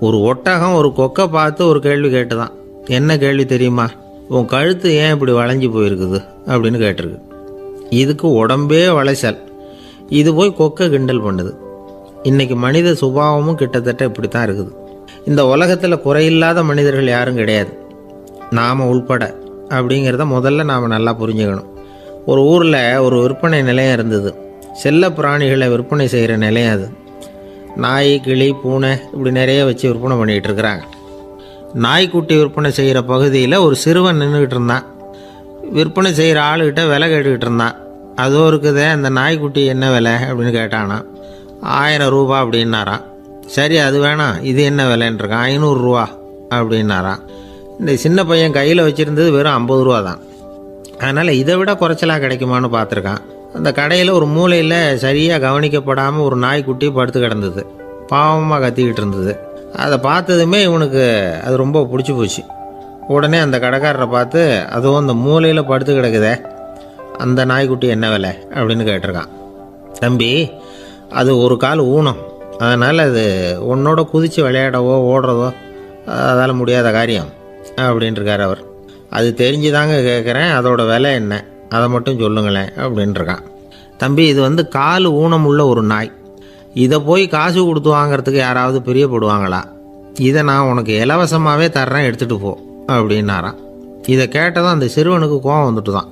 ஒரு ஒட்டகம் ஒரு கொக்கை பார்த்து ஒரு கேள்வி கேட்டுதான். என்ன கேள்வி தெரியுமா? உன் கழுத்து ஏன் இப்படி வளைஞ்சி போயிருக்குது அப்படின்னு கேட்டிருக்கு. இதுக்கு உடம்பே வளைச்சல். இது போய் கொக்கை கிண்டல் பண்ணுது. இன்றைக்கி மனித சுபாவமும் கிட்டத்தட்ட இப்படி தான் இருக்குது. இந்த உலகத்தில் குறையில்லாத மனிதர்கள் யாரும் கிடையாது, நாம் உள்பட. அப்படிங்கிறத முதல்ல நாம் நல்லா புரிஞ்சுக்கணும். ஒரு ஊரில் ஒரு விற்பனை நிலையம் இருந்தது. செல்ல பிராணிகளை விற்பனை செய்கிற நிலையம் அது. நாய், கிளி, பூனை இப்படி நிறைய வச்சு விற்பனை பண்ணிகிட்டு இருக்கிறாங்க. நாய்க்குட்டி விற்பனை செய்கிற பகுதியில் ஒரு சிறுவன் நின்றுக்கிட்டு இருந்தான். விற்பனை செய்கிற ஆளுகிட்ட விலை கேட்டுக்கிட்டு இருந்தான். அதோ இருக்குதே அந்த நாய்க்குட்டி என்ன விலை அப்படின்னு கேட்டானா. 1000 ரூபா அப்படின்னாரான். சரி அது வேணாம், இது என்ன விலைன்றிருக்கான். 500 ரூபா அப்படின்னாரான். இந்த சின்ன பையன் கையில் வச்சுருந்தது வெறும் 50 ரூபா தான். அதனால் இதை விட குறைச்சலாக கிடைக்குமான்னு பார்த்துருக்கான். அந்த கடையில் ஒரு மூலையில் சரியாக கவனிக்கப்படாமல் ஒரு நாய்க்குட்டி படுத்து கிடந்தது. பாவமாக கத்திக்கிட்டு இருந்தது. அதை பார்த்ததுமே இவனுக்கு அது ரொம்ப பிடிச்சி போச்சு. உடனே அந்த கடைக்காரரை பார்த்து, அதுவும் அந்த மூலையில் படுத்து கிடக்குதே அந்த நாய்க்குட்டி என்ன விலை அப்படின்னு கேட்டிருக்கான். தம்பி, அது ஒரு கால் ஊனம், அதனால் அது உன்னோட குதித்து விளையாடவோ ஓடுறதோ அதால் முடியாத காரியம் அப்படின்ட்டுருக்கார் அவர். அது தெரிஞ்சுதாங்க கேட்குறேன், அதோட விலை என்ன அதை மட்டும் சொல்லுங்களேன் அப்படின்ட்டுருக்கான். தம்பி, இது கால் ஊனம் உள்ள ஒரு நாய். இதை போய் காசு கொடுத்து வாங்கிறதுக்கு யாராவது பிரியப்படுவாங்களா? இதை நான் உனக்கு இலவசமாகவே தர்றேன், எடுத்துகிட்டு போ அப்படின்னாரான். இதை கேட்டதும் அந்த சிறுவனுக்கு கோவம் வந்துட்டு தான்.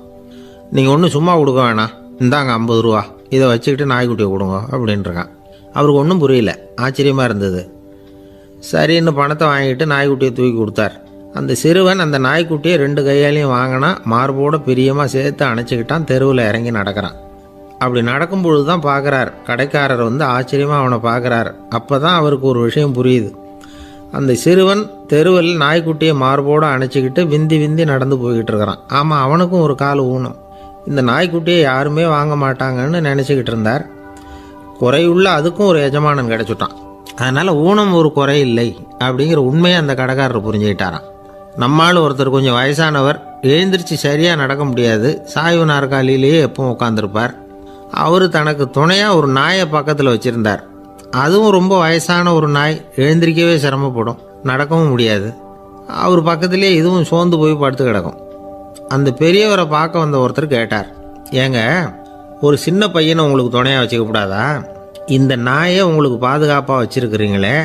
நீங்கள் ஒன்றும் சும்மா கொடுக்க வேணாம், இந்தாங்க 50 ரூபா, இதை வச்சுக்கிட்டு நாய்க்குட்டியை கொடுங்க அப்படின்ட்டுருக்கான். அவருக்கு ஒன்றும் புரியல, ஆச்சரியமாக இருந்தது. சரின்னு பணத்தை வாங்கிட்டு நாய்க்குட்டியை தூக்கி கொடுத்தார். அந்த சிறுவன் அந்த நாய்க்குட்டியை 2 கையாலையும் வாங்கினா, மார்போட பிரியமாக சேர்த்து அணைச்சிக்கிட்டான். தெருவில் இறங்கி நடக்கிறான். அப்படி நடக்கும்பொழுது தான் பார்க்குறார், கடைக்காரர் ஆச்சரியமாக அவனை பார்க்குறார். அப்போ தான் அவருக்கு ஒரு விஷயம் புரியுது. அந்த சிறுவன் தெருவில் நாய்க்குட்டியை மார்போடு அணைச்சிக்கிட்டு விந்தி விந்தி நடந்து போய்கிட்டு இருக்கிறான். ஆமாம், அவனுக்கும் ஒரு கால் ஊனம். இந்த நாய்க்குட்டியை யாருமே வாங்க மாட்டாங்கன்னு நினச்சிக்கிட்டு இருந்தார். குறையுள்ள அதுக்கும் ஒரு எஜமானன் கிடச்சிட்டான். அதனால் ஊனம் ஒரு குறை இல்லை அப்படிங்கிற உண்மையை அந்த கடைக்காரர் புரிஞ்சுக்கிட்டாரான். நம்மால் ஒருத்தர் கொஞ்சம் வயசானவர், எழுந்திரிச்சு சரியாக நடக்க முடியாது, சாய்வு நாற்காலியிலேயே எப்பவும் உட்காந்துருப்பார். அவர் தனக்கு துணையாக ஒரு நாயை பக்கத்தில் வச்சுருந்தார். அதுவும் ரொம்ப வயசான ஒரு நாய், எழுந்திரிக்கவே சிரமப்படும், நடக்கவும் முடியாது. அவர் பக்கத்திலே இதுவும் சோர்ந்து போய் படுத்து கிடக்கும். அந்த பெரியவரை பார்க்க வந்த ஒருத்தர் கேட்டார், ஏங்க, ஒரு சின்ன பையனை உங்களுக்கு துணையாக வச்சுக்கக்கூடாதா? இந்த நாயை உங்களுக்கு பாதுகாப்பாக வச்சுருக்கிறீங்களே,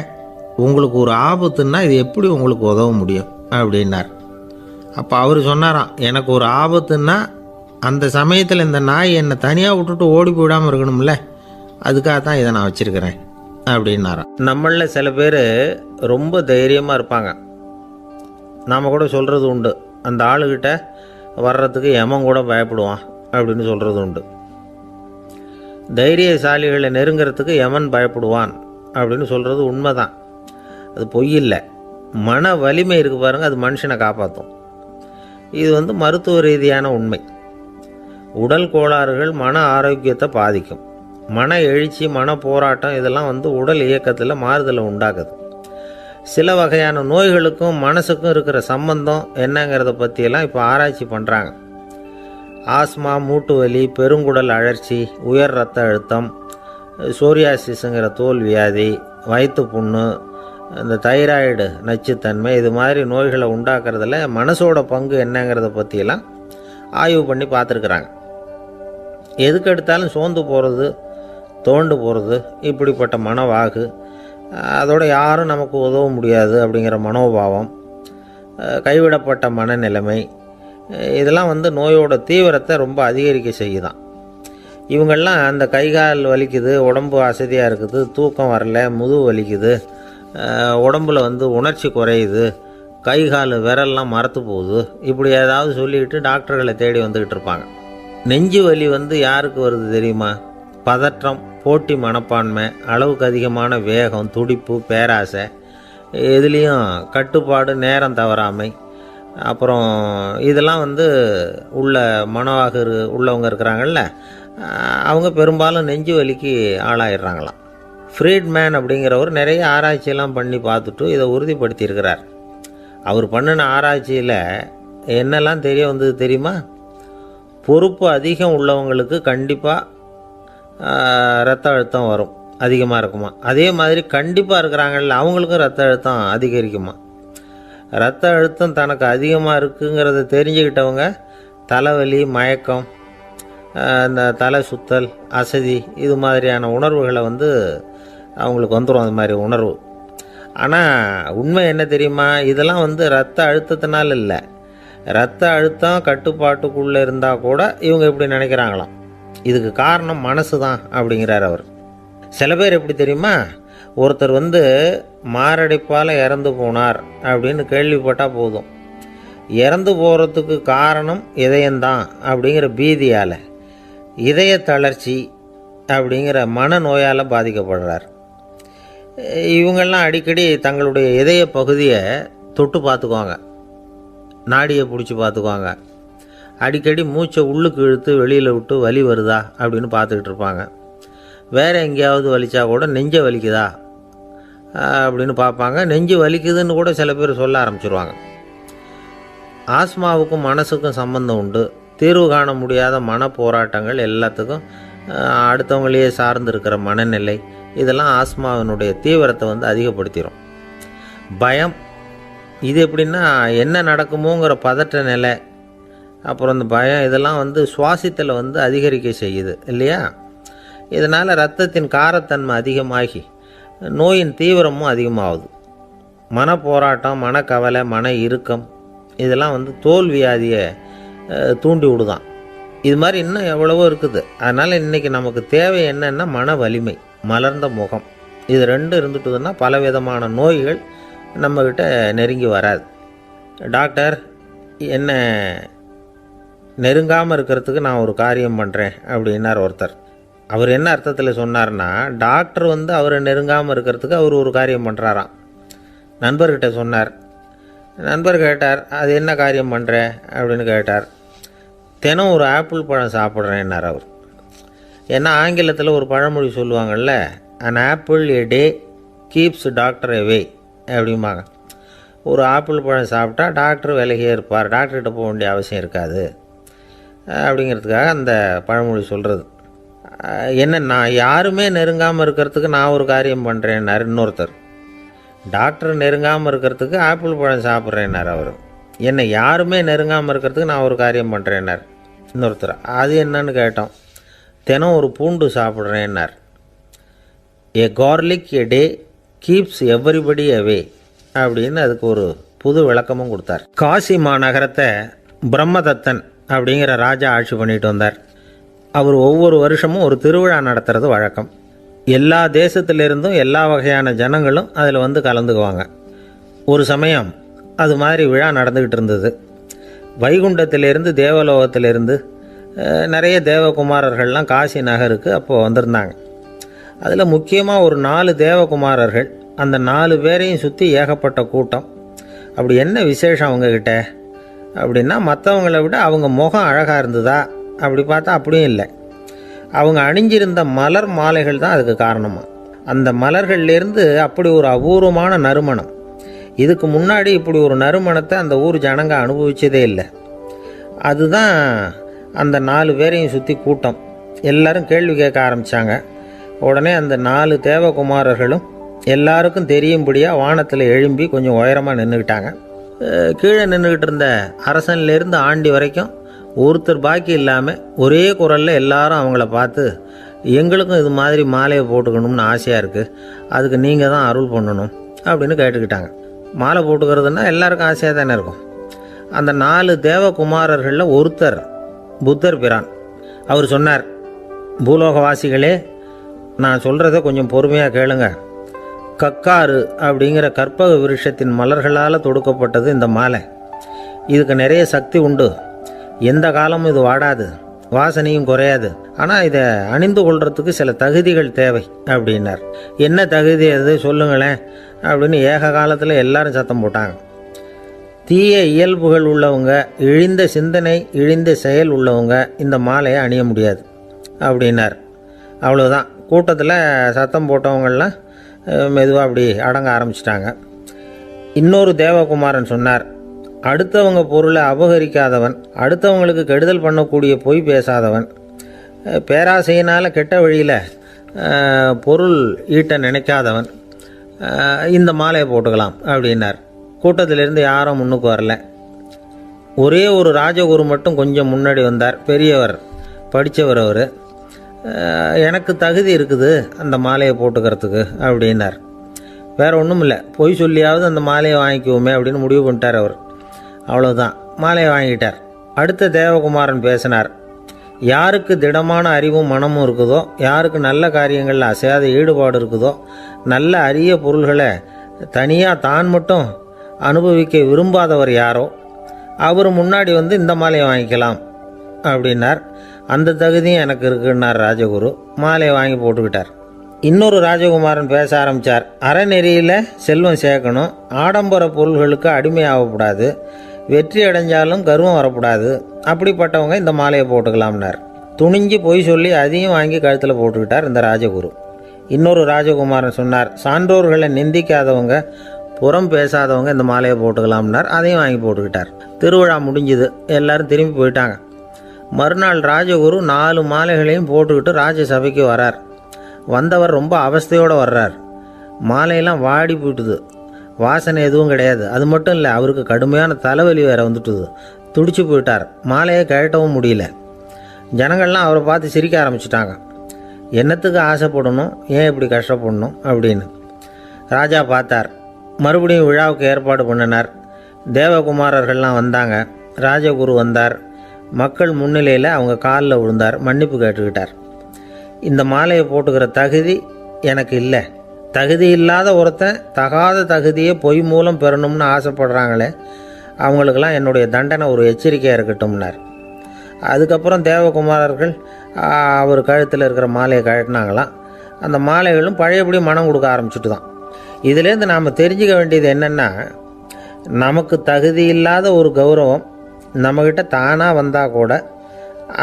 உங்களுக்கு ஒரு ஆபத்துன்னா இது எப்படி உங்களுக்கு உதவ முடியும் அப்படின்னார். அப்போ அவர் சொன்னாராம், எனக்கு ஒரு ஆபத்துன்னா அந்த சமயத்தில் இந்த நாய் என்னை தனியாக விட்டுட்டு ஓடி போயிடாமல் இருக்கணும்ல, அதுக்காக தான் இதை நான் வச்சுருக்கிறேன் அப்படின்னாராம். நம்மளில் சில பேர் ரொம்ப தைரியமாக இருப்பாங்க. நாம் கூட சொல்கிறது உண்டு, அந்த ஆளுகிட்ட வர்றதுக்கு எமன் கூட பயப்படுவான் அப்படின்னு சொல்கிறது உண்டு. தைரியசாலிகளை நெருங்கிறதுக்கு எமன் பயப்படுவான் அப்படின்னு சொல்கிறது உண்மைதான். அது பொய் இல்லை. மன வலிமை இருக்குது பாருங்கள், அது மனுஷனை காப்பாற்றும். இது மருத்துவ ரீதியான உண்மை. உடல் கோளாறுகள் மன ஆரோக்கியத்தை பாதிக்கும். மன எழுச்சி, மன போராட்டம் இதெல்லாம் உடல் இயக்கத்தில் மாறுதலை உண்டாக்குது. சில வகையான நோய்களுக்கும் மனசுக்கும் இருக்கிற சம்பந்தம் என்னங்கிறத பற்றியெல்லாம் இப்போ ஆராய்ச்சி பண்ணுறாங்க. ஆஸ்மா, மூட்டு வலி, பெருங்குடல் அழற்சி, உயர் இரத்த அழுத்தம், சோரியாசிஸுங்கிற தோல் வியாதி, வயிற்று புண்ணு, இந்த தைராய்டு நச்சுத்தன்மை, இது மாதிரி நோய்களை உண்டாக்குறதுல மனசோட பங்கு என்னங்கிறத பற்றியெல்லாம் ஆய்வு பண்ணி பார்த்துருக்குறாங்க. எதுக்கு எடுத்தாலும் சோர்ந்து போகிறது, தோண்டு போகிறது, இப்படிப்பட்ட மனவாகு, அதோட யாரும் நமக்கு உதவ முடியாது அப்படிங்கிற மனோபாவம், கைவிடப்பட்ட மனநிலைமை, இதெல்லாம் நோயோட தீவிரத்தை ரொம்ப அதிகரிக்க செய்யுதான். இவங்கெல்லாம் அந்த கைகால் வலிக்குது, உடம்பு அசதியாக இருக்குது, தூக்கம் வரல, முதுகு வலிக்குது, உடம்புல உணர்ச்சி குறையுது, கை கால் விரல்லாம் மரத்து போகுது, இப்படி ஏதாவது சொல்லிக்கிட்டு டாக்டர்களை தேடி வந்துக்கிட்டு இருப்பாங்க. நெஞ்சு வலி யாருக்கு வருது தெரியுமா? பதற்றம், போட்டி மனப்பான்மை, அளவுக்கு அதிகமான வேகம், துடிப்பு, பேராசை, எதுலேயும் கட்டுப்பாடு, நேரம் தவறாமை, அப்புறம் இதெல்லாம் உள்ள மனவாக உள்ளவங்க இருக்கிறாங்கல்ல, அவங்க பெரும்பாலும் நெஞ்சு வலிக்கு ஆளாயிடுறாங்களாம். ஃப்ரீட்மேன் அப்படிங்கிறவர் நிறைய ஆராய்ச்சியெல்லாம் பண்ணி பார்த்துட்டு இதை உறுதிப்படுத்தியிருக்கிறார். அவர் பண்ணின ஆராய்ச்சியில் என்னெல்லாம் தெரிய வந்தது தெரியுமா? பொறுப்பு அதிகம் உள்ளவங்களுக்கு கண்டிப்பாக இரத்த அழுத்தம் வரும். அதிகமாக இருக்குமா. அதே மாதிரி கண்டிப்பாக இருக்கிறாங்கல்ல, அவங்களுக்கும் ரத்த அழுத்தம் அதிகரிக்குமா. ரத்த அழுத்தம் தனக்கு அதிகமாக இருக்குங்கிறத தெரிஞ்சுக்கிட்டவங்க தலைவலி, மயக்கம், இந்த தலை சுத்தல், அசதி இது மாதிரியான உணர்வுகளை அவங்களுக்கு வந்துடும், அது மாதிரி உணர்வு. ஆனால் உண்மை என்ன தெரியுமா, இதெல்லாம் ரத்த அழுத்தத்தினால இல்லை. ரத்த அழுத்தம் கட்டுப்பாட்டுக்குள்ளே இருந்தால் கூட இவங்க இப்படி நினைக்கிறாங்களாம். இதுக்கு காரணம் மனசு தான் அப்படிங்கிறார் அவர். சில பேர் எப்படி தெரியுமா, ஒருத்தர் மாரடைப்பால் இறந்து போனார் அப்படின்னு கேள்விப்பட்டால் போதும், இறந்து போகிறதுக்கு காரணம் இதயம்தான் அப்படிங்கிற பீதியால், இதய தளர்ச்சி அப்படிங்கிற மனநோயால் பாதிக்கப்படுறார். இவங்கெல்லாம் அடிக்கடி தங்களுடைய இதய பகுதியை தொட்டு பார்த்துக்குவாங்க, நாடியை பிடிச்சி பார்த்துக்குவாங்க. அடிக்கடி மூச்சை உள்ளுக்கு இழுத்து வெளியில் விட்டு வலி வருதா அப்படின்னு பார்த்துக்கிட்டு இருப்பாங்க. வேறு எங்கேயாவது வலிச்சா கூட நெஞ்சை வலிக்குதா அப்படின்னு பார்ப்பாங்க. நெஞ்சு வலிக்குதுன்னு கூட சில பேர் சொல்ல ஆரம்பிச்சிருவாங்க. ஆஸ்மாவுக்கும் மனசுக்கும் சம்பந்தம் உண்டு. தீர்வு காண முடியாத மன போராட்டங்கள் எல்லாத்துக்கும் அடுத்தவங்களையே சார்ந்து இருக்கிற மனநிலை, இதெல்லாம் ஆஸ்மாவினுடைய தீவிரத்தை அதிகப்படுத்திடும். பயம், இது எப்படின்னா என்ன நடக்குமோங்கிற பதற்ற நிலை, அப்புறம் இந்த பயம் இதெல்லாம் சுவாசித்தலை அதிகரிக்க செய்யுது இல்லையா. இதனால் இரத்தத்தின் காரத்தன்மை அதிகமாகி நோயின் தீவிரமும் அதிகமாகுது. மன போராட்டம், மனக்கவலை, மன இறுக்கம் இதெல்லாம் தோல் வியாதியை தூண்டி விடுதான். இது மாதிரி இன்னும் எவ்வளவோ இருக்குது. அதனால் இன்றைக்கி நமக்கு தேவை என்னென்னா மன வலிமை, மலர்ந்த முகம். இது ரெண்டும் இருந்துட்டுதுன்னா பலவிதமான நோய்கள் நம்மக்கிட்ட நெருங்கி வராது. டாக்டர் என்ன நெருங்காமல் இருக்கிறதுக்கு நான் ஒரு காரியம் பண்ணுறேன் அப்படின்னார் ஒருத்தர். அவர் என்ன அர்த்தத்தில் சொன்னார்னா, டாக்டர் அவரை நெருங்காமல் இருக்கிறதுக்கு அவர் ஒரு காரியம் பண்ணுறாராம். நண்பர்கிட்ட சொன்னார். நண்பர் கேட்டார், அது என்ன காரியம் பண்ணுற அப்படின்னு கேட்டார். தினம் ஒரு ஆப்பிள் பழம் சாப்பிட்றேன்னார் அவர். ஏன்னா ஆங்கிலத்தில் ஒரு பழமொழி சொல்லுவாங்கள்ல, an apple a day keeps doctor away அப்படிம்பாங்க. ஒரு ஆப்பிள் பழம் சாப்பிட்டா டாக்டர் விலகியே இருப்பார், டாக்டர்கிட்ட போக வேண்டிய அவசியம் இருக்காது அப்படிங்கிறதுக்காக அந்த பழமொழி சொல்கிறது. என்ன, நான் யாருமே நெருங்காமல் இருக்கிறதுக்கு நான் ஒரு காரியம் பண்ணுறேன்னார் இன்னொருத்தர். டாக்டர் நெருங்காமல் இருக்கிறதுக்கு ஆப்பிள் பழம் சாப்பிட்றேன்னார் அவர். என்னை யாருமே நெருங்காமல் இருக்கிறதுக்கு நான் ஒரு காரியம் பண்ணுறேன்னார் இன்னொருத்தர். அது என்னன்னு கேட்டோம். தினம் ஒரு பூண்டு சாப்பிட்றேன்னார். ஏ கார்லிக் எ டே கீப்ஸ் எவ்ரிபடி அவே அப்படின்னு அதுக்கு ஒரு புது விளக்கமும் கொடுத்தார். காசி மாநகரத்தை பிரம்மதத்தன் அப்படிங்கிற ராஜா ஆட்சி பண்ணிட்டு வந்தார். அவர் ஒவ்வொரு வருஷமும் ஒரு திருவிழா நடத்துறது வழக்கம். எல்லா தேசத்திலிருந்தும் எல்லா வகையான ஜனங்களும் அதில் கலந்துக்குவாங்க. ஒரு சமயம் அது மாதிரி விழா நடந்துக்கிட்டு இருந்தது. வைகுண்டத்திலேருந்து தேவலோகத்திலேருந்து நிறைய தேவகுமாரர்கள்லாம் காசி நகருக்கு அப்போது வந்திருந்தாங்க. அதில் முக்கியமாக ஒரு 4 தேவகுமாரர்கள், அந்த 4 பேரையும் சுற்றி ஏகப்பட்ட கூட்டம். அப்படி என்ன விசேஷம் அவங்கக்கிட்ட அப்படின்னா, மற்றவங்கள விட அவங்க முகம் அழகாக இருந்ததா அப்படி பார்த்தா அப்படியும் இல்லை. அவங்க அணிஞ்சிருந்த மலர் மாலைகள் தான் அதுக்கு காரணமாக. அந்த மலர்கள்லேருந்து அப்படி ஒரு அபூர்வமான நறுமணம், இதுக்கு முன்னாடி இப்படி ஒரு நறுமணத்தை அந்த ஊர் ஜனங்க அனுபவிச்சதே இல்லை. அதுதான் அந்த 4 பேரையும் சுற்றி கூட்டம். எல்லாரும் கேள்வி கேட்க ஆரம்பித்தாங்க. உடனே அந்த 4 தேவகுமாரர்களும் எல்லாருக்கும் தெரியும்படியாக வானத்தில் எழும்பி கொஞ்சம் உயரமாக நின்றுக்கிட்டாங்க. கீழே நின்றுக்கிட்டு இருந்த அரசன்லேருந்து ஆண்டி வரைக்கும் ஒருத்தர் பாக்கி இல்லாமல் ஒரே குரலில் எல்லாரும் அவங்கள பார்த்து, எங்களுக்கும் இது மாதிரி மாலையை போட்டுக்கணும்னு ஆசையாக இருக்குது, அதுக்கு நீங்கள் தான் அருள் பண்ணணும் அப்படின்னு கேட்டுக்கிட்டாங்க. மாலை போட்டுக்கிறதுனா எல்லாருக்கும் ஆசையாக தானே இருக்கும். அந்த 4 தேவகுமாரர்களில் ஒருத்தர் புத்தர் பிரான். அவர் சொன்னார், பூலோகவாசிகளே, நான் சொல்கிறத கொஞ்சம் பொறுமையாக கேளுங்க. கக்காரு அப்படிங்கிற கற்பக விருட்சத்தின் மலர்களால் தொடுக்கப்பட்டது இந்த மாலை. இதுக்கு நிறைய சக்தி உண்டு. எந்த காலமும் இது வாடாது, வாசனையும் குறையாது. ஆனால் இதை அணிந்து கொள்றதுக்கு சில தகுதிகள் தேவை அப்படின்னார். என்ன தகுதி அது சொல்லுங்களேன் அப்படின்னு ஏக காலத்தில் எல்லாரும் சத்தம் போட்டாங்க. தீய இயல்புகள் உள்ளவங்க, இழிந்த சிந்தனை, இழிந்த செயல் உள்ளவங்க இந்த மாலையை அணிய முடியாது அப்படின்னார். அவ்வளோதான். கூட்டத்தில் சத்தம் போட்டவங்கள்லாம் மெதுவாக அப்படி அடங்க ஆரம்பிச்சிட்டாங்க. இன்னொரு தேவகுமாரன் சொன்னார், அடுத்தவங்க பொருளை அபகரிக்காதவன், அடுத்தவங்களுக்கு கெடுதல் பண்ணக்கூடிய பொய் பேசாதவன், பேராசையினால் கெட்ட வழியில் பொருள் ஈட்ட நினைக்காதவன் இந்த மாலையை போட்டுக்கலாம் அப்படின்னார். கூட்டத்திலிருந்து யாரும் முன்னுக்கு வரல. ஒரே ஒரு ராஜகுரு மட்டும் கொஞ்சம் முன்னாடி வந்தார். பெரியவர், படித்தவர் அவர். எனக்கு தகுதி இருக்குது அந்த மாலையை போட்டுக்கிறதுக்கு அப்படின்னார். வேறு ஒன்றும் இல்லை, பொய் சொல்லியாவது அந்த மாலையை வாங்கிக்குவோமே அப்படின்னு முடிவு பண்ணிட்டார் அவர். அவ்வளோதான், மாலையை வாங்கிட்டார். அடுத்த தேவகுமாரன் பேசினார். யாருக்கு திடமான அறிவும் மனமும் இருக்குதோ, யாருக்கு நல்ல காரியங்களில் அசையாத ஈடுபாடு இருக்குதோ, நல்ல அரிய பொருள்களை தனியாக தான் மட்டும் அனுபவிக்க விரும்பாதவர் யாரோ அவர் முன்னாடி வந்து இந்த மாலையை வாங்கிக்கலாம் அப்படின்னார். அந்த தகுதியும் எனக்கு இருக்குன்னார் ராஜகுரு. மாலையை வாங்கி போட்டுக்கிட்டார். இன்னொரு ராஜகுமாரன் பேச ஆரம்பித்தார். அறநெறியில் செல்வம் சேர்க்கணும், ஆடம்பர பொருள்களுக்கு அடிமையாகக்கூடாது, வெற்றி அடைஞ்சாலும் கர்வம் வரக்கூடாது, அப்படிப்பட்டவங்க இந்த மாலையை போட்டுக்கலாம்னார். துணிஞ்சு பொய் சொல்லி அதையும் வாங்கி கழுத்தில் போட்டுக்கிட்டார் இந்த ராஜகுரு. இன்னொரு ராஜகுமாரன் சொன்னார். சான்றோர்களை நிந்திக்காதவங்க, புறம் பேசாதவங்க இந்த மாலையை போட்டுக்கலாம்னார். அதையும் வாங்கி போட்டுக்கிட்டார். திருவிழா முடிஞ்சுது, எல்லாரும் திரும்பி போயிட்டாங்க. மறுநாள் ராஜகுரு 4 மாலைகளையும் போட்டுக்கிட்டு ராஜசபைக்கு வரார். வந்தவர் ரொம்ப அவஸ்தையோடு வர்றார். மாலையெல்லாம் வாடி போயிட்டுது, வாசனை எதுவும் கிடையாது. அது மட்டும் இல்லை, அவருக்கு கடுமையான தலைவலி வேறு வந்துட்டுது. துடிச்சு போயிட்டார். மாலையை கழட்டவும் முடியல. ஜனங்கள்லாம் அவரை பார்த்து சிரிக்க ஆரம்பிச்சிட்டாங்க. என்னத்துக்கு ஆசைப்படணும், ஏன் இப்படி கஷ்டப்படணும் அப்படின்னு. ராஜா பார்த்தார். மறுபடியும் விழாவுக்கு ஏற்பாடு பண்ணினார். தேவகுமாரர்கள்லாம் வந்தாங்க. ராஜகுரு வந்தார். மக்கள் முன்னிலையில் அவங்க காலில் விழுந்தார், மன்னிப்பு கேட்டுக்கிட்டார். இந்த மாலையை போட்டுக்கிற தகுதி எனக்கு இல்லை. தகுதி இல்லாத ஒருத்தன் தகாத தகுதியை பொய் மூலம் பெறணும்னு ஆசைப்படுறாங்களே, அவங்களுக்கெல்லாம் என்னுடைய தண்டனை ஒரு எச்சரிக்கையாக இருக்கட்டும்னார். அதுக்கப்புறம் தேவகுமாரர்கள் அவர் கழுத்தில் இருக்கிற மாலையை கழட்டினாங்களாம். அந்த மாலைகளும் பழையபடி மனம் கொடுக்க ஆரம்பிச்சுட்டு தான். இதுலேருந்து நாம் தெரிஞ்சுக்க வேண்டியது என்னென்னா, நமக்கு தகுதி இல்லாத ஒரு கௌரவம் நம்மக்கிட்ட தானாக வந்தால் கூட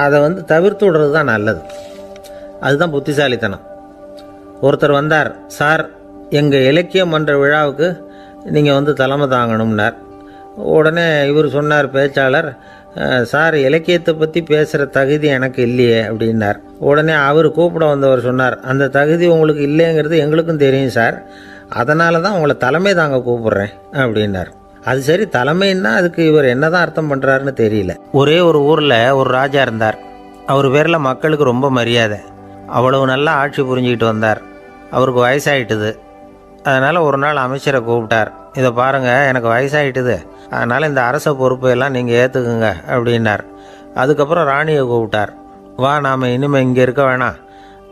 அதை தவிர்த்து விடுறது தான் நல்லது. அதுதான் புத்திசாலித்தனம். ஒருத்தர் வந்தார். சார், எங்கள் இலக்கிய மன்ற விழாவுக்கு நீங்கள் தலைமை தாங்கணும்னார். உடனே இவர் சொன்னார், பேச்சாளர், சார், இலக்கியத்தை பற்றி பேசுகிற தகுதி எனக்கு இல்லையே அப்படின்னார். உடனே அவர் கூப்பிட வந்தவர் சொன்னார், அந்த தகுதி உங்களுக்கு இல்லைங்கிறது எங்களுக்கும் தெரியும் சார், அதனால தான் உங்களை தலைமை தாங்க கூப்பிட்றேன் அப்படின்னார். அது சரி, தலைமைன்னா அதுக்கு இவர் என்னதான் அர்த்தம் பண்ணுறாருன்னு தெரியல. ஒரே ஒரு ஊரில் ஒரு ராஜா இருந்தார். அவர் பேரில் மக்களுக்கு ரொம்ப மரியாதை. அவ்வளவு நல்லா ஆட்சி புரிஞ்சுக்கிட்டு வந்தார். அவருக்கு வயசாகிட்டுது. அதனால் ஒரு நாள் அமைச்சரை கூப்பிட்டார். இதை பாருங்கள், எனக்கு வயசாகிட்டுது, அதனால் இந்த அரச பொறுப்பையெல்லாம் நீங்கள் ஏற்றுக்குங்க அப்படின்னார். அதுக்கப்புறம் ராணியை கூப்பிட்டார். வா, நாம் இனிமேல் இங்கே இருக்க வேணாம்,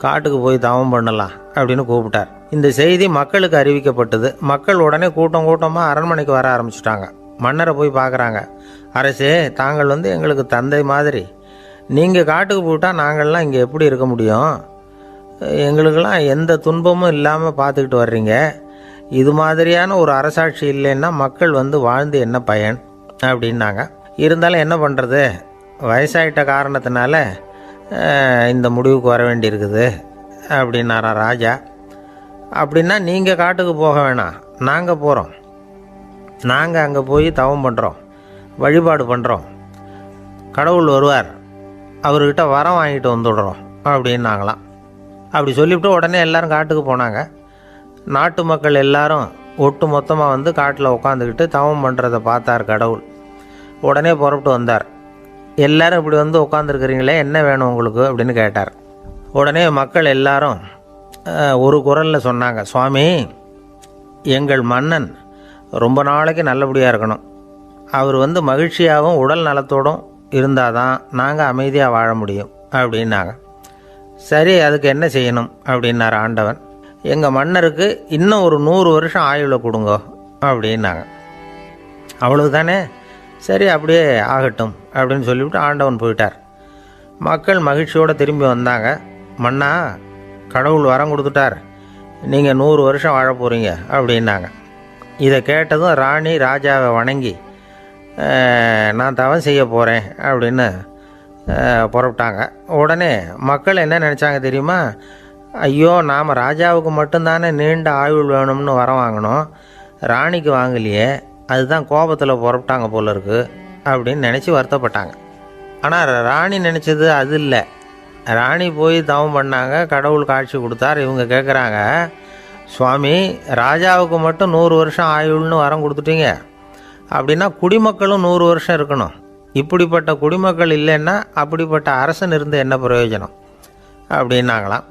காட்டுக்கு போய் தவம் பண்ணலாம் அப்படின்னு கூப்பிட்டார். இந்த செய்தி மக்களுக்கு அறிவிக்கப்பட்டது. மக்கள் உடனே கூட்டம் கூட்டமாக அரண்மனைக்கு வர ஆரம்பிச்சிட்டாங்க. மன்னரை போய் பார்க்குறாங்க. அரசே, தாங்கள் எங்களுக்கு தந்தை மாதிரி. நீங்கள் காட்டுக்கு போயிட்டால் நாங்கள்லாம் இங்கே எப்படி இருக்க முடியும்? எங்களுக்கெல்லாம் எந்த துன்பமும் இல்லாமல் பார்த்துக்கிட்டு வர்றீங்க. இது மாதிரியான ஒரு அரசாட்சி இல்லைன்னா மக்கள் வாழ்ந்து என்ன பயன் அப்படின்னாங்க. இருந்தாலும் என்ன பண்ணுறது, வயசாயிட்ட காரணத்தினால இந்த முடிவுக்கு வர வேண்டியிருக்குது அப்படின்னாரா ராஜா. அப்படின்னா நீங்கள் காட்டுக்கு போக வேணாம், நாங்கள் போகிறோம். நாங்கள் அங்கே போய் தவம் பண்ணுறோம், வழிபாடு பண்ணுறோம். கடவுள் வருவார், அவர்கிட்ட வரம் வாங்கிட்டு வந்துடுறோம் அப்படின்னாங்களாம். அப்படி சொல்லிவிட்டு உடனே எல்லோரும் காட்டுக்கு போனாங்க. நாட்டு மக்கள் எல்லாரும் ஒட்டு மொத்தமாக காட்டில் உட்காந்துக்கிட்டு தவம் பண்ணுறதை பார்த்தார் கடவுள். உடனே புறப்பட்டு வந்தார். எல்லோரும் இப்படி உட்காந்துருக்கிறீங்களே, என்ன வேணும் உங்களுக்கு அப்படின்னு கேட்டார். உடனே மக்கள் எல்லாரும் ஒரு குரலில் சொன்னாங்க, சுவாமி, எங்கள் மன்னன் ரொம்ப நாளைக்கு நல்லபடியாக இருக்கணும். அவர் மகிழ்ச்சியாகவும் உடல் நலத்தோடும் இருந்தால் தான் நாங்கள் அமைதியாக வாழ முடியும் அப்படின்னாங்க. சரி, அதுக்கு என்ன செய்யணும் அப்படின்னார் ஆண்டவன். எங்கள் மன்னருக்கு இன்னும் ஒரு 100 வருஷம் ஆயுளை கொடுங்க அப்படின்னாங்க. அவ்வளவுதானே, சரி அப்படியே ஆகட்டும் அப்படின்னு சொல்லிவிட்டு ஆண்டவன் போயிட்டார். மக்கள் மகிழ்ச்சியோடு திரும்பி வந்தாங்க. மன்னா, கடவுள் வரம் கொடுத்துட்டார், நீங்கள் 100 வருஷம் வாழ போகிறீங்க அப்படின்னாங்க. இதை கேட்டதும் ராணி ராஜாவை வணங்கி, நான் தவம் செய்ய போகிறேன் அப்படின்னு புறப்பட்டாங்க. உடனே மக்கள் என்ன நினச்சாங்க தெரியுமா? ஐயோ, நாம் ராஜாவுக்கு மட்டும்தானே நீண்ட ஆயுள் வேணும்னு வரம் வாங்கினோம், ராணிக்கு வாங்கலையே, அதுதான் கோபத்தில் புறப்பட்டாங்க போல இருக்கு அப்படின்னு நினச்சி வருத்தப்பட்டாங்க. ஆனால் ராணி நினச்சது அது இல்லை. ராணி போய் தவம் பண்ணாங்க, கடவுள் காட்சி கொடுத்தார். இவங்க கேட்குறாங்க, சுவாமி ராஜாவுக்கு மட்டும் 100 வருஷம் ஆயுள்னு வரம் கொடுத்துட்டீங்க, அப்படின்னா குடிமக்களும் 100 வருஷம் இருக்கணும். இப்படிப்பட்ட குடிமக்கள் இல்லைன்னா அப்படிப்பட்ட அரசன் இருந்து என்ன பிரயோஜனம் அப்படின்னாங்களாம்.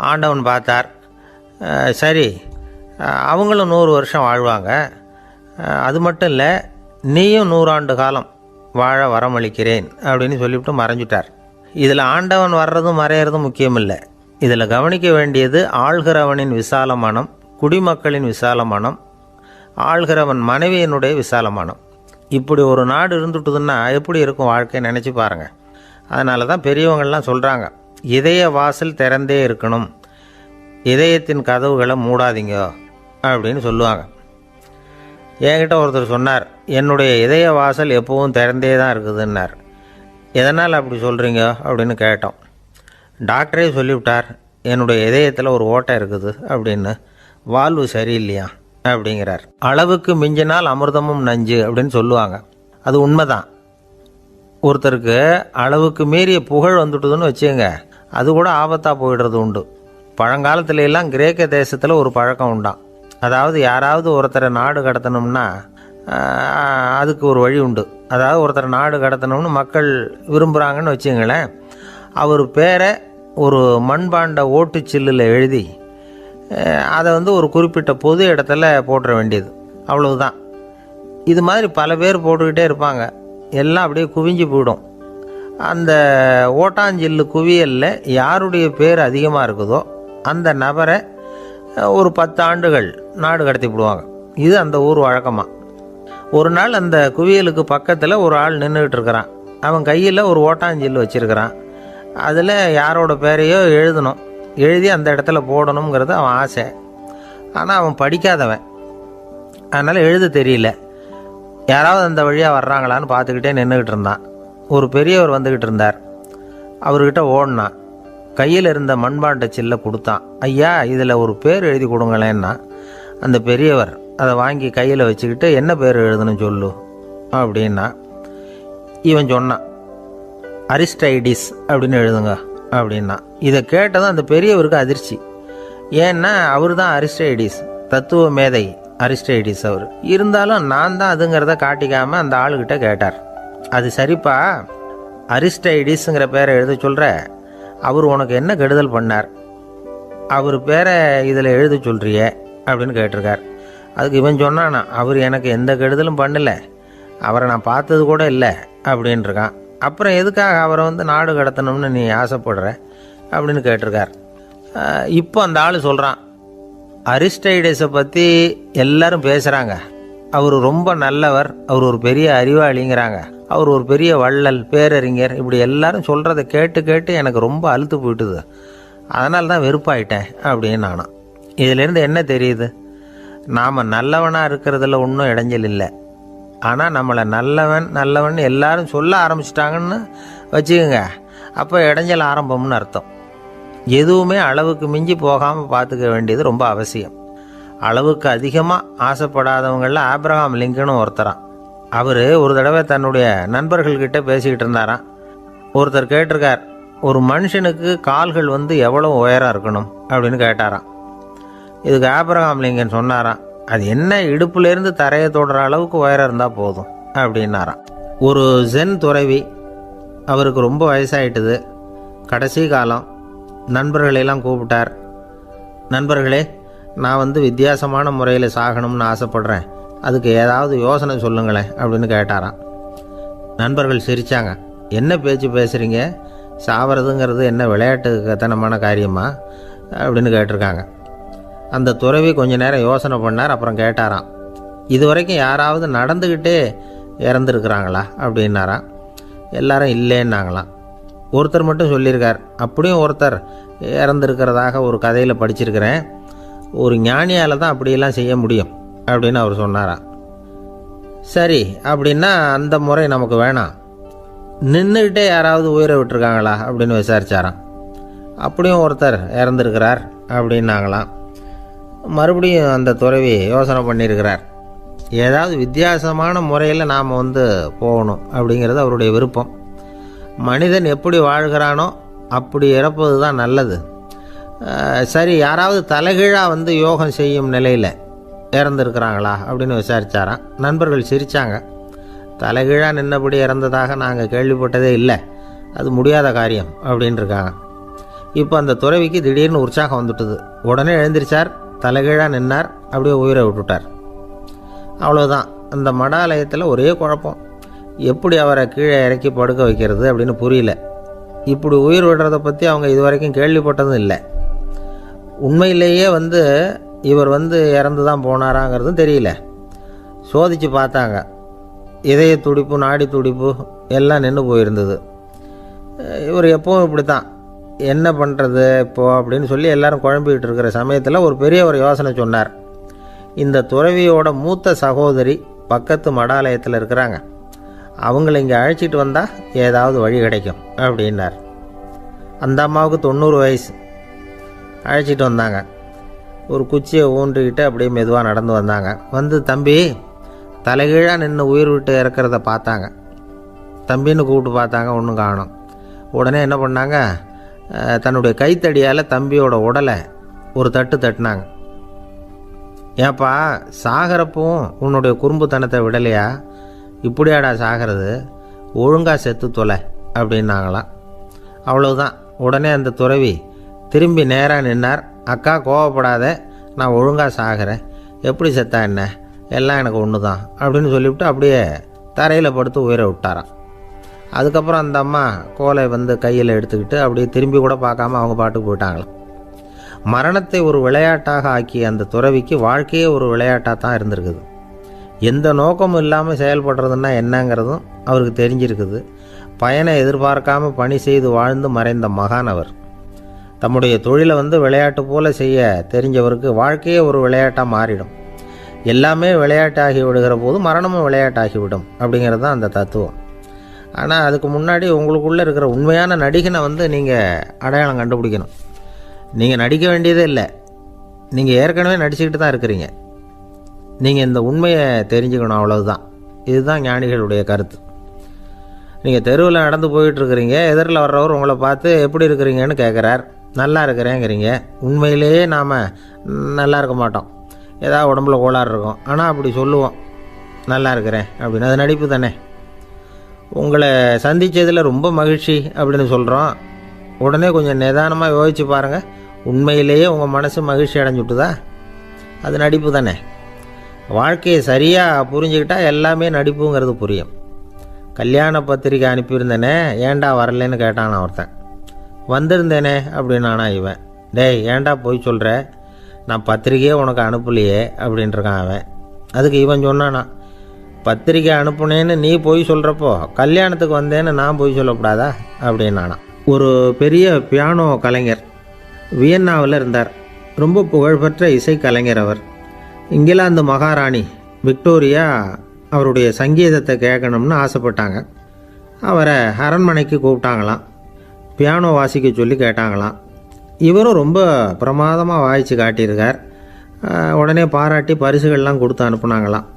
ஆண்டவன் பார்த்தார், சரி அவங்களும் 100 வருஷம் வாழ்வாங்க, அது மட்டும் இல்லை நீயும் 100 ஆண்டு காலம் வாழ வரமளிக்கிறேன் அப்படின்னு சொல்லிவிட்டு மறைஞ்சிட்டார். இதில் ஆண்டவன் வர்றதும் மறையிறதும் முக்கியம் இல்லை. இதில் கவனிக்க வேண்டியது ஆள்கிறவனின் விசால மனம், குடிமக்களின் விசால மனம், ஆள்கிறவன் மனைவியினுடைய விசால மனம். இப்படி ஒரு நாடு இருந்துட்டுதுன்னா எப்படி இருக்கும் வாழ்க்கை நினச்சி பாருங்கள். அதனால தான் பெரியவங்கள்லாம் சொல்கிறாங்க, இதய வாசல் திறந்தே இருக்கணும், இதயத்தின் கதவுகளை மூடாதீங்க அப்படின்னு சொல்லுவாங்க. என்கிட்ட ஒருத்தர் சொன்னார், என்னுடைய இதய வாசல் எப்போவும் திறந்தே தான் இருக்குதுன்னார். எதனால் அப்படி சொல்கிறீங்க அப்படின்னு கேட்டோம். டாக்டரே சொல்லிவிட்டார், என்னுடைய இதயத்தில் ஒரு ஓட்டை இருக்குது அப்படின்னு, வால்வு சரியில்லையா அப்படிங்கிறார். அளவுக்கு மிஞ்சினால் அமிர்தமும் நஞ்சு அப்படின்னு சொல்லுவாங்க. அது உண்மைதான். ஒருத்தருக்கு அளவுக்கு மீறிய புகழ் வந்துட்டுதுன்னு வச்சுங்க, அது கூட ஆபத்தாக போயிடுறது உண்டு. பழங்காலத்துல எல்லாம் கிரேக்க தேசத்தில் ஒரு பழக்கம் உண்டாம். அதாவது யாராவது ஒருத்தரை நாடு கடத்தணும்னா அதுக்கு ஒரு வழி உண்டு. அதாவது ஒருத்தரை நாடு கடத்தணும்னு மக்கள் விரும்புகிறாங்கன்னு வச்சுங்களேன், அவர் பேரை ஒரு மண்பாண்ட ஓட்டுச்சில்லில் எழுதி அதை ஒரு குறிப்பிட்ட பொது இடத்துல போட்டுற வேண்டியது, அவ்வளவுதான். இது மாதிரி பல பேர் போட்டுக்கிட்டே இருப்பாங்க, எல்லாம் அப்படியே குவிஞ்சு போயிடும். அந்த ஓட்டாஞ்சில்லு குவியலில் யாருடைய பேர் அதிகமாக இருக்குதோ அந்த நபரை ஒரு 10 ஆண்டுகள் நாடு கடத்தி விடுவாங்க. இது அந்த ஊர் வழக்கமாக. ஒரு நாள் அந்த குவியலுக்கு பக்கத்தில் ஒரு ஆள் நின்றுக்கிட்டு இருக்கிறான். அவன் கையில் ஒரு ஓட்டாஞ்சில்லு வச்சுருக்கிறான். அதில் யாரோட பேரையோ எழுதணும், எழுதி அந்த இடத்துல போடணுங்கிறது அவன் ஆசை. ஆனால் அவன் படிக்காதவன், அதனால் எழுத தெரியல. யாராவது அந்த வழியாக வர்றாங்களான்னு பார்த்துக்கிட்டே நின்றுக்கிட்டு இருந்தான். ஒரு பெரியவர் வந்துக்கிட்டு இருந்தார். அவர்கிட்ட ஓடினான், கையில் இருந்த மண்பாண்ட சில்லை கொடுத்தான். ஐயா இதில் ஒரு பேர் எழுதி கொடுங்களேன்னா. அந்த பெரியவர் அதை வாங்கி கையில் வச்சுக்கிட்டு, என்ன பேர் எழுதணும் சொல்லு அப்படின்னா. இவன் சொன்னான், அரிஸ்டைடிஸ் அப்படின்னு எழுதுங்க அப்படின்னா. இதை கேட்டதும் அந்த பெரியவருக்கு அதிர்ச்சி. ஏன்னா அவர் தான் அரிஸ்டைடிஸ், தத்துவ மேதை அரிஸ்டைடிஸ் அவர். இருந்தாலும் நான் தான் அதுங்கிறத காட்டிக்காமல் அந்த ஆளுகிட்ட கேட்டார், அது சரிப்பா, அரிஸ்டைடிஸுங்கிற பேரை எழுத சொல்கிற, அவர் உனக்கு என்ன கெடுதல் பண்ணார், அவர் பேரை இதில் எழுத சொல்கிறியே அப்படின்னு கேட்டிருக்கார். அதுக்கு இவன் சொன்னானா, அவர் எனக்கு எந்த கெடுதலும் பண்ணலை, அவரை நான் பார்த்தது கூட இல்லை அப்படின்ட்டுருக்கான். அப்புறம் எதுக்காக அவரை நாடு கடத்தணும்னு நீ ஆசைப்படுற அப்படின்னு கேட்டிருக்கார். இப்போ அந்த ஆள் சொல்கிறான், அரிஸ்டைடஸை பற்றி எல்லாரும் பேசுகிறாங்க, அவர் ரொம்ப நல்லவர், அவர் ஒரு பெரிய அறிவாளிங்கிறாங்க, அவர் ஒரு பெரிய வள்ளல், பேரறிஞர், இப்படி எல்லாரும் சொல்கிறத கேட்டு கேட்டு எனக்கு ரொம்ப அலுத்து போயிட்டுது, அதனால தான் வெறுப்பாயிட்டேன் அப்படின்னு நானும். இதிலேருந்து என்ன தெரியுது, நாம் நல்லவனாக இருக்கிறதுல ஒன்றும் இடைஞ்சல் இல்லை. ஆனால் நம்மளை நல்லவன் நல்லவன் எல்லாரும் சொல்ல ஆரம்பிச்சிட்டாங்கன்னு வச்சுக்கோங்க, அப்போ இடைஞ்சல் ஆரம்பம்னு அர்த்தம். எதுவுமே அளவுக்கு மிஞ்சி போகாமல் பார்த்துக்க வேண்டியது ரொம்ப அவசியம். அளவுக்கு அதிகமாக ஆசைப்படாதவங்களில் ஆப்ரஹாம் லிங்கனும் ஒருத்தரான். அவர் ஒரு தடவை தன்னுடைய நண்பர்கள்கிட்ட பேசிக்கிட்டு இருந்தாராம். ஒருத்தர் கேட்டிருக்கார், ஒரு மனுஷனுக்கு கால்கள் எவ்வளோ உயரம் இருக்கணும் அப்படின்னு கேட்டாராம். இதுக்கு ஆப்ரஹாம் லிங்கன் சொன்னாராம், அது என்ன, இடுப்புலேருந்து தரையை தொடுற அளவுக்கு உயரம் இருந்தால் போதும் அப்படின்னாராம். ஒரு ஜென் துறவி, அவருக்கு ரொம்ப வயசாயிட்டுது, கடைசி காலம். நண்பர்களெல்லாம் கூப்பிட்டார். நண்பர்களே, நான் வித்தியாசமான முறையில் சாகணும்னு ஆசைப்படுறேன், அதுக்கு ஏதாவது யோசனை சொல்லுங்களேன் அப்படின்னு கேட்டாராம். நண்பர்கள் சிரித்தாங்க. என்ன பேச்சு பேசுகிறீங்க, சாவறதுங்கிறது என்ன விளையாட்டு கத்தனமான காரியமா அப்படின்னு கேட்டிருக்காங்க. அந்த துறவி கொஞ்ச நேரம் யோசனை பண்ணார். அப்புறம் கேட்டாராம், இது வரைக்கும் யாராவது நடந்துக்கிட்டே இறந்துருக்குறாங்களா அப்படின்னாராம். எல்லாரும் இல்லைன்னாங்களாம். ஒருத்தர் மட்டும் சொல்லியிருக்கார், அப்படியும் ஒருத்தர் இறந்துருக்கிறதாக ஒரு கதையில் படிச்சிருக்கிறேன், ஒரு ஞானியால் தான் அப்படியெல்லாம் செய்ய முடியும் அப்படின்னு அவர் சொன்னாராம். சரி, அப்படின்னா அந்த முறை நமக்கு வேணாம், நின்றுக்கிட்டே யாராவது உயிரை விட்டுருக்காங்களா அப்படின்னு விசாரிச்சாராம். அப்படியும் ஒருத்தர் இறந்துருக்கிறார் அப்படின்னாங்களாம். மறுபடியும் அந்த துறவி யோசனை பண்ணியிருக்கிறார், ஏதாவது வித்தியாசமான முறையில் நாம் போகணும் அப்படிங்கிறது அவருடைய விருப்பம். மனிதன் எப்படி வாழ்கிறானோ அப்படி இறப்பது தான் நல்லது. சரி, யாராவது தலைகீழாக வந்து யோகம் செய்யும் நிலையில் இறந்துருக்குறாங்களா அப்படின்னு விசாரித்தாராம். நண்பர்கள் சிரித்தாங்க. தலைகீழாக நின்னபடி இறந்ததாக நாங்கள் கேள்விப்பட்டதே இல்லை, அது முடியாத காரியம் அப்படின்ட்டுருக்காங்க. இப்போ அந்த துறவிக்கு திடீர்னு உற்சாகம் வந்துட்டுது. உடனே எழுந்திரிச்சார், தலைகீழாக நின்னார், அப்படியே உயிரை விட்டுட்டார். அவ்வளோதான். அந்த மடாலயத்தில் ஒரே குழப்பம். எப்படி அவரை கீழே இறக்கி படுக்க வைக்கிறது அப்படின்னு புரியல. இப்படி உயிர் விடுறதை பற்றி அவங்க இது வரைக்கும் கேள்விப்பட்டதும் இல்லை. உண்மையிலேயே வந்து இவர் வந்து இறந்து தான் போனாராங்கிறதும் தெரியல. சோதித்து பார்த்தாங்க. இதய துடிப்பு, நாடி துடிப்பு எல்லாம் நின்று போயிருந்தது. இவர் எப்பவும் இப்படி தான், என்ன பண்ணுறது இப்போது அப்படின்னு சொல்லி எல்லாரும் குழம்பிக்கிட்டு இருக்கிற சமயத்தில் ஒரு பெரிய ஒரு யோசனை சொன்னார். இந்த துறவியோட மூத்த சகோதரி பக்கத்து மடாலயத்தில் இருக்கிறாங்க, அவங்கள இங்கே அழைச்சிட்டு வந்தால் ஏதாவது வழி கிடைக்கும் அப்படின்னார். அந்த அம்மாவுக்கு 90 வயசு. அழைச்சிட்டு வந்தாங்க. ஒரு குச்சியை ஊன்றிக்கிட்டு அப்படியே மெதுவாக நடந்து வந்தாங்க. வந்து தம்பி, தலைகீழாக நின்று உயிர் விட்டு இறக்கிறத பார்த்தாங்க. தம்பின்னு கூப்பிட்டு பார்த்தாங்க, ஒன்றும் காணோம். உடனே என்ன பண்ணாங்க, தன்னுடைய கைத்தடியால் தம்பியோட உடலை ஒரு தட்டு தட்டினாங்க. ஏப்பா, சாகிறப்பவும் உன்னுடைய குறும்புத்தனத்தை விடலையா? இப்படியாடா சாகிறது, ஒழுங்காக செத்து தொலை அப்படின்னாங்களாம். அவ்வளவுதான். உடனே அந்த துறவி திரும்பி நேராக நின்னார். அக்கா, கோவப்படாத, நான் ஒழுங்காக சாகிறேன், எப்படி செத்தா என்ன, எல்லாம் எனக்கு ஒன்று தான் அப்படின்னு சொல்லிவிட்டு அப்படியே தரையில் படுத்து உயிரை விட்டாராம். அதுக்கப்புறம் அந்த அம்மா கோலை வந்து கையில் எடுத்துக்கிட்டு அப்படியே திரும்பி கூட பார்க்காம அவங்க பாட்டுக்கு போயிட்டாங்களாம். மரணத்தை ஒரு விளையாட்டாக ஆக்கிய அந்த துறவிக்கு வாழ்க்கையே ஒரு விளையாட்டாக தான் இருந்திருக்குது. எந்த நோக்கமும் இல்லாமல் செயல்படுறதுன்னா என்னங்கிறதும் அவருக்கு தெரிஞ்சிருக்குது. பயனை எதிர்பார்க்காம பணி செய்து வாழ்ந்து மறைந்த மகான் அவர். தம்முடைய தொழிலை வந்து விளையாட்டு போல செய்ய தெரிஞ்சவருக்கு வாழ்க்கையே ஒரு விளையாட்டாக மாறிடும். எல்லாமே விளையாட்டாகி விடுகிற போது மரணமும் விளையாட்டாகிவிடும் அப்படிங்கிறது தான் அந்த தத்துவம். ஆனால் அதுக்கு முன்னாடி உங்களுக்குள்ளே இருக்கிற உண்மையான நடிகனை வந்து நீங்கள் அடையாளம் கண்டுபிடிக்கணும். நீங்கள் நடிக்க வேண்டியதே இல்லை, நீங்கள் ஏற்கனவே நடிச்சுக்கிட்டு தான் இருக்கிறீங்க. நீங்கள் இந்த உண்மையை தெரிஞ்சுக்கணும், அவ்வளவுதான். இதுதான் ஞானிகளுடைய கருத்து. நீங்கள் தெருவில் நடந்து போயிட்டுருக்கிறீங்க, எதிரில் வர்றவர் உங்களை பார்த்து எப்படி இருக்கிறீங்கன்னு கேட்குறார். நல்லா இருக்கிறேங்கிறீங்க. உண்மையிலேயே நாம் நல்லா இருக்க மாட்டோம், ஏதாவது உடம்புல கோளாறு இருக்கும். ஆனால் அப்படி சொல்லுவோம், நல்லா இருக்கிறேன் அப்படின்னு. அது நடிப்பு தானே. உங்களை சந்தித்ததில் ரொம்ப மகிழ்ச்சி அப்படின்னு சொல்கிறோம். உடனே கொஞ்சம் நிதானமாக யோசிச்சு பாருங்கள், உண்மையிலேயே உங்கள் மனசு மகிழ்ச்சி அடைஞ்சுட்டுதா? அது நடிப்பு தானே. வாழ்க்கையை சரியாக புரிஞ்சுக்கிட்டால் எல்லாமே நடிப்புங்கிறது புரியும். கல்யாண பத்திரிக்கை அனுப்பியிருந்தேனே, ஏன்டா வரலன்னு கேட்டான் ஒருத்தன். வந்திருந்தேனே அப்படின்னானா இவன். டேய், ஏன்டா போய் சொல்கிற, நான் பத்திரிக்கையே உனக்கு அனுப்பலையே அப்படின்ட்டுருக்கான் அவன். அதுக்கு இவன் சொன்னானா, பத்திரிக்கை அனுப்புனேன்னு நீ போய் சொல்கிறப்போ கல்யாணத்துக்கு வந்தேன்னு நான் போய் சொல்லக்கூடாதா அப்படின்னானா. ஒரு பெரிய பியானோ கலைஞர் வியன்னாவில் இருந்தார். ரொம்ப புகழ்பெற்ற இசை கலைஞர் அவர். இங்கிலாந்து மகாராணி விக்டோரியா அவருடைய சங்கீதத்தை கேட்கணும்னு ஆசைப்பட்டாங்க. அவரை அரண்மனைக்கு கூப்பிட்டாங்களாம். பியானோ வாசிக்க சொல்லி கேட்டாங்களாம். இவரும் ரொம்ப பிரமாதமாக வாய்ச்சி காட்டியிருக்கார். உடனே பாராட்டி பரிசுகள்லாம் கொடுத்து அனுப்புனாங்களாம்.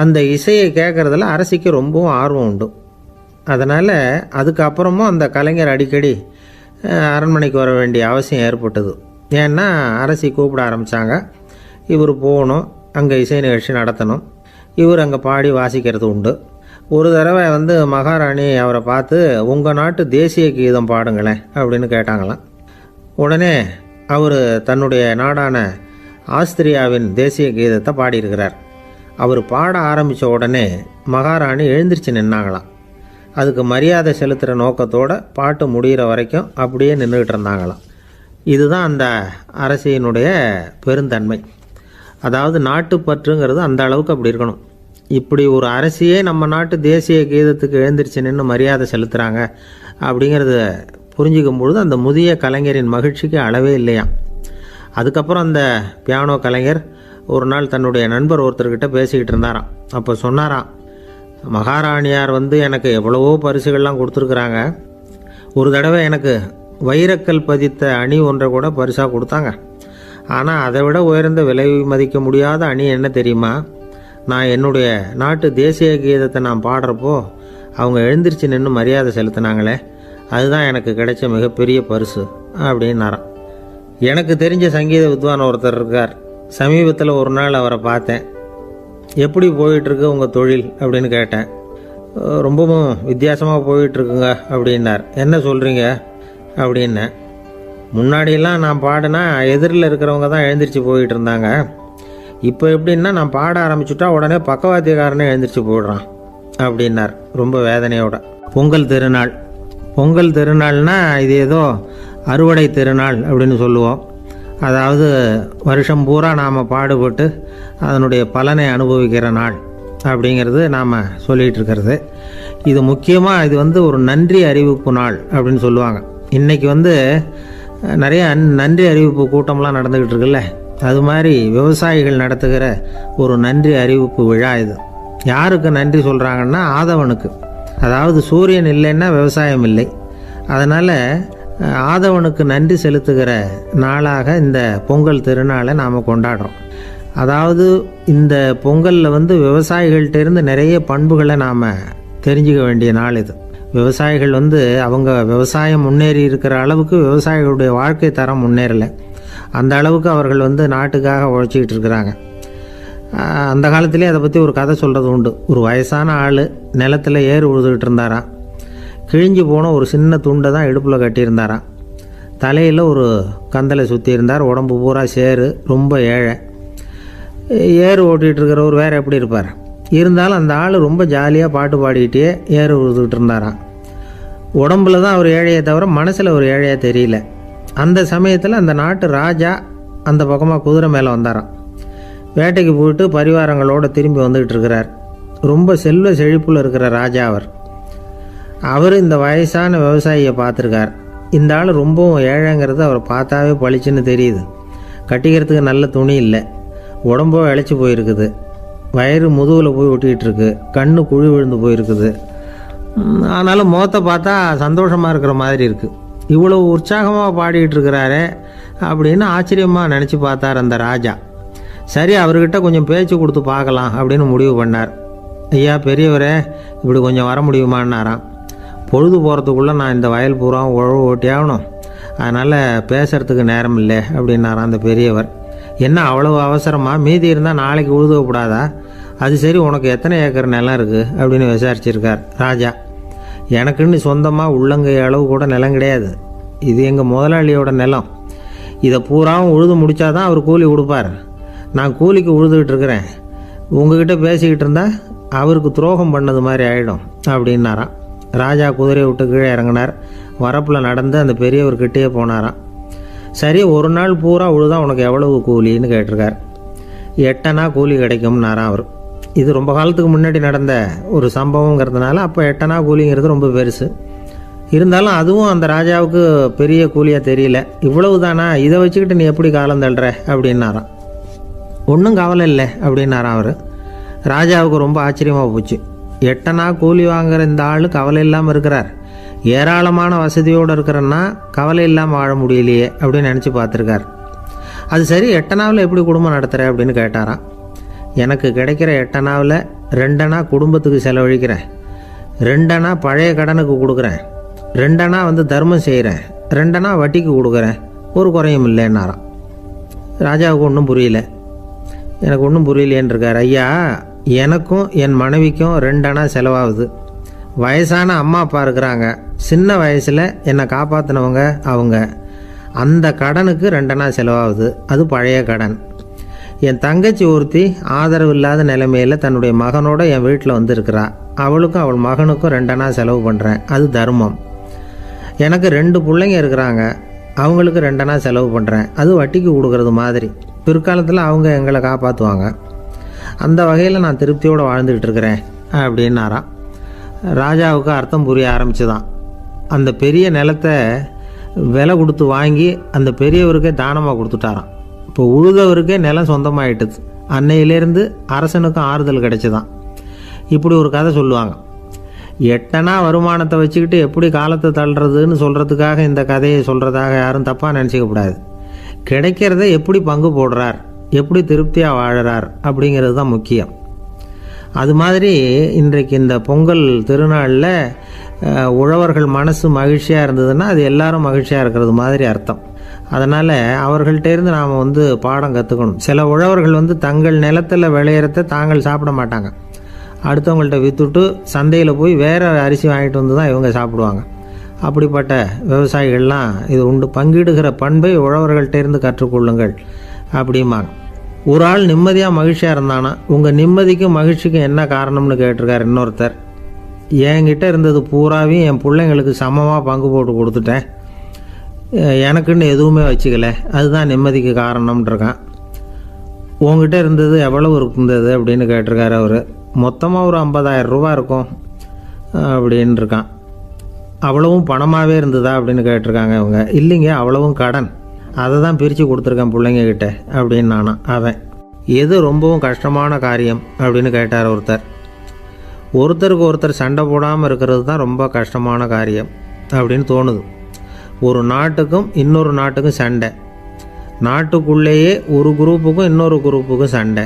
அந்த இசையை கேட்குறதுல அரசிக்கு ரொம்பவும் ஆர்வம் உண்டு. அதனால் அதுக்கப்புறமும் அந்த கலைஞர் அடிக்கடி அரண்மனைக்கு வர வேண்டிய அவசியம் ஏற்பட்டது. ஏன்னா அரசி கூப்பிட ஆரம்பித்தாங்க. இவர் போகணும், அங்கே இசை நிகழ்ச்சி நடத்தணும். இவர் அங்கே பாடி வாசிக்கிறது உண்டு. ஒரு தடவை வந்து மகாராணி அவரை பார்த்து, உங்கள் நாட்டு தேசிய கீதம் பாடுங்களேன் அப்படின்னு கேட்டாங்களாம். உடனே அவர் தன்னுடைய நாடான ஆஸ்திரியாவின் தேசிய கீதத்தை பாடியிருக்கிறார். அவர் பாட ஆரம்பித்த உடனே மகாராணி எழுந்திரிச்சு நின்னாங்களாம். அதுக்கு மரியாதை செலுத்துகிற நோக்கத்தோடு பாட்டு முடிகிற வரைக்கும் அப்படியே நின்றுக்கிட்டு இருந்தாங்களாம். இதுதான் அந்த அரசியினுடைய பெருந்தன்மை. அதாவது நாட்டுப்பற்றுங்கிறது அந்த அளவுக்கு அப்படி இருக்கணும். இப்படி ஒரு அரசியே நம்ம நாட்டு தேசிய கீதத்துக்கு எழுந்திரிச்சு நின்று மரியாதை செலுத்துகிறாங்க அப்படிங்கிறத புரிஞ்சிக்கும் பொழுது அந்த முதிய கலைஞரின் மகிழ்ச்சிக்கு அளவே இல்லையாம். அதுக்கப்புறம் அந்த பியானோ கலைஞர் ஒரு நாள் தன்னுடைய நண்பர் ஒருத்தர்கிட்ட பேசிக்கிட்டு இருந்தாராம். அப்போ சொன்னாராம், மகாராணியார் வந்து எனக்கு எவ்வளவோ பரிசுகள்லாம் கொடுத்துருக்குறாங்க. ஒரு தடவை எனக்கு வைரக்கல் பதித்த அணி ஒன்றை கூட பரிசாக கொடுத்தாங்க. ஆனால் அதை விட உயர்ந்த விலை மதிக்க முடியாத அணி என்ன தெரியுமா? நான் என்னுடைய நாட்டு தேசிய கீதத்தை நான் பாடுறப்போ அவங்க எழுந்திரிச்சு நின்று மரியாதை செலுத்தினாங்களே, அதுதான் எனக்கு கிடைச்ச மிகப்பெரிய பரிசு அப்படின்னாராம். எனக்கு தெரிஞ்ச சங்கீத வித்வான் ஒருத்தர் இருக்கார். சமீபத்தில் ஒரு நாள் அவரை பார்த்தேன். எப்படி போயிட்டுருக்கு உங்கள் தொழில் அப்படின்னு கேட்டேன். ரொம்பவும் வித்தியாசமாக போயிட்டுருக்குங்க அப்படின்னார். என்ன சொல்கிறீங்க அப்படின்னேன். முன்னாடியெல்லாம் நான் பாடினா எதிரில் இருக்கிறவங்க தான் எழுந்திரிச்சு போயிட்டு இருந்தாங்க. இப்போ எப்படின்னா நான் பாட ஆரம்பிச்சுட்டா உடனே பக்கவாத்தியக்காரனே எழுந்திரிச்சு போயிடுறான் அப்படின்னார் ரொம்ப வேதனையோட. பொங்கல் திருநாள்னா இது ஏதோ அறுவடை திருநாள் அப்படின்னு சொல்லுவோம். அதாவது வருஷம் பூரா நாம் பாடுபட்டு அதனுடைய பலனை அனுபவிக்கிற நாள் அப்படிங்கிறது நாம் சொல்லிகிட்டு இருக்கிறது. இது முக்கியமாக இது ஒரு நன்றி அறிவிப்பு நாள் அப்படின்னு சொல்லுவாங்க. இன்றைக்கி நிறைய நன்றி அறிவிப்பு கூட்டம்லாம் நடந்துக்கிட்டு இருக்குல்ல, அது மாதிரி விவசாயிகள் நடத்துகிற ஒரு நன்றி அறிவிப்பு விழா இது. யாருக்கு நன்றி சொல்கிறாங்கன்னா ஆதவனுக்கு. அதாவது சூரியன் இல்லைன்னா விவசாயம் இல்லை. அதனால் ஆதவனுக்கு நன்றி செலுத்துகிற நாளாக இந்த பொங்கல் திருநாளை நாம் கொண்டாடுறோம். அதாவது இந்த பொங்கலில் விவசாயிகள்கிட்ட இருந்து நிறைய பண்புகளை நாம் தெரிஞ்சுக்க வேண்டிய நாள் இது. விவசாயிகள் அவங்க விவசாயம் முன்னேறி இருக்கிற அளவுக்கு விவசாயிகளுடைய வாழ்க்கை தரம் முன்னேறலை. அந்த அளவுக்கு அவர்கள் நாட்டுக்காக உழைச்சிக்கிட்டு இருக்கிறாங்க. அந்த காலத்திலே அதை பற்றி ஒரு கதை சொல்கிறது உண்டு. ஒரு வயசான ஆள் நிலத்தில் ஏறு உழுதுகிட்டு இருந்தாராம். கிழிஞ்சு போன ஒரு சின்ன துண்டை தான் இடுப்பில் கட்டியிருந்தாராம். தலையில் ஒரு கந்தலை சுற்றி இருந்தார். உடம்பு பூரா சேரு, ரொம்ப ஏழை. ஏறு ஓட்டிகிட்டு இருக்கிறவர் வேறு எப்படி இருப்பார்? இருந்தாலும் அந்த ஆள் ரொம்ப ஜாலியாக பாட்டு பாடிக்கிட்டே ஏறு உழுதுகிட்டு இருந்தாராம். உடம்புல தான் அவர் ஏழையை தவிர மனசில் ஒரு ஏழையாக தெரியல. அந்த சமயத்தில் அந்த நாட்டு ராஜா அந்த பக்கமாக குதிரை மேலே வந்தாராம். வேட்டைக்கு போயிட்டு பரிவாரங்களோடு திரும்பி வந்துக்கிட்டு இருக்கிறார். ரொம்ப செல்வ செழிப்பில் இருக்கிற ராஜா அவர் இந்த வயசான விவசாயியை பார்த்துருக்கார். இந்த ஆள் ரொம்பவும் ஏழைங்கிறது அவர் பார்த்தாவே பளிச்சுன்னு தெரியுது. கட்டிக்கிறதுக்கு நல்ல துணி இல்லை, உடம்போ இழைச்சி போயிருக்குது, வயிறு முதுகில் போய் ஒட்டிக்கிட்டு இருக்கு, கண்ணு குழி விழுந்து போயிருக்குது. ஆனாலும் முகத்தை பார்த்தா சந்தோஷமாக இருக்கிற மாதிரி இருக்குது. இவ்வளோ உற்சாகமாக பாடிக்கிட்டு இருக்கிறாரே அப்படின்னு ஆச்சரியமாக நினச்சி பார்த்தார் அந்த ராஜா. சரி, அவர்கிட்ட கொஞ்சம் பேச்சு கொடுத்து பார்க்கலாம் அப்படின்னு முடிவு பண்ணார். ஐயா பெரியவரே, இப்படி கொஞ்சம் வர முடியுமான்னாராம். பொழுது போகிறதுக்குள்ளே நான் இந்த வயல் பூரா உழவு ஓட்டி ஆகணும், அதனால் பேசுகிறதுக்கு நேரம் இல்லை அப்படின்னாராம் அந்த பெரியவர். என்ன அவ்வளவு அவசரமாக? மீதி இருந்தால் நாளைக்கு உழுதக்கூடாதா? அது சரி, உனக்கு எத்தனை ஏக்கர் நிலம் இருக்குது அப்படின்னு விசாரிச்சிருக்கார் ராஜா. எனக்குன்னு சொந்தமாக உள்ளங்கை அளவு கூட நிலம் கிடையாது. இது எங்கள் முதலாளியோட நிலம். இதை பூராவும் உழுது முடித்தாதான் அவர் கூலி கொடுப்பார். நான் கூலிக்கு உழுதுகிட்டு இருக்கிறேன். உங்ககிட்ட பேசிக்கிட்டு இருந்தால் அவருக்கு துரோகம் பண்ணது மாதிரி ஆகிடும் அப்படின்னாராம். ராஜா குதிரையை விட்டு கீழே இறங்கினார். வரப்பில் நடந்து அந்த பெரியவர்கிட்டயே போனாராம். சரி, ஒரு நாள் பூரா உழுதா உனக்கு எவ்வளவு கூலின்னு கேட்டிருக்கார். 8 அணா கூலி கிடைக்கும்னாராம் அவர். இது ரொம்ப காலத்துக்கு முன்னாடி நடந்த ஒரு சம்பவங்கிறதுனால அப்போ 8 அணா கூலிங்கிறது ரொம்ப பெருசு. இருந்தாலும் அதுவும் அந்த ராஜாவுக்கு பெரிய கூலியாக தெரியல. இவ்வளவு தானா, இதை வச்சுக்கிட்டு நீ எப்படி காலம் தள்ளுற அப்படின்னாராம். ஒன்றும் கவலை இல்லை அப்படின்னாராம் அவர். ராஜாவுக்கு ரொம்ப ஆச்சரியமாக போச்சு. 8 அணா கூலி வாங்குற இந்த ஆள் கவலை இல்லாமல் இருக்கிறார், ஏராளமான வசதியோடு இருக்கிறன்னா கவலை இல்லாமல் வாழ முடியலையே அப்படின்னு நினச்சி பார்த்துருக்கார். அது சரி, 8 அணாவில் எப்படி குடும்பம் நடத்துகிற அப்படின்னு கேட்டாராம். எனக்கு கிடைக்கிற 8 அணாவில் 2 அணா குடும்பத்துக்கு செலவழிக்கிறேன், 2 அணா பழைய கடனுக்கு கொடுக்குறேன், 2 அணா தர்மம் செய்கிறேன், 2 அணா வட்டிக்கு கொடுக்குறேன், ஒரு குறையும் இல்லைன்னாராம். ராஜாவுக்கு ஒன்றும் புரியல. எனக்கு ஒன்றும் புரியலேன்னு இருக்கார். ஐயா, எனக்கும் என் மனைவிக்கும் 2 அணா செலவாகுது. வயசான அம்மா அப்பா இருக்கிறாங்க, சின்ன வயசில் என்னை காப்பாற்றினவங்க அவங்க. அந்த கடனுக்கு 2 அணா செலவாகுது, அது பழைய கடன். என் தங்கச்சி ஒருத்தி ஆதரவு இல்லாத நிலைமையில் தன்னுடைய மகனோட என் வீட்டில் இருக்கிறா. அவளுக்கும் அவள் மகனுக்கும் 2 அணா செலவு பண்ணுறேன், அது தர்மம். எனக்கு 2 பிள்ளைங்க இருக்கிறாங்க, அவங்களுக்கு 2 அணா செலவு பண்ணுறேன், அது வட்டிக்கு கொடுக்கறது மாதிரி. பிற்காலத்தில் அவங்க எங்களை காப்பாற்றுவாங்க. அந்த வகையில் நான் திருப்தியோடு வாழ்ந்துக்கிட்டு இருக்கிறேன் அப்படின்னாராம். ராஜாவுக்கு அர்த்தம் புரிய ஆரம்பிச்சுதான். அந்த பெரிய நிலத்தை விலை கொடுத்து வாங்கி அந்த பெரியவருக்கே தானமாக கொடுத்துட்டாராம். இப்போ உழுதவருக்கே நிலம் சொந்தமாயிட்டுது. அன்னையிலேருந்து அரசனுக்கும் ஆறுதல் கிடைச்சிதான். இப்படி ஒரு கதை சொல்லுவாங்க. 8 அணா வருமானத்தை வச்சுக்கிட்டு எப்படி காலத்தை தள்ளுறதுன்னு சொல்கிறதுக்காக இந்த கதையை சொல்கிறதாக யாரும் தப்பாக நினச்சிக்கக்கூடாது. கிடைக்கிறத எப்படி பங்கு போடுறார், எப்படி திருப்தியாக வாழறார் அப்படிங்கிறது தான் முக்கியம். அது மாதிரி இன்றைக்கு இந்த பொங்கல் திருநாளில் உழவர்கள் மனசு மகிழ்ச்சியாக இருந்ததுன்னா அது எல்லாரும் மகிழ்ச்சியாக இருக்கிறது மாதிரி அர்த்தம். அதனால் அவர்கள்ட்டேருந்து நாம் பாடம் கற்றுக்கணும். சில உழவர்கள் தங்கள் நிலத்தில் விளையிறத தாங்கள் சாப்பிட மாட்டாங்க. அடுத்தவங்கள்ட்ட விற்றுட்டு சந்தையில் போய் வேறு அரிசி வாங்கிட்டு வந்து தான் இவங்க சாப்பிடுவாங்க. அப்படிப்பட்ட விவசாயிகள்லாம் இது உண்டு. பங்கிடுகிற பண்பை உழவர்கள்ட்டேருந்து கற்றுக்கொள்ளுங்கள் அப்படிம்பாங்க. ஒரு ஆள் நிம்மதியாக மகிழ்ச்சியாக இருந்தானா உங்கள் நிம்மதிக்கும் மகிழ்ச்சிக்கும் என்ன காரணம்னு கேட்டிருக்கார் இன்னொருத்தர். என்கிட்ட இருந்தது பூராவையும் என் பிள்ளைங்களுக்கு சமமாக பங்கு போட்டு கொடுத்துட்டேன், எனக்குன்னு எதுவுமே வச்சுக்கல, அதுதான் நிம்மதிக்கு காரணம்ன்றிருக்கான். உங்ககிட்ட இருந்தது எவ்வளவு இருந்தது அப்படின்னு கேட்டிருக்காரு அவர். மொத்தமாக ஒரு 50,000 ரூபா இருக்கும் அப்படின்னு இருக்கான். அவ்வளவும் பணமாகவே இருந்ததா அப்படின்னு கேட்டிருக்காங்க அவங்க. இல்லைங்க, அவ்வளவும் கடன், அதை தான் பிரித்து கொடுத்துருக்கேன் பிள்ளைங்கக்கிட்ட அப்படின்னு நானா. அவன் எது ரொம்பவும் கஷ்டமான காரியம் அப்படின்னு கேட்டார் ஒருத்தர். ஒருத்தருக்கு ஒருத்தர் சண்டை போடாமல் இருக்கிறது தான் ரொம்ப கஷ்டமான காரியம் அப்படின்னு தோணுது. ஒரு நாட்டுக்கும் இன்னொரு நாட்டுக்கும் சண்டை, நாட்டுக்குள்ளேயே ஒரு குரூப்புக்கும் இன்னொரு குரூப்புக்கும் சண்டை.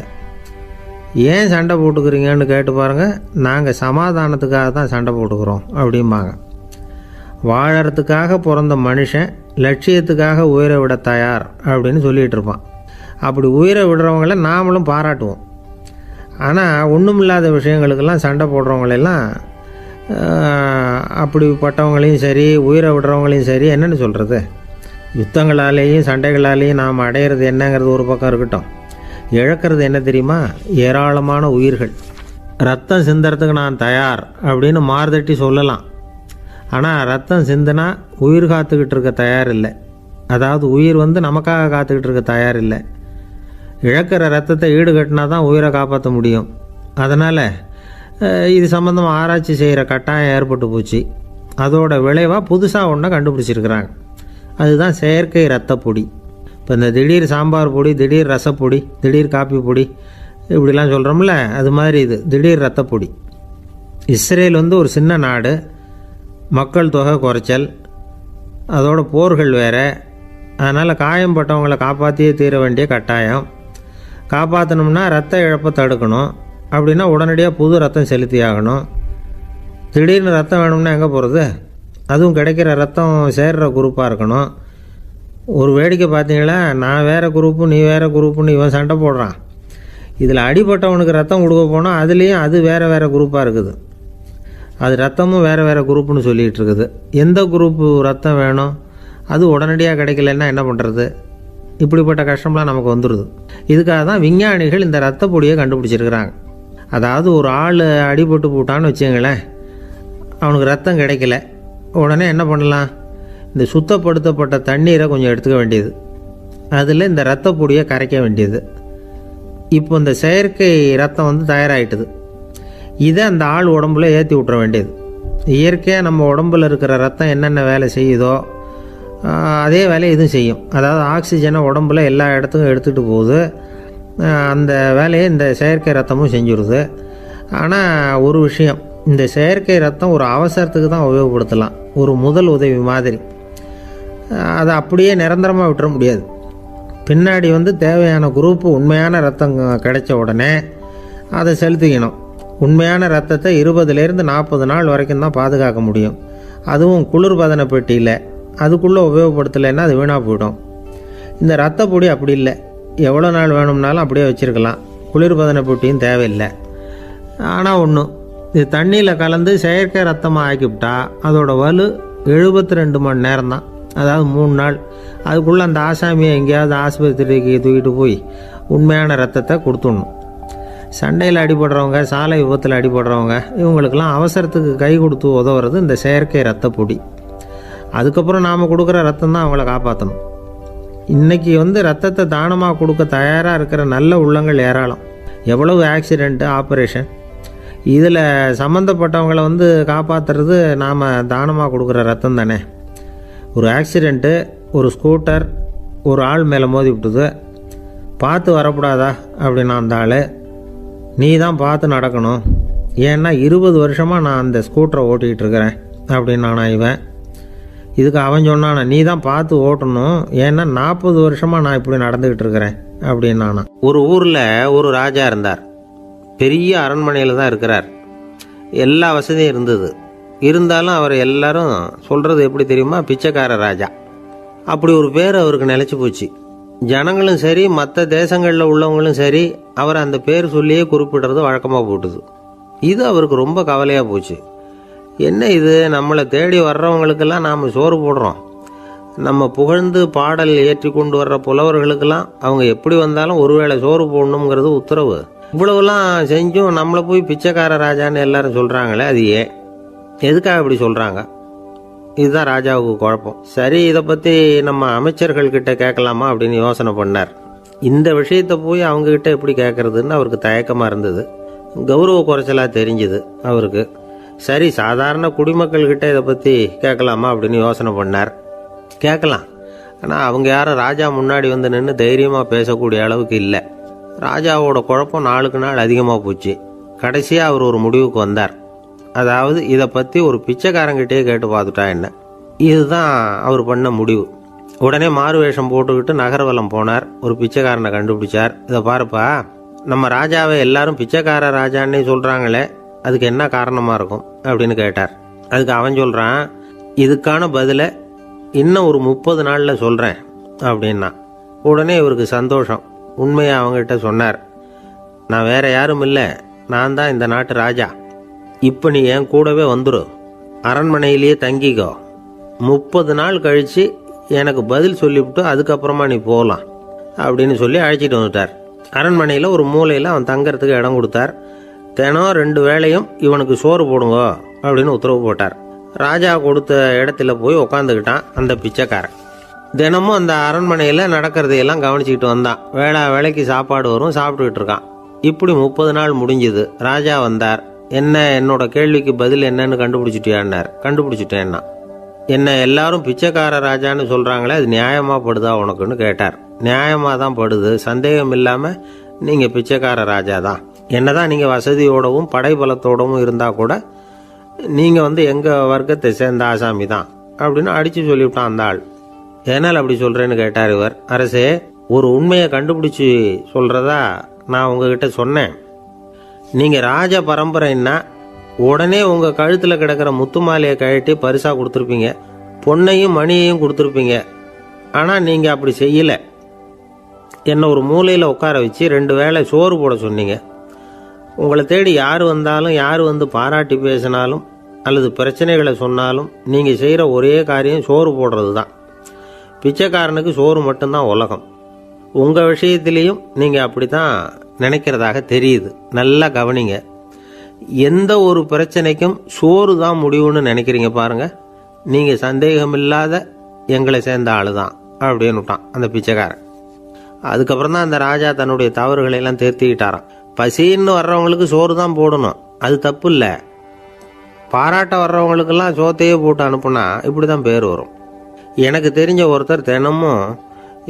ஏன் சண்டை போட்டுக்கிறீங்கன்னு கேட்டு பாருங்கள். நாங்கள் சமாதானத்துக்காக தான் சண்டை போட்டுக்கிறோம் அப்படிம்பாங்க. வாழறதுக்காக பிறந்த மனுஷன் லட்சியத்துக்காக உயிரை விட தயார் அப்படின்னு சொல்லிகிட்டு இருப்பான். அப்படி உயிரை விடுறவங்கள நாமளும் பாராட்டுவோம். ஆனால் ஒன்றுமில்லாத விஷயங்களுக்கெல்லாம் சண்டை போடுறவங்களெல்லாம், அப்படிப்பட்டவங்களையும் சரி உயிரை விடுறவங்களையும் சரி என்னென்னு சொல்கிறது, யுத்தங்களாலேயும் சண்டைகளாலேயும் நாம் அடையிறது என்னங்கிறது ஒரு பக்கம் இருக்கட்டும், இழக்கிறது என்ன தெரியுமா? ஏராளமான உயிர்கள். ரத்தம் சிந்துறதுக்கு நான் தயார் அப்படின்னு மார்தட்டி சொல்லலாம். ஆனால் ரத்தம் சிந்தினா உயிர் காத்துக்கிட்டு இருக்க தயார் இல்லை. அதாவது உயிர் நமக்காக காத்துக்கிட்டு இருக்க தயார் இல்லை. இழக்கிற ரத்தத்தை ஈடுகட்டினா தான் உயிரை காப்பாற்ற முடியும். அதனால் இது சம்மந்தமாக ஆராய்ச்சி செய்கிற கட்டாயம் ஏற்பட்டு போச்சு. அதோட விளைவாக புதுசாக ஒன்றை கண்டுபிடிச்சிருக்கிறாங்க. அதுதான் செயற்கை ரத்தப்பொடி. இப்போ இந்த திடீர் சாம்பார் பொடி, திடீர் ரசப்பொடி, திடீர் காப்பி பொடி இப்படிலாம் சொல்கிறோம்ல, அது மாதிரி இது திடீர் ரத்தப்பொடி. இஸ்ரேல் ஒரு சின்ன நாடு, மக்கள் தொகை குறைச்சல், அதோட போர்கள் வேறு. அதனால் காயம்பட்டவங்களை காப்பாற்றியே தீர வேண்டிய கட்டாயம். காப்பாற்றணும்னா ரத்த இழப்பை தடுக்கணும். அப்படின்னா உடனடியாக புது ரத்தம் செலுத்தி ஆகணும். திடீர்னு ரத்தம் வேணும்னா எங்கே போகிறது? அதுவும் கிடைக்கிற ரத்தம் சேர்கிற குரூப்பாக இருக்கணும். ஒரு வேடிக்கை பார்த்தீங்களா, நான் வேறு குரூப்பு நீ வேறு குரூப்புன்னு இவன் சண்டை போடுறான். இதில் அடிபட்டவனுக்கு ரத்தம் கொடுக்க போனால் அதுலேயும் அது வேறு வேறு குரூப்பாக இருக்குது. அது ரத்தமும் வேறு வேறு குரூப்புன்னு சொல்லிகிட்டு இருக்குது. எந்த குரூப்பு ரத்தம் வேணும்? அது உடனடியாக கிடைக்கலன்னா என்ன பண்ணுறது? இப்படிப்பட்ட கஷ்டம்லாம் நமக்கு வந்துடுது. இதுக்காக தான் விஞ்ஞானிகள் இந்த ரத்த பொடியை கண்டுபிடிச்சிருக்கிறாங்க. அதாவது ஒரு ஆள் அடிபட்டு போட்டான்னு வச்சுங்களேன், அவனுக்கு ரத்தம் கிடைக்கல, உடனே என்ன பண்ணலாம்? இந்த சுத்தப்படுத்தப்பட்ட தண்ணீரை கொஞ்சம் எடுத்துக்க வேண்டியது, அதில் இந்த ரத்த பொடியை கரைக்க வேண்டியது. இப்போ இந்த செயற்கை ரத்தம் தயாராகிட்டுது. இதை அந்த ஆள் உடம்புல ஏற்றி விட்டுற வேண்டியது. இயற்கையாக நம்ம உடம்புல இருக்கிற ரத்தம் என்னென்ன வேலை செய்யுதோ அதே வேலையை இதுவும் செய்யும். அதாவது ஆக்சிஜனை உடம்புல எல்லா இடத்துக்கும் எடுத்துகிட்டு போகுது. அந்த வேலையை இந்த செயற்கை ரத்தமும் செஞ்சுருது. ஆனால் ஒரு விஷயம், இந்த செயற்கை ரத்தம் ஒரு அவசரத்துக்கு தான் உபயோகப்படுத்தலாம், ஒரு முதல் உதவி மாதிரி. அதை அப்படியே நிரந்தரமாக விட்டுற முடியாது. பின்னாடி தேவையான குரூப்பு உண்மையான ரத்தம் கிடைச்ச உடனே அதை செலுத்திக்கணும். உண்மையான ரத்தத்தை 20லேருந்து 40 நாள் வரைக்கும் தான் பாதுகாக்க முடியும். அதுவும் குளிர்பதன பெட்டியில். அதுக்குள்ளே உபயோகப்படுத்தலைன்னா அது வீணாக போயிடும். இந்த ரத்த பொடி அப்படி இல்லை, எவ்வளோ நாள் வேணும்னாலும் அப்படியே வச்சுருக்கலாம். குளிர்பதன பெட்டியும் தேவையில்லை. ஆனால் ஒன்று, இது தண்ணியில் கலந்து செயற்கை ரத்தமாக ஆக்கிவிட்டா அதோட வலு 72 மணி நேரம் தான். அதாவது 3 நாள். அதுக்குள்ளே அந்த ஆசாமியை எங்கேயாவது ஆஸ்பத்திரிக்கு தூக்கிட்டு போய் உண்மையான ரத்தத்தை கொடுத்துடணும். சண்டையில் அடிபடுறவங்க, சாலை விபத்தில் அடிபடுறவங்க, இவங்களுக்கெல்லாம் அவசரத்துக்கு கை கொடுத்து உதவுறது இந்த செயற்கை ரத்த பொடி. அதுக்கப்புறம் நாம் கொடுக்குற ரத்தம் தான் அவங்கள காப்பாற்றணும். இன்றைக்கி ரத்தத்தை தானமாக கொடுக்க தயாராக இருக்கிற நல்ல உள்ளங்கள் ஏராளம். எவ்வளவு ஆக்சிடெண்ட்டு, ஆப்ரேஷன், இதில் சம்மந்தப்பட்டவங்களை காப்பாற்றுறது நாம் தானமாக கொடுக்குற ரத்தம் தானே. ஒரு ஆக்சிடெண்ட்டு, ஒரு ஸ்கூட்டர் ஒரு ஆள் மேலே மோதி விட்டுது, பார்த்து வரக்கூடாதா அப்படின்னா அந்த ஆள், நீ தான் பார்த்து நடக்கணும், ஏன்னா 20 வருஷமாக நான் அந்த ஸ்கூட்டரை ஓட்டிகிட்டு இருக்கிறேன் அப்படின்னு இவன். இதுக்கு அவன் சொன்னானா, நீ தான் பார்த்து ஓட்டணும், ஏன்னா 40 வருஷமாக நான் இப்படி நடந்துக்கிட்டு இருக்கிறேன் அப்படின்னு. ஒரு ஊரில் ஒரு ராஜா இருந்தார். பெரிய அரண்மனையில் தான் இருக்கிறார். எல்லா வசதியும் இருந்தது. இருந்தாலும் அவர் எல்லாரும் சொல்கிறது எப்படி தெரியுமா, பிச்சைக்கார ராஜா. அப்படி ஒரு பேர் அவருக்கு நிலச்சி போச்சு. ஜனங்களும் சரி, மற்ற தேசங்களில் உள்ளவங்களும் சரி, அவர் அந்த பேர் சொல்லியே குறிப்பிடுறது வழக்கமாக போட்டுது. இது அவருக்கு ரொம்ப கவலையாக போச்சு. என்ன இது, நம்மளை தேடி வர்றவங்களுக்கெல்லாம் நாம் சோறு போடுறோம், நம்ம புகழ்ந்து பாடல் ஏற்றி கொண்டு வர்ற புலவர்களுக்கெல்லாம் அவங்க எப்படி வந்தாலும் ஒருவேளை சோறு போடணுங்கிறது உத்தரவு. இவ்வளவுலாம் செஞ்சும் நம்மளை போய் பிச்சைக்கார ராஜான்னு எல்லாரும் சொல்கிறாங்களே, அது ஏன், எதுக்காக இப்படி சொல்கிறாங்க? இதுதான் ராஜாவுக்கு குழப்பம். சரி, இதை பற்றி நம்ம அமைச்சர்கள்கிட்ட கேட்கலாமா அப்படின்னு யோசனை பண்ணார். இந்த விஷயத்தை போய் அவங்கக்கிட்ட எப்படி கேட்கறதுன்னு அவருக்கு தயக்கமாக இருந்தது. கௌரவ குறைச்சலாக தெரிஞ்சுது அவருக்கு. சரி, சாதாரண குடிமக்கள்கிட்ட இதை பற்றி கேட்கலாமா அப்படின்னு யோசனை பண்ணார். கேட்கலாம், ஆனால் அவங்க யாரும் ராஜா முன்னாடி வந்து நின்று தைரியமாக பேசக்கூடிய அளவுக்கு இல்லை. ராஜாவோட குழப்பம் நாளுக்கு நாள் அதிகமாக போச்சு. கடைசியாக அவர் ஒரு முடிவுக்கு வந்தார். அதாவது இதை பற்றி ஒரு பிச்சைக்காரங்கிட்டே கேட்டு பார்த்துட்டா என்ன. இதுதான் அவர் பண்ண முடிவு. உடனே மாறு வேஷம் போட்டுக்கிட்டு நகர்வலம் போனார். ஒரு பிச்சைக்காரனை கண்டுபிடிச்சார். இதை பாருப்பா, நம்ம ராஜாவை எல்லாரும் பிச்சைக்கார ராஜான்னே சொல்கிறாங்களே, அதுக்கு என்ன காரணமாக இருக்கும் அப்படின்னு கேட்டார். அதுக்கு அவன் சொல்கிறான், இதுக்கான பதிலை இன்னும் ஒரு 30 நாளில் சொல்கிறேன் அப்படின்னா. உடனே இவருக்கு சந்தோஷம். உண்மையை அவங்ககிட்ட சொன்னார். நான் வேற யாரும் இல்லை, நான் தான் இந்த நாட்டு ராஜா. இப்போ நீ என் கூடவே வந்துடு, அரண்மனையிலேயே தங்கிக்கோ. 30 நாள் கழித்து எனக்கு பதில் சொல்லிவிட்டு அதுக்கப்புறமா நீ போகலாம் அப்படின்னு சொல்லி அழைச்சிட்டு வந்துட்டார். அரண்மனையில் ஒரு மூலையில் அவன் தங்கறதுக்கு இடம் கொடுத்தார். தினம் 2 வேளையும் இவனுக்கு சோறு போடுங்க அப்படின்னு உத்தரவு போட்டார். ராஜா கொடுத்த இடத்துல போய் உக்காந்துக்கிட்டான் அந்த பிச்சைக்காரன். தினமும் அந்த அரண்மனையில் நடக்கிறதையெல்லாம் கவனிச்சுக்கிட்டு வந்தான். வேளைக்கு சாப்பாடு வரும், சாப்பிட்டுக்கிட்டு இருக்கான். இப்படி 30 நாள் முடிஞ்சுது. ராஜா வந்தார். என்ன, என்னோட கேள்விக்கு பதில் என்னன்னு கண்டுபிடிச்சிட்டியான்னார். கண்டுபிடிச்சிட்டேன்னா. என்ன எல்லாரும் பிச்சைக்கார ராஜான்னு சொல்கிறாங்களே, அது நியாயமாக படுதா உனக்குன்னு கேட்டார். நியாயமாக தான் படுது, சந்தேகம் இல்லாமல் நீங்கள் பிச்சைக்கார ராஜா தான். என்னதான் நீங்கள் வசதியோடவும் படைபலத்தோடவும் இருந்தால் கூட நீங்கள் எங்கள் வர்க்கத்தை சேர்ந்த ஆசாமி தான் அப்படின்னு அடித்து சொல்லிவிட்டான் அந்த ஆள். ஏனால் அப்படி சொல்கிறேன்னு கேட்டார் இவர். அரசே, ஒரு உண்மையை கண்டுபிடிச்சி சொல்கிறதா நான் உங்ககிட்ட சொன்னேன். நீங்கள் ராஜ பரம்பரைன்னா உடனே உங்கள் கழுத்தில் கிடக்கிற முத்து மாலையை கழட்டி பரிசாக கொடுத்துருப்பீங்க, பொன்னையும் மணியையும் கொடுத்துருப்பீங்க. ஆனால் நீங்கள் அப்படி செய்யலை. என்னை ஒரு மூலையில் உட்கார வச்சு 2 வேளை சோறு போட சொன்னீங்க. உங்களை தேடி யார் வந்தாலும், யார் வந்து பாராட்டி பேசினாலும் அல்லது பிரச்சனைகளை சொன்னாலும் நீங்கள் செய்கிற ஒரே காரியம் சோறு போடுறது தான். பிச்சைக்காரனுக்கு சோறு மட்டும்தான் உலகம். உங்கள் விஷயத்திலையும் நீங்கள் அப்படி தான் நினைக்கிறதாக தெரியுது. நல்லா கவனிங்க. எந்த ஒரு பிரச்சனைக்கும் சோறு தான் முடிவுன்னு நினைக்கிறீங்க பாருங்க. நீங்கள் சந்தேகமில்லாத எங்களை சேர்ந்த ஆளு தான் அப்படின்னுட்டான் அந்த பிச்சைக்காரன். அதுக்கப்புறம் தான் அந்த ராஜா தன்னுடைய தவறுகளை எல்லாம் திருத்திக்கிட்டாராம். பசின்னு வர்றவங்களுக்கு சோறு தான் போடணும், அது தப்பு இல்லை. பாராட்ட வர்றவங்களுக்கெல்லாம் சோத்தையே போட்டு அனுப்புனா இப்படி தான் பேர் வரும். எனக்கு தெரிஞ்ச ஒருத்தர் தினமும்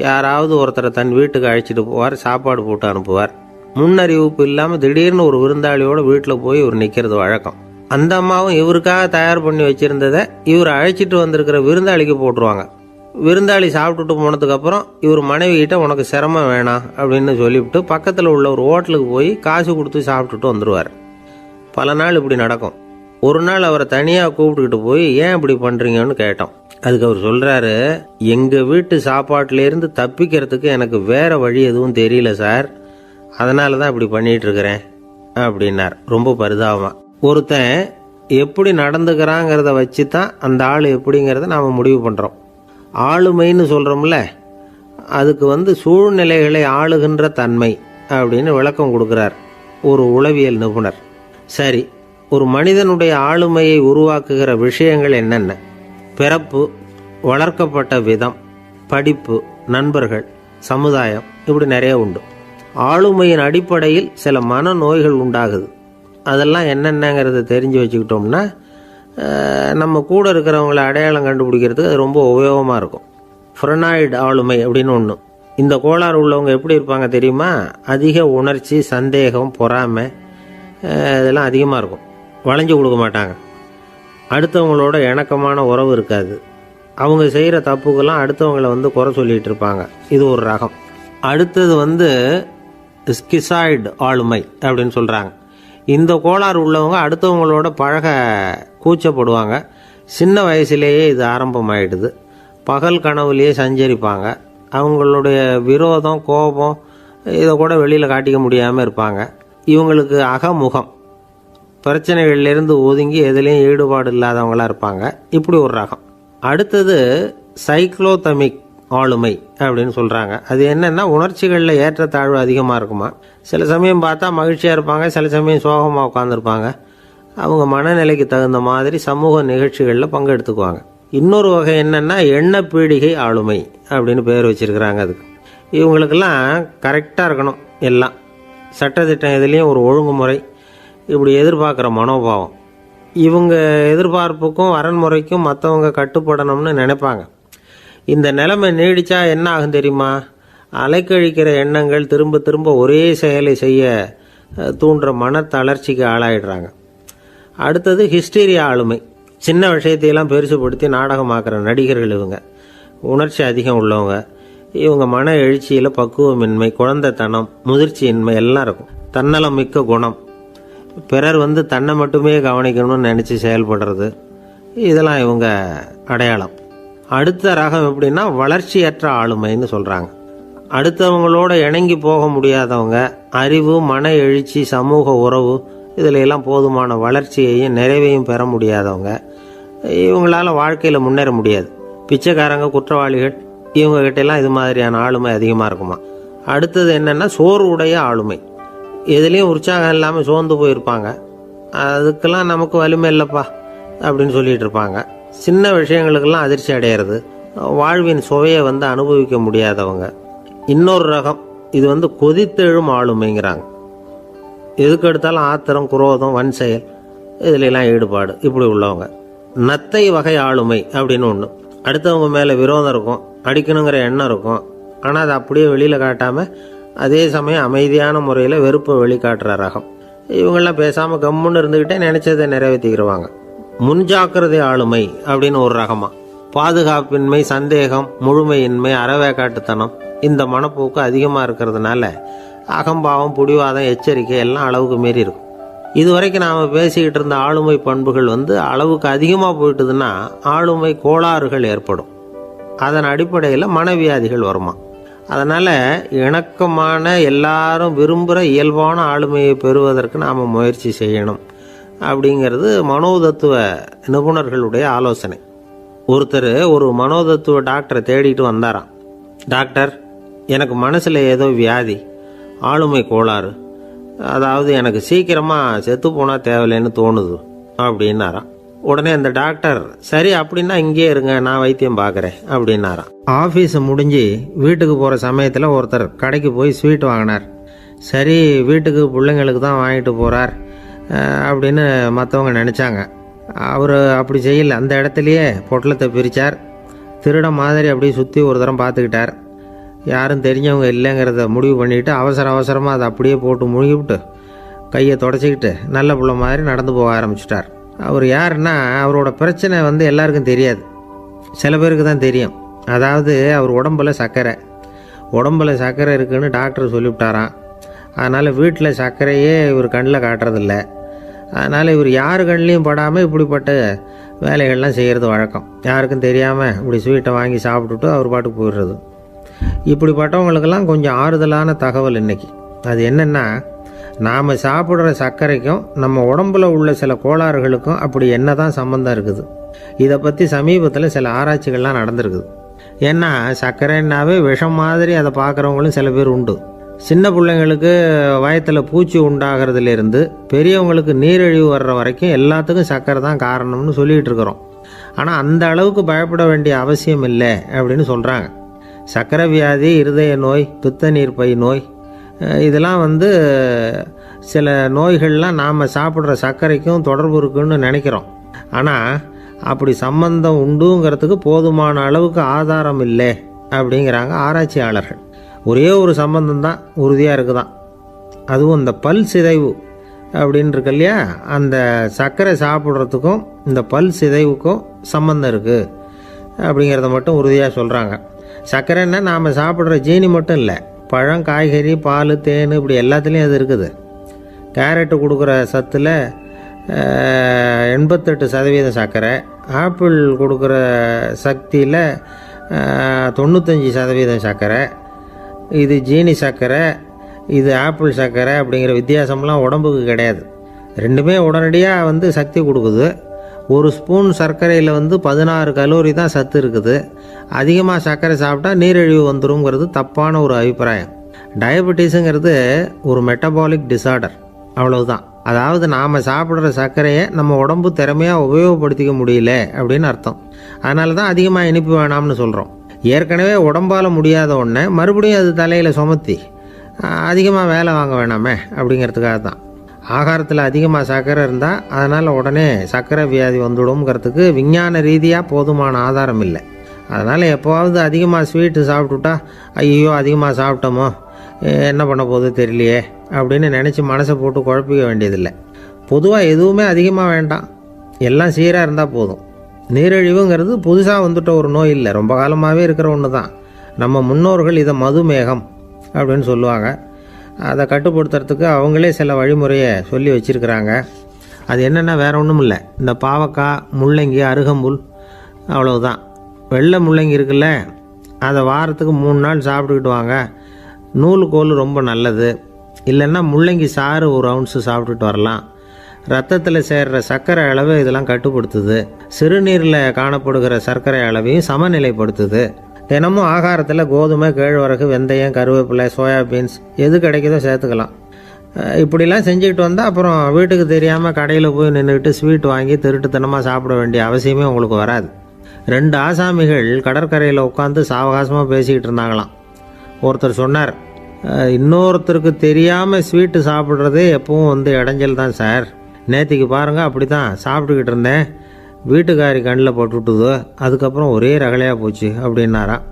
யாராவது ஒருத்தரை தன் வீட்டுக்கு அழைச்சிட்டு போவார், சாப்பாடு போட்டு அனுப்புவார். முன்னறிவிப்பு இல்லாமல் திடீர்னு ஒரு விருந்தாளியோட வீட்டில் போய் இவர் நிற்கிறது வழக்கம். அந்த அம்மாவும் இவருக்காக தயார் பண்ணி வச்சிருந்ததை இவர் அழைச்சிட்டு வந்திருக்கிற விருந்தாளிக்கு போட்டுருவாங்க. விருந்தாளி சாப்பிட்டுட்டு போனதுக்கப்புறம் இவர் மனைவி கிட்ட உனக்கு சிரமம் வேணாம் அப்படின்னு சொல்லிவிட்டு பக்கத்தில் உள்ள ஒரு ஹோட்டலுக்கு போய் காசு கொடுத்து சாப்பிட்டுட்டு வந்துடுவார். பல நாள் இப்படி நடக்கும். ஒரு நாள் அவரை தனியாக கூப்பிட்டுக்கிட்டு போய் ஏன் இப்படி பண்ணுறீங்கன்னு கேட்டோம். அதுக்கு அவர் சொல்கிறாரு, எங்கள் வீட்டு சாப்பாட்டிலேருந்து தப்பிக்கிறதுக்கு எனக்கு வேற வழி எதுவும் தெரியல சார், அதனால தான் இப்படி பண்ணிட்டு இருக்கிறேன் அப்படின்னார் ரொம்ப பரிதாபமாக. ஒருத்தன் எப்படி நடந்துக்கிறாங்கிறத வச்சு தான் அந்த ஆள் எப்படிங்கிறத நாம் முடிவு பண்ணுறோம். ஆளுமைன்னு சொல்கிறோம்ல, அதுக்கு சூழ்நிலைகளை ஆளுகின்ற தன்மை அப்படின்னு விளக்கம் கொடுக்குறார் ஒரு உளவியல் நிபுணர். சரி, ஒரு மனிதனுடைய ஆளுமையை உருவாக்குகிற விஷயங்கள் என்னென்ன? பிறப்பு, வளர்க்கப்பட்ட விதம், படிப்பு, நண்பர்கள், சமுதாயம், இப்படி நிறைய உண்டு. ஆளுமையின் அடிப்படையில் சில மனநோய்கள் உண்டாகுது. அதெல்லாம் என்னென்னங்கிறத தெரிஞ்சு வச்சுக்கிட்டோம்னா நம்ம கூட இருக்கிறவங்கள அடையாளம் கண்டுபிடிக்கிறதுக்கு அது ரொம்ப உபயோகமாக இருக்கும். ஃப்ரெனாய்டு ஆளுமை அப்படின்னு ஒன்று. இந்த கோளாறு உள்ளவங்க எப்படி இருப்பாங்க தெரியுமா? அதிக உணர்ச்சி, சந்தேகம், பொறாமை இதெல்லாம் அதிகமாக இருக்கும். வளைஞ்சு கொடுக்க மாட்டாங்க. அடுத்தவங்களோட இணக்கமான உறவு இருக்காது. அவங்க செய்கிற தப்புக்கெல்லாம் அடுத்தவங்களை குறை சொல்லிகிட்டு இருப்பாங்க. இது ஒரு ரகம். அடுத்தது ஸ்கிசாய்டு ஆளுமை அப்படின்னு சொல்கிறாங்க. இந்த கோளாறு உள்ளவங்க அடுத்தவங்களோட பழக கூச்சப்படுவாங்க. சின்ன வயசுலேயே இது ஆரம்பமாயிடுது. பகல் கனவுலேயே சஞ்சரிப்பாங்க. அவங்களுடைய விரோதம், கோபம் இதை கூட வெளியில் காட்டிக்க முடியாமல் இருப்பாங்க. இவங்களுக்கு அகமுகம், பிரச்சனைகள்லேருந்து ஒதுங்கி எதுலேயும் ஈடுபாடு இல்லாதவங்களாக இருப்பாங்க. இப்படி ஒரு ரகம். அடுத்தது சைக்ளோதமிக் ஆளுமை அப்படின்னு சொல்கிறாங்க. அது என்னென்னா, உணர்ச்சிகளில் ஏற்றத்தாழ்வு அதிகமாக இருக்குமா. சில சமயம் பார்த்தா மகிழ்ச்சியாக இருப்பாங்க, சில சமயம் சோகமாக உட்காந்துருப்பாங்க. அவங்க மனநிலைக்கு தகுந்த மாதிரி சமூக நிகழ்ச்சிகளில் பங்கெடுத்துக்குவாங்க. இன்னொரு வகை என்னென்னா எண்ண பீடிகை ஆளுமை அப்படின்னு பேர் வச்சுருக்கிறாங்க. அதுக்கு இவங்களுக்கெல்லாம் கரெக்டாக இருக்கணும், எல்லாம் சட்டத்திட்டம் எதுலேயும் ஒரு ஒழுங்குமுறை, இப்படி எதிர்பார்க்குற மனோபாவம். இவங்க எதிர்பார்ப்புக்கும் அரண்முறைக்கும் மற்றவங்க கட்டுப்படணும்னு நினைப்பாங்க. இந்த நிலைமை நீடித்தா என்ன ஆகும் தெரியுமா? அலைக்கழிக்கிற எண்ணங்கள் திரும்ப திரும்ப ஒரே செயலை செய்ய தூண்டுற மன தளர்ச்சிக்கு ஆளாயிடுறாங்க. அடுத்தது ஹிஸ்டீரியா ஆளுமை. சின்ன விஷயத்தையெல்லாம் பெருசுப்படுத்தி நாடகமாக்குற நடிகர்கள் இவங்க. உணர்ச்சி அதிகம் உள்ளவங்க. இவங்க மன எழுச்சியில் பக்குவமின்மை, குழந்தைத்தனம், முதிர்ச்சியின்மை எல்லாம் இருக்கும். தன்னலம் மிக்க குணம், பிறர் தன்னை மட்டுமே கவனிக்கணும்னு நினச்சி செயல்படுறது, இதெல்லாம் இவங்க அடையாளம். அடுத்த ரகம் எப்படின்னா வளர்ச்சியற்ற ஆளுமைன்னு சொல்கிறாங்க. அடுத்தவங்களோட இணங்கி போக முடியாதவங்க, அறிவு, மன எழுச்சி, சமூக உறவு இதில் எல்லாம் போதுமான வளர்ச்சியையும் நிறைவையும் பெற முடியாதவங்க. இவங்களால வாழ்க்கையில் முன்னேற முடியாது. பிச்சைக்காரங்க, குற்றவாளிகள் இவங்ககிட்டெல்லாம் இது மாதிரியான ஆளுமை அதிகமாக இருக்குமா. அடுத்தது என்னென்னா சோர்வுடைய ஆளுமை. எதுலேயும் உற்சாகம் இல்லாமல் சோர்ந்து போயிருப்பாங்க. அதுக்கெல்லாம் நமக்கு வலிமை இல்லைப்பா அப்படின்னு சொல்லிட்டு இருப்பாங்க. சின்ன விஷயங்களுக்கெல்லாம் அதிர்ச்சி அடையிறது, வாழ்வின் சுவையை அனுபவிக்க முடியாதவங்க. இன்னொரு ரகம் இது கொதித்தெழும் ஆளுமைங்கிறாங்க. எதுக்கு எடுத்தாலும் ஆத்திரம், குரோதம், வன் செயல் இதிலெல்லாம் ஈடுபாடு, இப்படி உள்ளவங்க. நத்தை வகை ஆளுமை அப்படின்னு ஒன்று. அடுத்தவங்க மேலே விரோதம் இருக்கும், அடிக்கணுங்கிற எண்ணம் இருக்கும். ஆனால் அதை அப்படியே வெளியில் காட்டாமல் அதே சமயம் அமைதியான முறையில் வெறுப்பை வெளிக்காட்டுற ரகம். இவங்கெல்லாம் பேசாமல் கம்முன்னு இருந்துக்கிட்டே நினைச்சதை நிறைவேற்றிக்கிறவாங்க. முன்ஜாக்கிரதை ஆளுமை அப்படின்னு ஒரு ரகமா. பாதுகாப்பின்மை, சந்தேகம், முழுமையின்மை, அறவேக்காட்டுத்தனம் இந்த மனப்போக்கு அதிகமாக இருக்கிறதுனால அகம்பாவம், புடிவாதம், எச்சரிக்கை எல்லாம் அளவுக்கு மீறி இருக்கும். இதுவரைக்கும் நாம் பேசிக்கிட்டு இருந்த ஆளுமை பண்புகள் அளவுக்கு அதிகமாக போயிட்டுதுன்னா ஆளுமை கோளாறுகள் ஏற்படும். அதன் அடிப்படையில் மனவியாதிகள் வருமா. அதனால் இணக்கமான, எல்லாரும் விரும்புகிற இயல்பான ஆளுமையை பெறுவதற்கு நாம் முயற்சி செய்யணும் அப்படிங்கிறது மனோதத்துவ நிபுணர்களுடைய ஆலோசனை. ஒருத்தர் ஒரு மனோதத்துவ டாக்டரை தேடிட்டு வந்தாராம். டாக்டர், எனக்கு மனசில் ஏதோ வியாதி, ஆளுமை கோளாறு, அதாவது எனக்கு சீக்கிரமாக செத்து போனால் தேவையில்லைன்னு தோணுது அப்படின்னாராம். உடனே அந்த டாக்டர், சரி அப்படின்னா இங்கேயே இருங்க, நான் வைத்தியம் பார்க்குறேன் அப்படின்னாராம். ஆஃபீஸை முடிஞ்சு வீட்டுக்கு போகிற சமயத்தில் ஒருத்தர் கடைக்கு போய் ஸ்வீட் வாங்கினார். சரி, வீட்டுக்கு பிள்ளைங்களுக்கு தான் வாங்கிட்டு போகிறார் அப்படின்னு மற்றவங்க நினச்சாங்க. அவர் அப்படி செய்யலை. அந்த இடத்துலையே பொட்டலத்தை பிரித்தார். திருட மாதிரி அப்படியே சுற்றி ஒரு தரம் பார்த்துக்கிட்டார். யாரும் தெரிஞ்சவங்க இல்லைங்கிறத முடிவு பண்ணிவிட்டு அவசரமாக அதை அப்படியே போட்டு முழுகிவிட்டு கையை தொடச்சிக்கிட்டு நல்ல பிள்ளை மாதிரி நடந்து போக ஆரம்பிச்சிட்டார். அவர் யாருன்னா, அவரோட பிரச்சனை எல்லாருக்கும் தெரியாது, சில பேருக்கு தான் தெரியும். அதாவது அவர் உடம்புல சர்க்கரை இருக்குன்னு டாக்டர் சொல்லிவிட்டாராம். அதனால் வீட்டில் சர்க்கரையே இவர் கண்ணில் காட்டுறதில்ல. அதனால் இவர் யார் கண்ணிலையும் படாமல் இப்படிப்பட்ட வேலைகள்லாம் செய்கிறது வழக்கம். யாருக்கும் தெரியாமல் இப்படி ஸ்வீட்டை வாங்கி சாப்பிட்டுட்டு அவர் பாட்டுக்கு போயிடுறது. இப்படிப்பட்டவங்களுக்கெல்லாம் கொஞ்சம் ஆறுதலான தகவல் இன்றைக்கி. அது என்னென்னா, நாம் சாப்பிட்ற சர்க்கரைக்கும் நம்ம உடம்புல உள்ள சில கோளாறுகளுக்கும் அப்படி என்ன தான் சம்மந்தம் இருக்குது. இதை பற்றி சமீபத்தில் சில ஆராய்ச்சிகள்லாம் நடந்திருக்குது. ஏன்னா சர்க்கரைன்னாவே விஷம் மாதிரி அதை பார்க்குறவங்களும் சில பேர் உண்டு. சின்ன பிள்ளைங்களுக்கு வயத்தில் பூச்சி உண்டாகிறதுலேருந்து பெரியவங்களுக்கு நீரிழிவு வர்ற வரைக்கும் எல்லாத்துக்கும் சர்க்கரை தான் காரணம்னு சொல்லிகிட்டு இருக்கிறோம். ஆனால் அந்த அளவுக்கு பயப்பட வேண்டிய அவசியம் இல்லை அப்படின்னு சொல்கிறாங்க. சர்க்கரை வியாதி, இருதய நோய், பித்த நீர்ப்பை நோய் இதெல்லாம் சில நோய்கள்லாம் நாம் சாப்பிட்ற சர்க்கரைக்கும் தொடர்பு இருக்குன்னு நினைக்கிறோம். ஆனால் அப்படி சம்பந்தம் உண்டுங்கிறதுக்கு போதுமான அளவுக்கு ஆதாரம் இல்லை அப்படிங்கிறாங்க ஆராய்ச்சியாளர்கள். ஒரே ஒரு சம்பந்தம் தான் உறுதியாக இருக்குதான். அதுவும் இந்த பல் சிதைவு அப்படின்னு இருக்கு இல்லையா, அந்த சர்க்கரை சாப்பிட்றதுக்கும் இந்த பல் சிதைவுக்கும் சம்பந்தம் இருக்குது அப்படிங்கிறத மட்டும் உறுதியாக சொல்கிறாங்க. சர்க்கரைன்னா நாம் சாப்பிட்ற ஜீனி மட்டும் இல்லை, பழம், காய்கறி, பால், தேன் இப்படி எல்லாத்துலேயும் அது இருக்குது. கேரட்டு கொடுக்குற சத்தில் 88% சர்க்கரை, ஆப்பிள் கொடுக்குற சக்தியில் 95% சர்க்கரை. இது ஜீனி சர்க்கரை, இது ஆப்பிள் சர்க்கரை அப்படிங்கிற வித்தியாசம்லாம் உடம்புக்கு கிடையாது. ரெண்டுமே உடனடியாக சக்தி கொடுக்குது. ஒரு ஸ்பூன் சர்க்கரையில் 16 கலோரி தான் சத்து இருக்குது. அதிகமாக சர்க்கரை சாப்பிட்டா நீரிழிவு வந்துருங்கிறது தப்பான ஒரு அபிப்பிராயம். டயபெட்டிஸுங்கிறது ஒரு மெட்டபாலிக் டிசார்டர், அவ்வளவுதான். அதாவது நாம் சாப்பிட்ற சர்க்கரையை நம்ம உடம்பு திறமையாக உபயோகப்படுத்திக்க முடியல அப்படின்னு அர்த்தம். அதனால தான் அதிகமாக இனிப்பு வேணாம்னு சொல்கிறோம். ஏற்கனவே உடம்பால் முடியாத ஒன்றை மறுபடியும் அது தலையில் சுமத்தி அதிகமாக வேலை வாங்க வேணாமே அப்படிங்கிறதுக்காக தான். ஆகாரத்தில் அதிகமாக சர்க்கரை இருந்தால் அதனால் உடனே சர்க்கரை வியாதி வந்துடும்ங்கிறதுக்கு விஞ்ஞான ரீதியாக போதுமான ஆதாரம் இல்லை. அதனால் எப்போவாவது அதிகமாக ஸ்வீட்டு சாப்பிட்டுட்டா ஐயோ அதிகமாக சாப்பிட்டோமோ என்ன பண்ண போகுது தெரியலையே அப்படின்னு நினச்சி மனசை போட்டு குழப்பிக்க வேண்டியதில்லை. பொதுவாக எதுவுமே அதிகமாக வேண்டாம், எல்லாம் சீராக இருந்தால் போதும். நீரிழிவுங்கிறது புதுசாக வந்துட்ட ஒரு நோய் இல்லை, ரொம்ப காலமாகவே இருக்கிற ஒன்று தான். நம்ம முன்னோர்கள் இதை மதுமேகம் அப்படின்னு சொல்லுவாங்க. அதை கட்டுப்படுத்துறதுக்கு அவங்களே சில வழிமுறையை சொல்லி வச்சுருக்கிறாங்க. அது என்னென்னா வேறு ஒன்றும் இல்லை, இந்த பாவக்காய், முள்ளங்கி, அருகம்புல் அவ்வளவுதான். வெள்ளை முள்ளங்கி இருக்குல்ல, அதை வாரத்துக்கு 3 நாள் சாப்பிட்டுக்கிட்டு வாங்க. நூலுக்கோல் ரொம்ப நல்லது. இல்லைன்னா முள்ளங்கி சாறு 1 ounce சாப்பிட்டுட்டு வரலாம். ரத்தத்தில் சேர்கிற சர்க்கரை அளவை இதெல்லாம் கட்டுப்படுத்துது. சிறுநீரில் காணப்படுகிற சர்க்கரை அளவையும் சமநிலைப்படுத்துது. தினமும் ஆகாரத்தில் கோதுமை, கேழ்வரகு, வெந்தயம், கருவேப்பிலை, சோயாபீன்ஸ் எது கிடைக்குதோ சேர்த்துக்கலாம். இப்படிலாம் செஞ்சுக்கிட்டு வந்தால் அப்புறம் வீட்டுக்கு தெரியாமல் கடையில் போய் நின்றுக்கிட்டு ஸ்வீட் வாங்கி திருட்டுத்தனமாக சாப்பிட வேண்டிய அவசியமே உங்களுக்கு வராது. 2 ஆசாமிகள் கடற்கரையில் உட்காந்து சாவகாசமாக பேசிக்கிட்டு இருந்தாங்களாம். ஒருத்தர் சொன்னார், இன்னொருத்தருக்கு தெரியாமல் ஸ்வீட்டு சாப்பிட்றதே எப்பவும் இடைஞ்சல் தான் சார். நேற்றுக்கு பாருங்கள் அப்படி தான் சாப்பிட்டுக்கிட்டு இருந்தேன், வீட்டுக்காரி கண்ணில் போட்டுவிட்டுது, அதுக்கப்புறம் ஒரே ரகலையாக போச்சு அப்படின்னாராம்.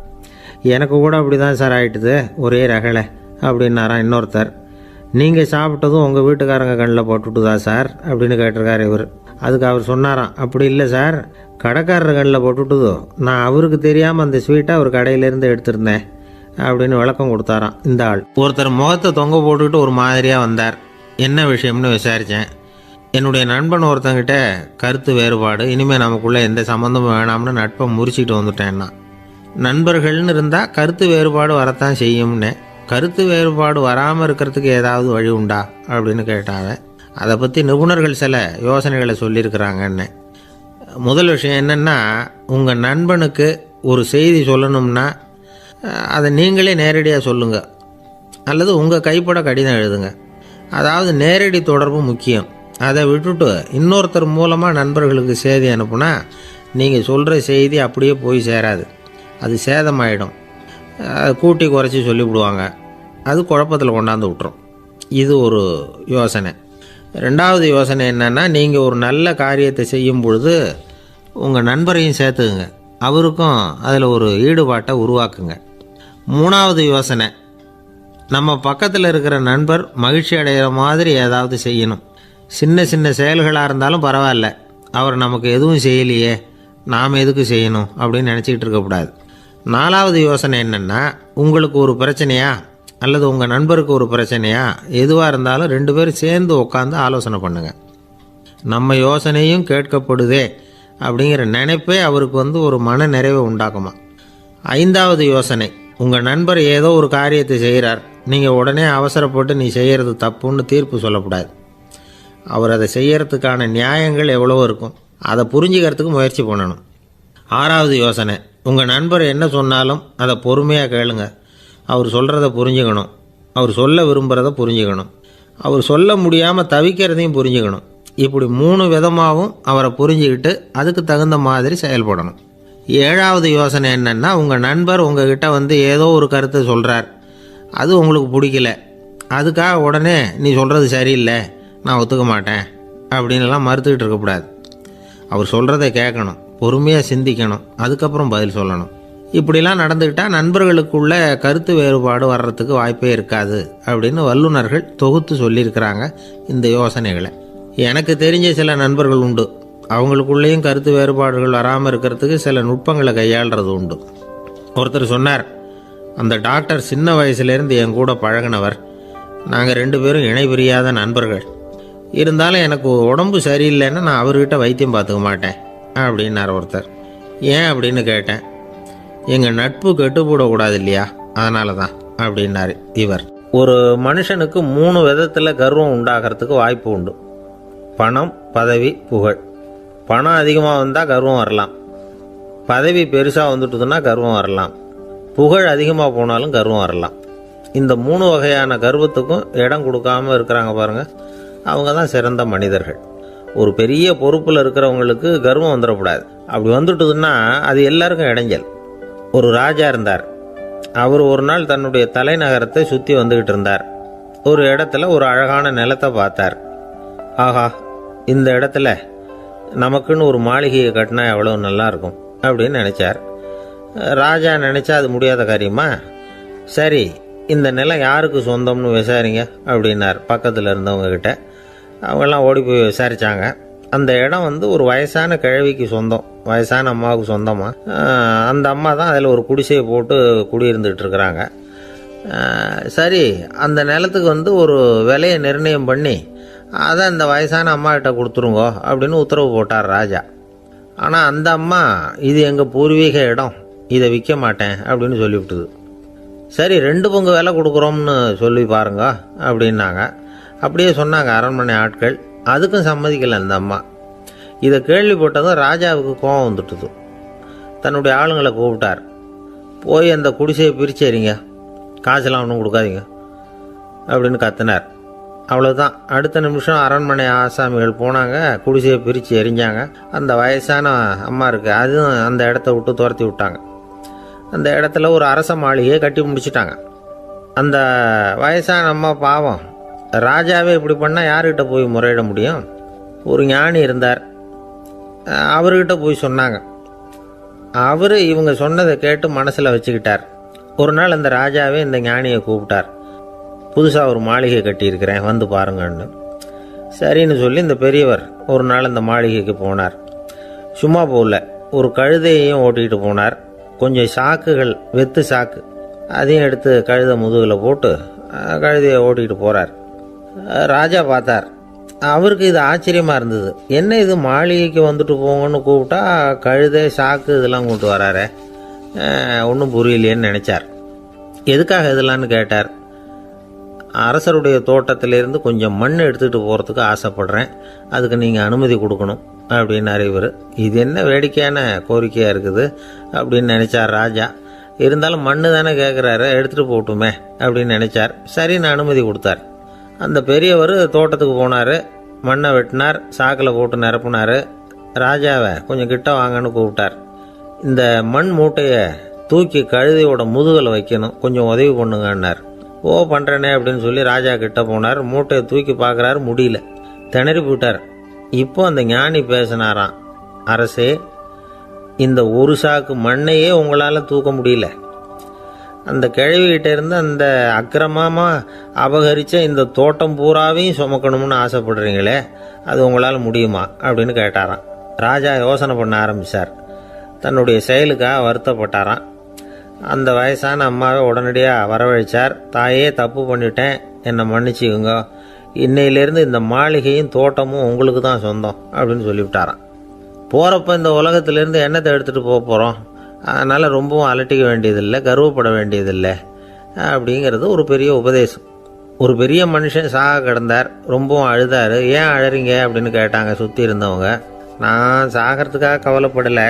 எனக்கு கூட அப்படி தான் சார் ஆகிட்டுது, ஒரே ரகலை அப்படின்னாராம் இன்னொருத்தர். நீங்கள் சாப்பிட்டதும் உங்கள் வீட்டுக்காரங்க கண்ணில் போட்டுவிட்டுதா சார் அப்படின்னு கேட்டிருக்கார் இவர். அதுக்கு அவர் சொன்னாராம், அப்படி இல்லை சார், கடைக்காரர் கண்ணில் போட்டுவிட்டுதோ, நான் அவருக்கு தெரியாமல் அந்த ஸ்வீட்டை அவர் கடையிலேருந்து எடுத்திருந்தேன் அப்படின்னு விளக்கம் கொடுத்தாராம் இந்த ஆள். ஒருத்தர் முகத்தை தொங்க போட்டுக்கிட்டு ஒரு மாதிரியாக வந்தார். என்ன விஷயம்னு விசாரித்தேன். என்னுடைய நண்பன் ஒருத்தங்கிட்ட கருத்து வேறுபாடு, இனிமேல் நமக்குள்ளே எந்த சம்மந்தமும் வேணாம்னு நட்பை முறிச்சிட்டு வந்துட்டேன்னா. நண்பர்கள்னு இருந்தால் கருத்து வேறுபாடு வரத்தான் செய்யும்னு. கருத்து வேறுபாடு வராமல் இருக்கிறதுக்கு ஏதாவது வழி உண்டா அப்படின்னு கேட்டாங்க. அதை பற்றி நிபுணர்கள் சில யோசனைகளை சொல்லியிருக்கிறாங்கன்னு. முதல் விஷயம் என்னென்னா, உங்கள் நண்பனுக்கு ஒரு செய்தி சொல்லணும்னா அதை நீங்களே நேரடியாக சொல்லுங்கள், அல்லது உங்கள் கைப்பட கடிதம் எழுதுங்க. அதாவது நேரடி தொடர்பு முக்கியம். அதை விட்டுட்டு இன்னொருத்தர் மூலமாக நண்பர்களுக்கு செய்தி அனுப்புனா நீங்கள் சொல்கிற செய்தி அப்படியே போய் சேராது, அது சேதமாயிடும். கூட்டி குறைச்சி சொல்லிவிடுவாங்க, அது குழப்பத்தில் கொண்டாந்து விட்டுரும். இது ஒரு யோசனை. 2வது யோசனை என்னென்னா, நீங்கள் ஒரு நல்ல காரியத்தை செய்யும் பொழுது உங்கள் நண்பரையும் சேர்த்துக்குங்க, அவருக்கும் அதில் ஒரு ஈடுபாட்டை உருவாக்குங்க. 3வது யோசனை, நம்ம பக்கத்தில் இருக்கிற நண்பர் மகிழ்ச்சி அடைகிற மாதிரி ஏதாவது செய்யணும். சின்ன சின்ன செயல்களாக இருந்தாலும் பரவாயில்ல, அவர் நமக்கு எதுவும் செய்யலையே, நாம் எதுக்கு செய்யணும் அப்படின்னு நினச்சிக்கிட்டு இருக்கக்கூடாது. 4வது யோசனை என்னென்னா, உங்களுக்கு ஒரு பிரச்சனையா அல்லது உங்கள் நண்பருக்கு ஒரு பிரச்சனையா எதுவாக இருந்தாலும் 2 பேரும் சேர்ந்து உட்காந்து ஆலோசனை பண்ணுங்கள். நம்ம யோசனையும் கேட்கப்படுதே அப்படிங்கிற நினைப்பே அவருக்கு ஒரு மன நிறைவை உண்டாக்குமா. 5வது யோசனை, உங்கள் நண்பர் ஏதோ ஒரு காரியத்தை செய்கிறார், நீங்கள் உடனே அவசரப்பட்டு நீ செய்கிறது தப்புன்னு தீர்ப்பு சொல்லக்கூடாது. அவர் அதை செய்யறதுக்கான நியாயங்கள் எவ்வளவோ இருக்கும், அதை புரிஞ்சுக்கிறதுக்கு முயற்சி பண்ணணும். 6வது யோசனை, உங்கள் நண்பர் என்ன சொன்னாலும் அதை பொறுமையாக கேளுங்க. அவர் சொல்கிறத புரிஞ்சுக்கணும், அவர் சொல்ல விரும்புகிறத புரிஞ்சுக்கணும், அவர் சொல்ல முடியாமல் தவிக்கிறதையும் புரிஞ்சுக்கணும். இப்படி 3 விதமாகவும் அவரை புரிஞ்சுக்கிட்டு அதுக்கு தகுந்த மாதிரி செயல்படணும். 7வது யோசனை என்னென்னா, உங்கள் நண்பர் உங்ககிட்ட ஏதோ ஒரு கருத்தை சொல்கிறார், அது உங்களுக்கு பிடிக்கல, அதுக்காக உடனே நீ சொல்கிறது சரியில்லை, நான் ஒத்துக்க மாட்டேன் அப்படின்லாம் மறுத்துக்கிட்டு இருக்கக்கூடாது. அவர் சொல்கிறத கேட்கணும், பொறுமையாக சிந்திக்கணும், அதுக்கப்புறம் பதில் சொல்லணும். இப்படிலாம் நடந்துக்கிட்டால் நண்பர்களுக்குள்ள கருத்து வேறுபாடு வர்றதுக்கு வாய்ப்பே இருக்காது அப்படின்னு வல்லுநர்கள் தொகுத்து சொல்லியிருக்கிறாங்க இந்த யோசனைகளை. எனக்கு தெரிஞ்ச சில நண்பர்கள் உண்டு, அவங்களுக்குள்ளேயும் கருத்து வேறுபாடுகள் வராமல் இருக்கிறதுக்கு சில நுட்பங்களை கையாளுறது உண்டு. ஒருத்தர் சொன்னார், அந்த டாக்டர் சின்ன வயசுலேருந்து என் கூட பழகினவர். நாங்கள் 2 பேரும் இணை பிரியாத நண்பர்கள். இருந்தாலும் எனக்கு உடம்பு சரியில்லைன்னா நான் அவர்கிட்ட வைத்தியம் பார்த்துக்க மாட்டேன் அப்படின்னார் ஒருத்தர். ஏன் அப்படின்னு கேட்டேன். எங்கள் நட்பு கெட்டுப்படக்கூடாது இல்லையா, அதனால தான் அப்படின்னாரு இவர். ஒரு மனுஷனுக்கு 3 விதத்தில் கர்வம் உண்டாகிறதுக்கு வாய்ப்பு உண்டு. பணம், பதவி, புகழ். பணம் அதிகமாக வந்தால் கர்வம் வரலாம், பதவி பெருசாக வந்துட்டுதுன்னா கர்வம் வரலாம், புகழ் அதிகமாக போனாலும் கர்வம் வரலாம். இந்த 3 வகையான கர்வத்துக்கும் இடம் கொடுக்காம இருக்கிறாங்க பாருங்கள், அவங்க தான் சிறந்த மனிதர்கள். ஒரு பெரிய பொறுப்பில் இருக்கிறவங்களுக்கு கர்வம் வந்துடக்கூடாது. அப்படி வந்துட்டுதுன்னா அது எல்லாருக்கும் இடைஞ்சல். ஒரு ராஜா இருந்தார். அவர் ஒரு நாள் தன்னுடைய தலைநகரத்தை சுற்றி வந்துக்கிட்டு இருந்தார். ஒரு இடத்துல ஒரு அழகான நிலத்தை பார்த்தார். ஆஹா, இந்த இடத்துல நமக்குன்னு ஒரு மாளிகையை கட்டினா எவ்வளோ நல்லா இருக்கும் அப்படின்னு நினச்சார். ராஜா நினச்சா அது முடியாத காரியமா? சரி, இந்த நிலம் யாருக்கு சொந்தம்னு விசாரிங்க அப்படின்னார் பக்கத்தில் இருந்தவங்கக்கிட்ட. அவங்கெல்லாம் ஓடி போய் விசாரித்தாங்க. அந்த இடம் ஒரு வயசான கிழவிக்கு சொந்தம், வயசான அம்மாவுக்கு சொந்தமாக. அந்த அம்மா தான் அதில் ஒரு குடிசையை போட்டு குடியிருந்துகிட்டு இருக்கிறாங்க. சரி, அந்த நிலத்துக்கு ஒரு விலையை நிர்ணயம் பண்ணி அதை அந்த வயசான அம்மாக்கிட்ட கொடுத்துருங்கோ அப்படின்னு உத்தரவு போட்டார் ராஜா. ஆனால் அந்த அம்மா, இது எங்கள் பூர்வீக இடம், இதை விற்க மாட்டேன் அப்படின்னு சொல்லிவிட்டுது. சரி, 2 பங்கு விலை கொடுக்குறோம்னு சொல்லி பாருங்க அப்படின்னாங்க. அப்படியே சொன்னாங்க அரண்மனை ஆட்கள். அதுக்கும் சம்மதிக்கலை அந்த அம்மா. இதை கேள்விப்பட்டதும் ராஜாவுக்கு கோபம் வந்துட்டுது. தன்னுடைய ஆளுங்களை கூப்பிட்டார். போய் அந்த குடிசையை பிரிச்சேரிங்க, காசெல்லாம் ஒன்றும் கொடுக்காதீங்க அப்படின்னு கத்தினார். அவ்வளோதான். அடுத்த நிமிஷம் அரண்மனை ஆசாமிகள் போனாங்க, குடிசையை பிரித்து எரிஞ்சாங்க. அந்த வயசான அம்மா இருக்கு, அதுவும் அந்த இடத்த விட்டு துரத்தி விட்டாங்க. அந்த இடத்துல ஒரு அரச மாளிகையை கட்டி முடிச்சிட்டாங்க. அந்த வயசான அம்மா பாவம், ராஜாவே இப்படி பண்ணால் யார்கிட்ட போய் முறையிட முடியும்? ஒரு ஞானி இருந்தார், அவர்கிட்ட போய் சொன்னாங்க. அவர் இவங்க சொன்னதை கேட்டு மனசில் வச்சுக்கிட்டார். ஒரு நாள் அந்த ராஜாவே இந்த ஞானியை கூப்பிட்டார். புதுசாக ஒரு மாளிகை கட்டியிருக்கிறேன், வந்து பாருங்கன்னு. சரின்னு சொல்லி இந்த பெரியவர் ஒரு நாள் இந்த மாளிகைக்கு போனார். சும்மா போகல, ஒரு கழுதையையும் ஓட்டிகிட்டு போனார். கொஞ்சம் சாக்குகள், வெத்து சாக்கு, அதையும் எடுத்து கழுதை முதுகில் போட்டு கழுதையை ஓட்டிகிட்டு போகிறார். ராஜா பார்த்தார். அவருக்கு இது ஆச்சரியமாக இருந்தது. என்ன இது, மாளிகைக்கு வந்துட்டு போங்கன்னு கூப்பிட்டா கழுதை, சாக்கு இதெல்லாம் கொண்டு வராரு, ஒன்றும் புரியலையேன்னு நினச்சார். எதுக்காக இதெல்லாம்னு கேட்டார். அரசருடைய தோட்டத்திலேருந்து கொஞ்சம் மண் எடுத்துகிட்டு போகிறதுக்கு ஆசைப்படுறேன், அதுக்கு நீங்கள் அனுமதி கொடுக்கணும் அப்படின்னாரு இவர். இது என்ன வேடிக்கையான கோரிக்கையாக இருக்குது அப்படின்னு நினச்சார் ராஜா. இருந்தாலும் மண்ணு தானே கேட்குறாரு, எடுத்துகிட்டு போட்டுமே அப்படின்னு நினச்சார். சரின்னு அனுமதி கொடுத்தார். அந்த பெரியவர் தோட்டத்துக்கு போனார், மண்ணை வெட்டினார், சாக்கில் போட்டு நிரப்புனார். ராஜாவை கொஞ்சம் கிட்ட வாங்கன்னு கூப்பிட்டார். இந்த மண் மூட்டையை தூக்கி கழுதையோட முதுகில் வைக்கணும், கொஞ்சம் உதவி பண்ணுங்கன்னார். ஓ, பண்ணுறேனே அப்படின்னு சொல்லி ராஜா கிட்ட போனார். மூட்டையை தூக்கி பார்க்குறாரு, முடியல, திணறி போயிட்டார். இப்போ அந்த ஞானி பேசினாராம். அரசே, இந்த ஒரு சாக்கு மண்ணையே உங்களால் தூக்க முடியல, அந்த கிழவிகிட்ட இருந்து அந்த அக்கிரமமாக அபகரித்த இந்த தோட்டம் பூராவையும் சுமக்கணும்னு ஆசைப்படுறீங்களே, அது உங்களால் முடியுமா அப்படின்னு கேட்டாராம். ராஜா யோசனை பண்ண ஆரம்பித்தார். தன்னுடைய செயலுக்காக வருத்தப்பட்டாராம். அந்த வயசான அம்மாவை உடனடியாக வரவழைச்சார். தாயே, தப்பு பண்ணிட்டேன், என்னை மன்னிச்சுக்குங்க, இன்னையிலேருந்து இந்த மாளிகையும் தோட்டமும் உங்களுக்கு தான் சொந்தம் அப்படின்னு சொல்லிவிட்டாராம். போகிறப்ப இந்த உலகத்திலேருந்து எண்ணத்தை எடுத்துகிட்டு போக போகிறோம், அதனால் ரொம்பவும் அலட்டிக்க வேண்டியதில்லை, கர்வப்பட வேண்டியதில்லை அப்படிங்கிறது ஒரு பெரிய உபதேசம். ஒரு பெரிய மனுஷன் சாக கிடந்தார், ரொம்பவும் அழுதார். ஏன் அழறீங்க அப்படின்னு கேட்டாங்க சுற்றி இருந்தவங்க. நான் சாகிறதுக்காக கவலைப்படலை,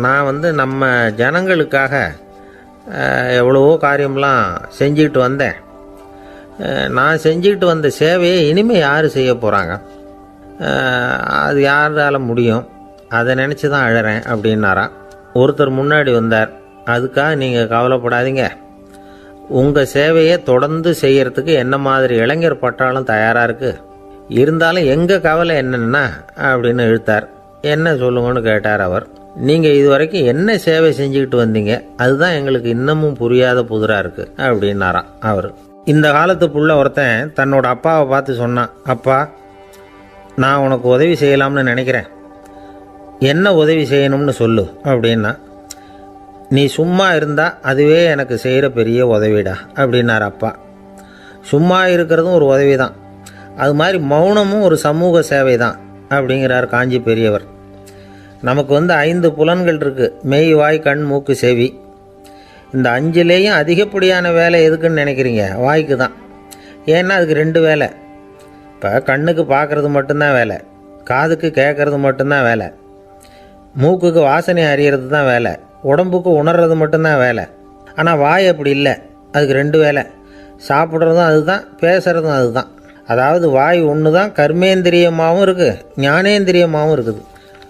நான் நம்ம ஜனங்களுக்காக எவ்வளவோ காரியம்லாம் செஞ்சுக்கிட்டு வந்தேன். நான் செஞ்சுக்கிட்டு வந்த சேவையை இனிமேல் யார் செய்ய போகிறாங்க, அது யாரால் முடியும், அதை நினச்சி தான் அழறேன் அப்படின்னாராம். ஒருத்தர் முன்னாடி வந்தார். அதுக்காக நீங்கள் கவலைப்படாதீங்க, உங்கள் சேவையை தொடர்ந்து செய்கிறதுக்கு என்ன மாதிரி இளைஞர் பட்டாலும் தயாராக இருக்குது, இருந்தாலும் எங்கள் கவலை என்னென்னா அப்படின்னு இழுத்தார். என்ன சொல்லுங்கன்னு கேட்டார் அவர். நீங்கள் இதுவரைக்கும் என்ன சேவை செஞ்சுக்கிட்டு வந்தீங்க, அதுதான் எங்களுக்கு இன்னமும் புரியாத புதிராக இருக்குது அப்படின்னாராம் அவர். இந்த காலத்து புள்ள ஒருத்தன் தன்னோட அப்பாவை பார்த்து சொன்னான், அப்பா, நான் உனக்கு உதவி செய்யலாம்னு நினைக்கிறேன், என்ன உதவி செய்யணும்னு சொல்லு அப்படின்னா. நீ சும்மா இருந்தால் அதுவே எனக்கு செய்கிற பெரிய உதவிடா அப்படின்னார் அப்பா. சும்மா இருக்கிறதும் ஒரு உதவி தான், அது மாதிரி மௌனமும் ஒரு சமூக சேவை தான் அப்படிங்கிறார் காஞ்சி பெரியவர். நமக்கு 5 புலன்கள் இருக்குது, மெய், வாய், கண், மூக்கு, செவி. இந்த 5லேயும் அதிகப்படியான வேலை எதுக்குன்னு நினைக்கிறீங்க? வாய்க்கு தான். ஏன்னா அதுக்கு 2 வேலை. இப்போ கண்ணுக்கு பார்க்குறது மட்டும்தான் வேலை, காதுக்கு கேட்குறது மட்டும்தான் வேலை, மூக்குக்கு வாசனை அறியறது தான் வேலை, உடம்புக்கு உணர்றது மட்டும்தான் வேலை. ஆனால் வாய் அப்படி இல்லை, அதுக்கு 2 வேலை. சாப்பிட்றதும் அதுதான், பேசுகிறதும் அதுதான். அதாவது வாய் ஒன்று தான் கர்மேந்திரியமாகவும் இருக்குது, ஞானேந்திரியமாகவும் இருக்குது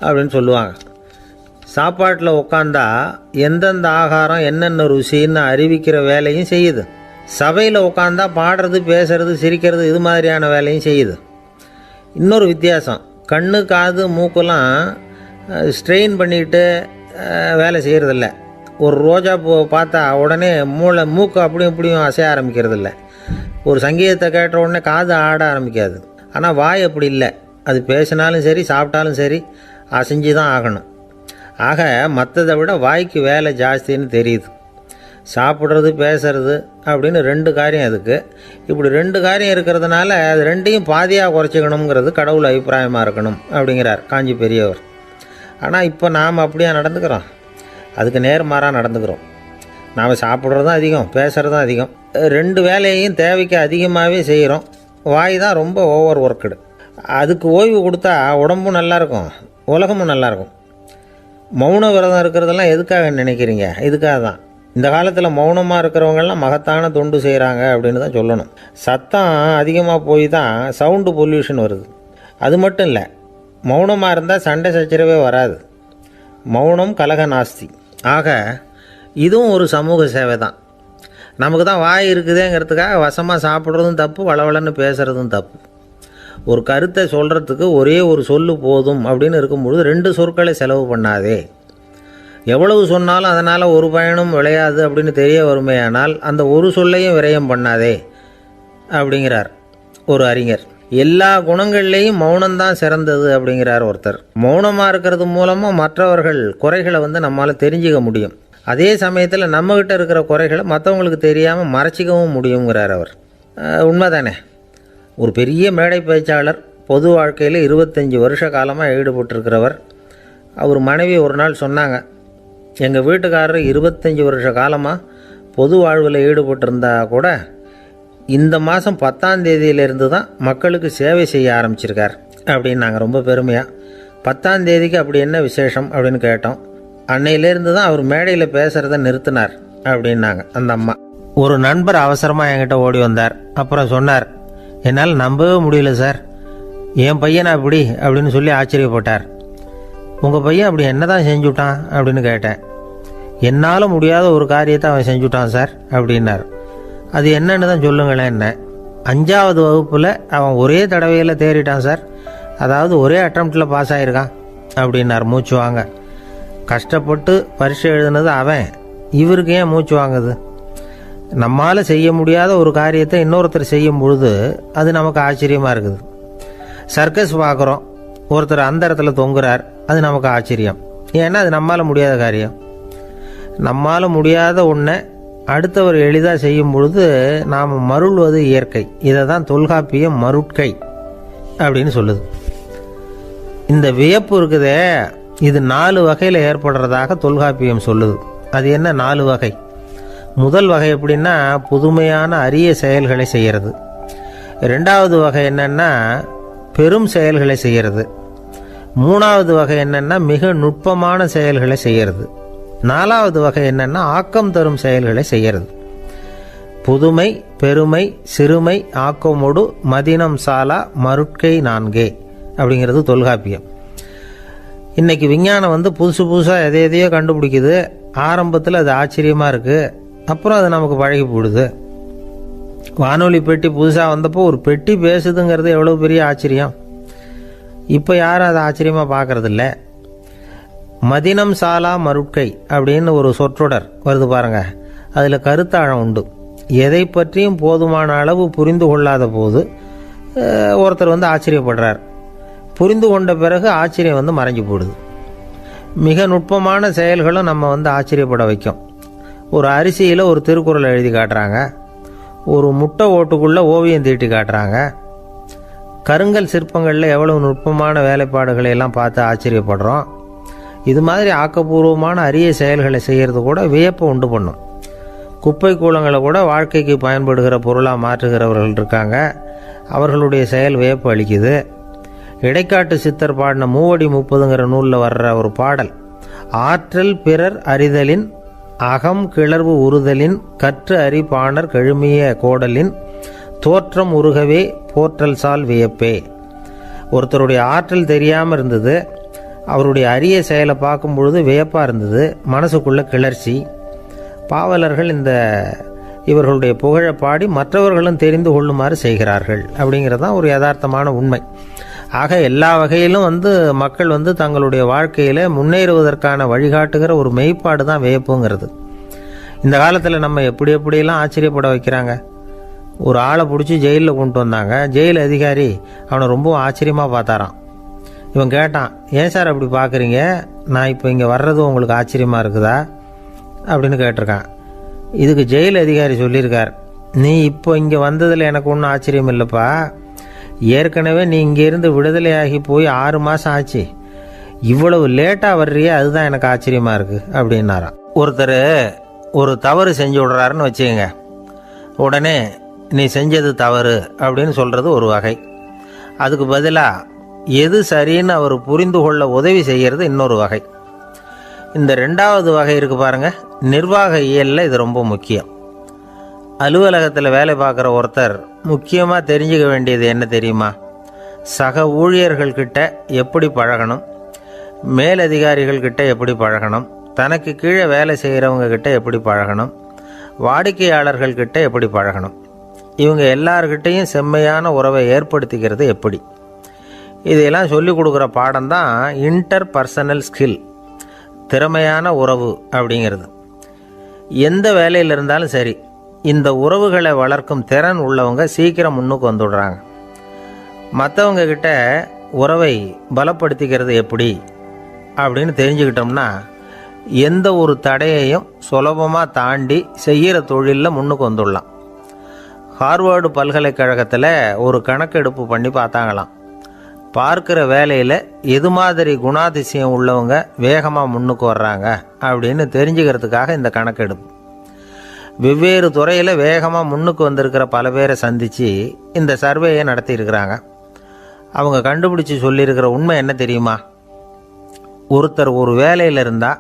அப்படின்னு சொல்லுவாங்க. சாப்பாட்டில் உட்காந்தா எந்தெந்த ஆகாரம் என்னென்ன ருசின்னு அறிவிக்கிற வேலையும் செய்யுது. சபையில் உட்காந்தா பாடுறது, பேசுறது, சிரிக்கிறது, இது மாதிரியான வேலையும் செய்யுது. இன்னொரு வித்தியாசம், கண்ணு, காது, மூக்கெல்லாம் ஸ்ட்ரெயின் பண்ணிக்கிட்டு வேலை செய்கிறதில்ல. ஒரு ரோஜா பூ பார்த்தா உடனே மூக்கு அப்படியும் இப்படியும் அசைய ஆரம்பிக்கிறதில்ல. ஒரு சங்கீதத்தை கேட்ட உடனே காது ஆட ஆரம்பிக்காது. ஆனால் வாய் அப்படி இல்லை, அது பேசினாலும் சரி சாப்பிட்டாலும் சரி அசைஞ்சு தான் ஆகணும். ஆக மற்றதை விட வாய்க்கு வேலை ஜாஸ்தின்னு தெரியுது. சாப்பிட்றது, பேசுறது அப்படின்னு 2 காரியம் அதுக்கு. இப்படி 2 காரியம் இருக்கிறதுனால அது 2ஐயும் பாதியாக குறைச்சிக்கணுங்கிறது கடவுள் அபிப்பிராயமாக இருக்கணும் அப்படிங்கிறார் காஞ்சி பெரியவர். ஆனால் இப்போ நாம் அப்படியே நடந்துக்கிறோம், அதுக்கு நேர்மாறாக நடந்துக்கிறோம். நாம் சாப்பிட்றதும் அதிகம், பேசுகிறதும் அதிகம், 2 வேலையையும் தேவைக்கு அதிகமாகவே செய்கிறோம். வாய் தான் ரொம்ப ஓவர் ஒர்க்குடு. அதுக்கு ஓய்வு கொடுத்தா உடம்பும் நல்லாயிருக்கும், உலகமும் நல்லாயிருக்கும். மௌன விரதம் இருக்கிறதெல்லாம் எதுக்காக நினைக்கிறீங்க? இதுக்காக தான். இந்த காலத்தில் மௌனமாக இருக்கிறவங்கெல்லாம் மகத்தான தொண்டு செய்கிறாங்க அப்படின்னு தான் சொல்லணும். சத்தம் அதிகமாக போய் தான் சவுண்டு பொல்யூஷன் வருது. அது மட்டும் இல்லை, மௌனமாக இருந்தால் சண்டை சச்சரவே வராது. மௌனம் கலக நாஸ்தி. ஆக இதுவும் ஒரு சமூக சேவை தான். நமக்கு தான் வாய் இருக்குதேங்கிறதுக்காக வசமாக சாப்பிட்றதும் தப்பு, வளவளன்னு பேசுகிறதும் தப்பு. ஒரு கருத்தை சொல்கிறதுக்கு ஒரே ஒரு சொல்லு போதும் அப்படின்னு இருக்கும்பொழுது 2 சொற்களை செலவு பண்ணாதே. எவ்வளவு சொன்னாலும் அதனால் ஒரு பயனும் விளையாது அப்படின்னு தெரிய வருமையானால் அந்த ஒரு சொல்லையும் விரயம் பண்ணாதே அப்படிங்கிறார் ஒரு அறிஞர். எல்லா குணங்கள்லேயும் மௌனம்தான் சிறந்தது அப்படிங்கிறார் ஒருத்தர். மௌனமாக இருக்கிறது மூலமாக மற்றவர்கள் குறைகளை நம்மளால் தெரிஞ்சிக்க முடியும். அதே சமயத்தில் நம்மகிட்ட இருக்கிற குறைகளை மற்றவங்களுக்கு தெரியாமல் மறைச்சிக்கவும் முடியுங்கிறார் அவர். உண்மைதானே? ஒரு பெரிய மேடை பேச்சாளர், பொது வாழ்க்கையில் 25 வருஷ காலமாக ஈடுபட்டிருக்கிறவர். அவர் மனைவி ஒரு நாள் சொன்னாங்க, எங்கள் வீட்டுக்காரர் 25 வருஷ காலமாக பொது வாழ்வில் ஈடுபட்டிருந்தா கூட இந்த மாதம் 10ஆம் தேதியிலேருந்து தான் மக்களுக்கு சேவை செய்ய ஆரம்பிச்சிருக்கார் அப்படின்னு நாங்கள் ரொம்ப பெருமையாக. 10ஆம் தேதிக்கு அப்படி என்ன விசேஷம் அப்படின்னு கேட்டோம். அன்னையிலேருந்து தான் அவர் மேடையில் பேசுகிறத நிறுத்தினார் அப்படின்னாங்க அந்த அம்மா. ஒரு நண்பர் அவசரமாக என்கிட்ட ஓடி வந்தார். அப்புறம் சொன்னார், என்னால் நம்பவே முடியல சார், என் பையனை அப்படி அப்படின்னு சொல்லி ஆச்சரியப்பட்டார். உங்கள் பையன் அப்படி என்ன தான் செஞ்சுட்டான் அப்படின்னு கேட்டேன். என்னால் முடியாத ஒரு காரியத்தை அவன் செஞ்சுட்டான் சார் அப்படின்னார். அது என்னன்னு தான் சொல்லுங்களேன். என்ன? 5ஆவது வகுப்பில் அவன் ஒரே தடவையில் தேறிட்டான் சார், அதாவது ஒரே அட்டம்ப்டில் பாஸ் ஆகிருக்கான் அப்படின்னார் மூச்சு வாங்க. கஷ்டப்பட்டு பரீட்சை எழுதுனது அவன், இவருக்கு ஏன் மூச்சு வாங்குது? நம்மால் செய்ய முடியாத ஒரு காரியத்தை இன்னொருத்தர் செய்யும் பொழுது அது நமக்கு ஆச்சரியமாக இருக்குது. சர்க்கஸ் பார்க்குறோம், ஒருத்தர் அந்த இடத்துல தொங்குறார், அது நமக்கு ஆச்சரியம். ஏன்னா அது நம்மால் முடியாத காரியம். நம்மால் முடியாத ஒன்றை அடுத்தவர் எளிதாக செய்யும் பொழுது நாம் மருள்வது இயற்கை. இதை தான் தொல்காப்பியம் மருட்கை அப்படின்னு சொல்லுது. இந்த வியப்பு இருக்குதே, இது 4 வகையில் ஏற்படுறதாக தொல்காப்பியம் சொல்லுது. அது என்ன 4 வகை? முதல் வகை எப்படின்னா புதுமையான அரிய செயல்களை செய்கிறது. 2வது வகை என்னன்னா பெரும் செயல்களை செய்கிறது. 3வது வகை என்னன்னா மிக நுட்பமான செயல்களை செய்கிறது. 4வது வகை என்னன்னா ஆக்கம் தரும் செயல்களை செய்கிறது. புதுமை, பெருமை, சிறுமை, ஆக்கமோடு மதினம் சாலா மருட்கை 4 அப்படிங்கிறது தொல்காப்பியம். இன்னைக்கு விஞ்ஞானம் புதுசு புதுசாக எதையோ கண்டுபிடிக்குது. ஆரம்பத்தில் அது ஆச்சரியமாக இருக்குது, அப்புறம் அது நமக்கு பழகி போடுது. வானொலி பெட்டி புதுசாக வந்தப்போ ஒரு பெட்டி பேசுதுங்கிறது எவ்வளோ பெரிய ஆச்சரியம். இப்போ யாரும் அதை ஆச்சரியமாக பார்க்கறதில்ல. மதினம் சாலா மருட்கை அப்படின்னு ஒரு சொற்றொடர் வருது பாருங்க, அதில் கருத்தாழம் உண்டு. எதை பற்றியும் போதுமான அளவு புரிந்து கொள்ளாத போது ஒருத்தர் ஆச்சரியப்படுறார். புரிந்து கொண்ட பிறகு ஆச்சரியம் மறைஞ்சு போடுது. மிக நுட்பமான செயல்களும் நம்ம ஆச்சரியப்பட வைக்கும். ஒரு அரிசியில் ஒரு திருக்குறள் எழுதி காட்டுறாங்க, ஒரு முட்டை ஓட்டுக்குள்ளே ஓவியம் தீட்டி காட்டுறாங்க. கருங்கல் சிற்பங்களில் எவ்வளவு நுட்பமான வேலைப்பாடுகளை எல்லாம் பார்த்து ஆச்சரியப்படுறோம். இது மாதிரி ஆக்கப்பூர்வமான அரிய செயல்களை செய்கிறது கூட வியப்பை உண்டு பண்ணும். குப்பை கூலங்களை கூட வாழ்க்கைக்கு பயன்படுகிற பொருளாக மாற்றுகிறவர்கள் இருக்காங்க. அவர்களுடைய செயல் வியப்பு அளிக்குது. இடைக்காட்டு சித்தர் பாடின மூவடி 30ங்கிற நூலில் வர்ற ஒரு பாடல், ஆற்றல் பிறர் அறிதலின் அகம் கிளர்வு உறுதலின் கற்று அறி பாணர் கெழுமிய கோடலின் தோற்றம் உருகவே போற்றல் சால் வியப்பே. ஒருத்தருடைய ஆற்றல் தெரியாமல் இருந்தது, அவருடைய அரிய செயலை பார்க்கும் பொழுது வியப்பாக இருந்தது, மனசுக்குள்ள கிளர்ச்சி. பாவலர்கள் இவர்களுடைய புகழை பாடி மற்றவர்களும் தெரிந்து கொள்ளுமாறு செய்கிறார்கள் அப்படிங்கிறது தான் ஒரு யதார்த்தமான உண்மை. ஆக எல்லா வகையிலும் மக்கள் தங்களுடைய வாழ்க்கையில் முன்னேறுவதற்கான வழிகாட்டுகிற ஒரு மெய்ப்பாடு தான் வியப்புங்கிறது. இந்த காலத்தில் நம்ம எப்படியெல்லாம் ஆச்சரியப்பட வைக்கிறாங்க. ஒரு ஆளை பிடிச்சி ஜெயிலில் கொண்டு வந்தாங்க. ஜெயில் அதிகாரி அவனை ரொம்ப ஆச்சரியமாக பார்த்தாரான். இவன் கேட்டான், ஏன் சார் அப்படி பார்க்குறீங்க, நான் இப்போ இங்கே வர்றது உங்களுக்கு ஆச்சரியமாக இருக்குதா அப்படின்னு கேட்டிருக்கான். இதுக்கு ஜெயில் அதிகாரி சொல்லியிருக்கார், நீ இப்போ இங்கே வந்ததில் எனக்கு ஒன்றும் ஆச்சரியம் இல்லைப்பா, ஏற்கனவே நீ இங்கேருந்து விடுதலையாகி போய் 6 மாதம் ஆச்சு, இவ்வளவு லேட்டாக வர்றியே அதுதான் எனக்கு ஆச்சரியமாக இருக்குது அப்படின்னாராம். ஒருத்தர் ஒரு தவறு செஞ்சு விடுறாருன்னு வச்சுக்கோங்க, உடனே நீ செஞ்சது தவறு அப்படின்னு சொல்கிறது ஒரு வகை. அதுக்கு பதிலாக எது சரின்னு அவர் புரிந்து கொள்ள உதவி செய்கிறது இன்னொரு வகை. இந்த 2வது வகை இருக்குது பாருங்கள், நிர்வாக இயலில் இது ரொம்ப முக்கியம். அலுவலகத்தில் வேலை பார்க்குற ஒருத்தர் முக்கியமாக தெரிஞ்சுக்க வேண்டியது என்ன தெரியுமா? சக ஊழியர்கள்கிட்ட எப்படி பழகணும், மேலதிகாரிகள்கிட்ட எப்படி பழகணும், தனக்கு கீழே வேலை செய்கிறவங்க கிட்ட எப்படி பழகணும், வாடிக்கையாளர்கள்கிட்ட எப்படி பழகணும், இவங்க எல்லார்கிட்டையும் செம்மையான உறவை ஏற்படுத்திக்கிறது எப்படி, இதையெல்லாம் சொல்லிக் கொடுக்குற பாடம் தான் இன்டர் பர்சனல் ஸ்கில், திறமையான உறவு அப்படிங்கிறது. எந்த வேலையில் இருந்தாலும் சரி, இந்த உறவுகளை வளர்க்கும் திறன் உள்ளவங்க சீக்கிரம் முன்னுக்கு வந்துடுறாங்க. மற்றவங்க கிட்ட உறவை பலப்படுத்திக்கிறது எப்படி அப்படின்னு தெரிஞ்சுக்கிட்டோம்னா எந்த ஒரு தடையையும் சுலபமாக தாண்டி செய்கிற தொழிலில் முன்னுக்கு வந்துடலாம். ஹார்வர்டு பல்கலைக்கழகத்தில் ஒரு கணக்கெடுப்பு பண்ணி பார்த்தாங்களாம். பார்க்குற வேலையில் எது மாதிரி குணாதிசயம் உள்ளவங்க வேகமாக முன்னுக்கு வர்றாங்க அப்படின்னு தெரிஞ்சுக்கிறதுக்காக இந்த கணக்கெடுப்பு. வெவ்வேறு துறையில் வேகமாக முன்னுக்கு வந்திருக்கிற பல பேரை சந்தித்து இந்த சர்வேயை நடத்தியிருக்கிறாங்க. அவங்க கண்டுபிடிச்சி சொல்லியிருக்கிற உண்மை என்ன தெரியுமா? ஒருத்தர் ஒரு வேலையில் இருந்தால்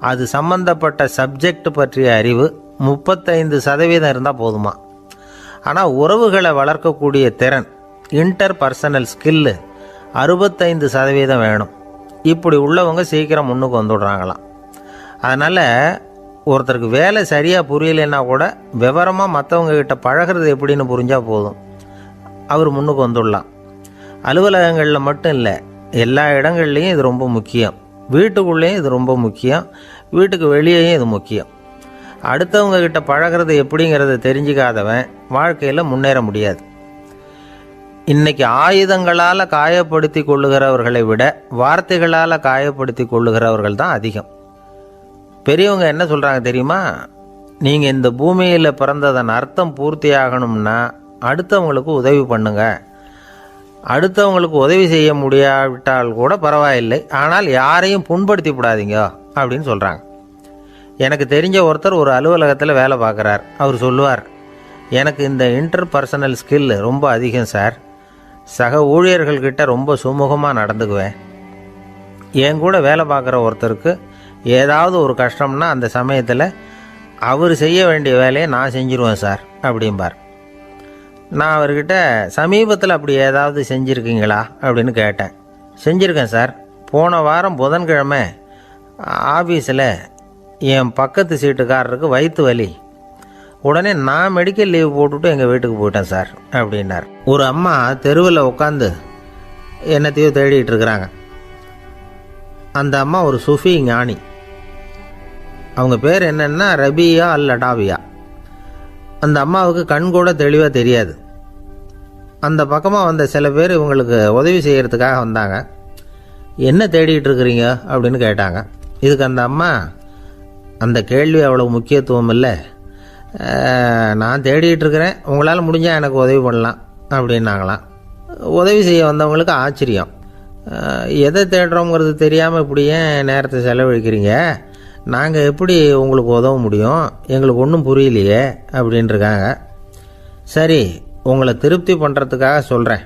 அது சம்பந்தப்பட்ட சப்ஜெக்ட் பற்றிய அறிவு 35% இருந்தால் போதுமா. ஆனால் உறவுகளை வளர்க்கக்கூடிய திறன், இன்டர் பர்சனல் ஸ்கில்லு 65% வேணும். இப்படி உள்ளவங்க சீக்கிரம் முன்னுக்கு வந்துடுறாங்களாம். அதனால் ஒருத்தருக்கு வேலை சரியாக புரியலைன்னா கூட விவரமாக மற்றவங்க கிட்ட பழகிறது எப்படின்னு புரிஞ்சால் போதும், அவர் முன்னுக்கு வந்துடலாம். அலுவலகங்களில் மட்டும் இல்லை, எல்லா இடங்கள்லையும் இது ரொம்ப முக்கியம். வீட்டுக்குள்ளேயும் இது ரொம்ப முக்கியம், வீட்டுக்கு வெளியேயும் இது முக்கியம். அடுத்தவங்க கிட்ட பழகிறது எப்படிங்கிறத தெரிஞ்சிக்காதவன் வாழ்க்கையில் முன்னேற முடியாது. இன்னைக்கு ஆயுதங்களால் காயப்படுத்தி கொள்ளுகிறவர்களை விட வார்த்தைகளால் காயப்படுத்தி கொள்ளுகிறவர்கள் தான் அதிகம். பெரியவங்க என்ன சொல்கிறாங்க தெரியுமா? நீங்கள் இந்த பூமியில் பிறந்ததன் அர்த்தம் பூர்த்தி ஆகணும்னா அடுத்தவங்களுக்கு உதவி பண்ணுங்க. அடுத்தவங்களுக்கு உதவி செய்ய முடியாவிட்டால் கூட பரவாயில்லை, ஆனால் யாரையும் புண்படுத்தி விடாதீங்க அப்படின்னு சொல்கிறாங்க. எனக்கு தெரிஞ்ச ஒருத்தர் ஒரு அலுவலகத்தில் வேலை பார்க்குறார். அவர் சொல்லுவார், எனக்கு இந்த இன்டர் பர்சனல் ஸ்கில் ரொம்ப அதிகம் சார், சக ஊழியர்கள்கிட்ட ரொம்ப சுமூகமாக நடந்துக்குவேன். என் கூட வேலை பார்க்குற ஒருத்தருக்கு ஏதாவது ஒரு கஷ்டம்னா அந்த சமயத்தில் அவர் செய்ய வேண்டிய வேலையை நான் செஞ்சுருவேன் சார் அப்படிம்பார். நான் அவர்கிட்ட சமீபத்தில் அப்படி ஏதாவது செஞ்சுருக்கீங்களா அப்படின்னு கேட்டேன். செஞ்சுருக்கேன் சார். போன வாரம் புதன்கிழமை ஆஃபீஸில் என் பக்கத்து சீட்டுக்காரருக்கு வயிற்று வலி, உடனே நான் மெடிக்கல் லீவ் போட்டுவிட்டு எங்கள் வீட்டுக்கு போயிட்டேன் சார் அப்படின்னார். ஒரு அம்மா தெருவில் உட்காந்து என்னத்தையோ தேடிட்டு இருக்கிறாங்க. அந்த அம்மா ஒரு சுஃபி ஞானி. அவங்க பேர் என்னென்னா ரபியா அல் அடாவியா. அந்த அம்மாவுக்கு கண் கூட தெளிவாக தெரியாது. அந்த பக்கமாக வந்த சில பேர் இவங்களுக்கு உதவி செய்கிறதுக்காக வந்தாங்க. என்ன தேடிட்டு இருக்கிறீங்க அப்படின்னு கேட்டாங்க. இதுக்கு அந்த அம்மா, அந்த கேள்வி அவ்வளோ முக்கியத்துவம் இல்லை, நான் தேடிட்டு இருக்கிறேன், உங்களால் முடிஞ்சால் எனக்கு உதவி பண்ணலாம் அப்படின்னாங்களாம். உதவி செய்ய வந்தவங்களுக்கு ஆச்சரியம். எதை தேடுறோங்கிறது தெரியாமல் இப்படி ஏன் நேரத்தை செலவழிக்கிறீங்க, நாங்கள் எப்படி உங்களுக்கு உதவ முடியும், எங்களுக்கு ஒன்றும் புரியலையே அப்படின்ட்டுருக்காங்க. சரி, உங்களை திருப்தி பண்ணுறதுக்காக சொல்கிறேன்,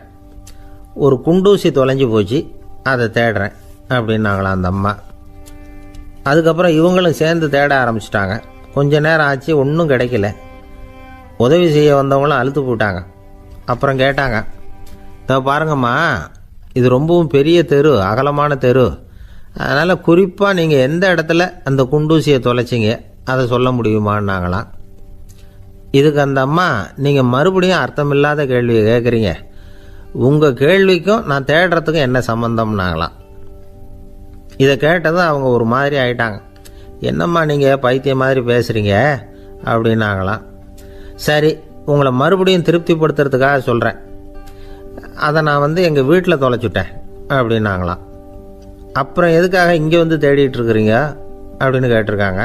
ஒரு குண்டூசி தொலைஞ்சி போச்சு, அதை தேடுறேன் அப்படின்னாங்களாம் அந்த அம்மா. அதுக்கப்புறம் இவங்களும் சேர்ந்து தேட ஆரம்பிச்சிட்டாங்க. கொஞ்ச நேரம் ஆச்சு, ஒன்றும் கிடைக்கல. உதவி செய்ய வந்தவங்களும் அழுத்து போட்டாங்க. அப்புறம் கேட்டாங்க, இதை பாருங்கம்மா, இது ரொம்பவும் பெரிய தெரு, அகலமான தெரு, அதனால் குறிப்பாக நீங்கள் எந்த இடத்துல அந்த குண்டூசியை தொலைச்சிங்க அதை சொல்ல முடியுமான்னாங்களாம். இதுக்கு அந்த அம்மா, நீங்கள் மறுபடியும் அர்த்தமில்லாத கேள்வியை கேட்குறீங்க, உங்கள் கேள்விக்கும் நான் தேடுறதுக்கும் என்ன சம்பந்தம்னாங்களாம். இதை கேட்டதும் அவங்க ஒரு மாதிரி ஆயிட்டாங்க. என்னம்மா நீங்கள் பைத்தியம் மாதிரி பேசுகிறீங்க அப்படின்னாங்களாம். சரி, உங்களை மறுபடியும் திருப்திப்படுத்துறதுக்காக சொல்கிறேன், அதை நான் எங்கள் வீட்டில் தொலைச்சுட்டேன் அப்படின்னாங்களாம். அப்புறம் எதுக்காக இங்கே தேடிட்டு இருக்கிறீங்க அப்படின்னு கேட்டிருக்காங்க.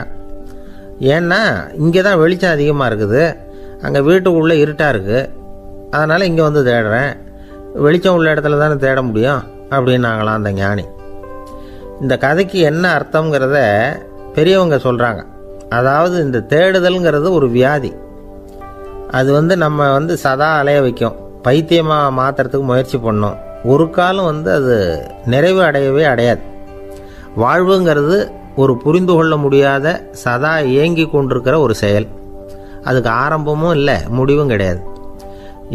ஏன்னா இங்கே தான் வெளிச்சம் அதிகமாக இருக்குது, அங்கே வீட்டுக்குள்ளே இருட்டாக இருக்குது, அதனால் இங்கே தேடுறேன், வெளிச்சம் உள்ள இடத்துல தானே தேட முடியும் அப்படின்னாங்களாம் அந்த ஞானி. இந்த கதைக்கு என்ன அர்த்தங்கிறத பெரியவங்க சொல்கிறாங்க. அதாவது இந்த தேடுதல்ங்கிறது ஒரு வியாதி. அது நம்ம சதா அலைய வைக்கும், பைத்தியமாக மாற்றுறதுக்கு முயற்சி பண்ணோம். ஒரு காலம் அது நிறைவு அடையவே அடையாது. வாழ்வுங்கிறது ஒரு புரிந்து கொள்ள முடியாத, சதா இயங்கி கொண்டிருக்கிற ஒரு செயல். அதுக்கு ஆரம்பமும் இல்லை, முடிவும் கிடையாது.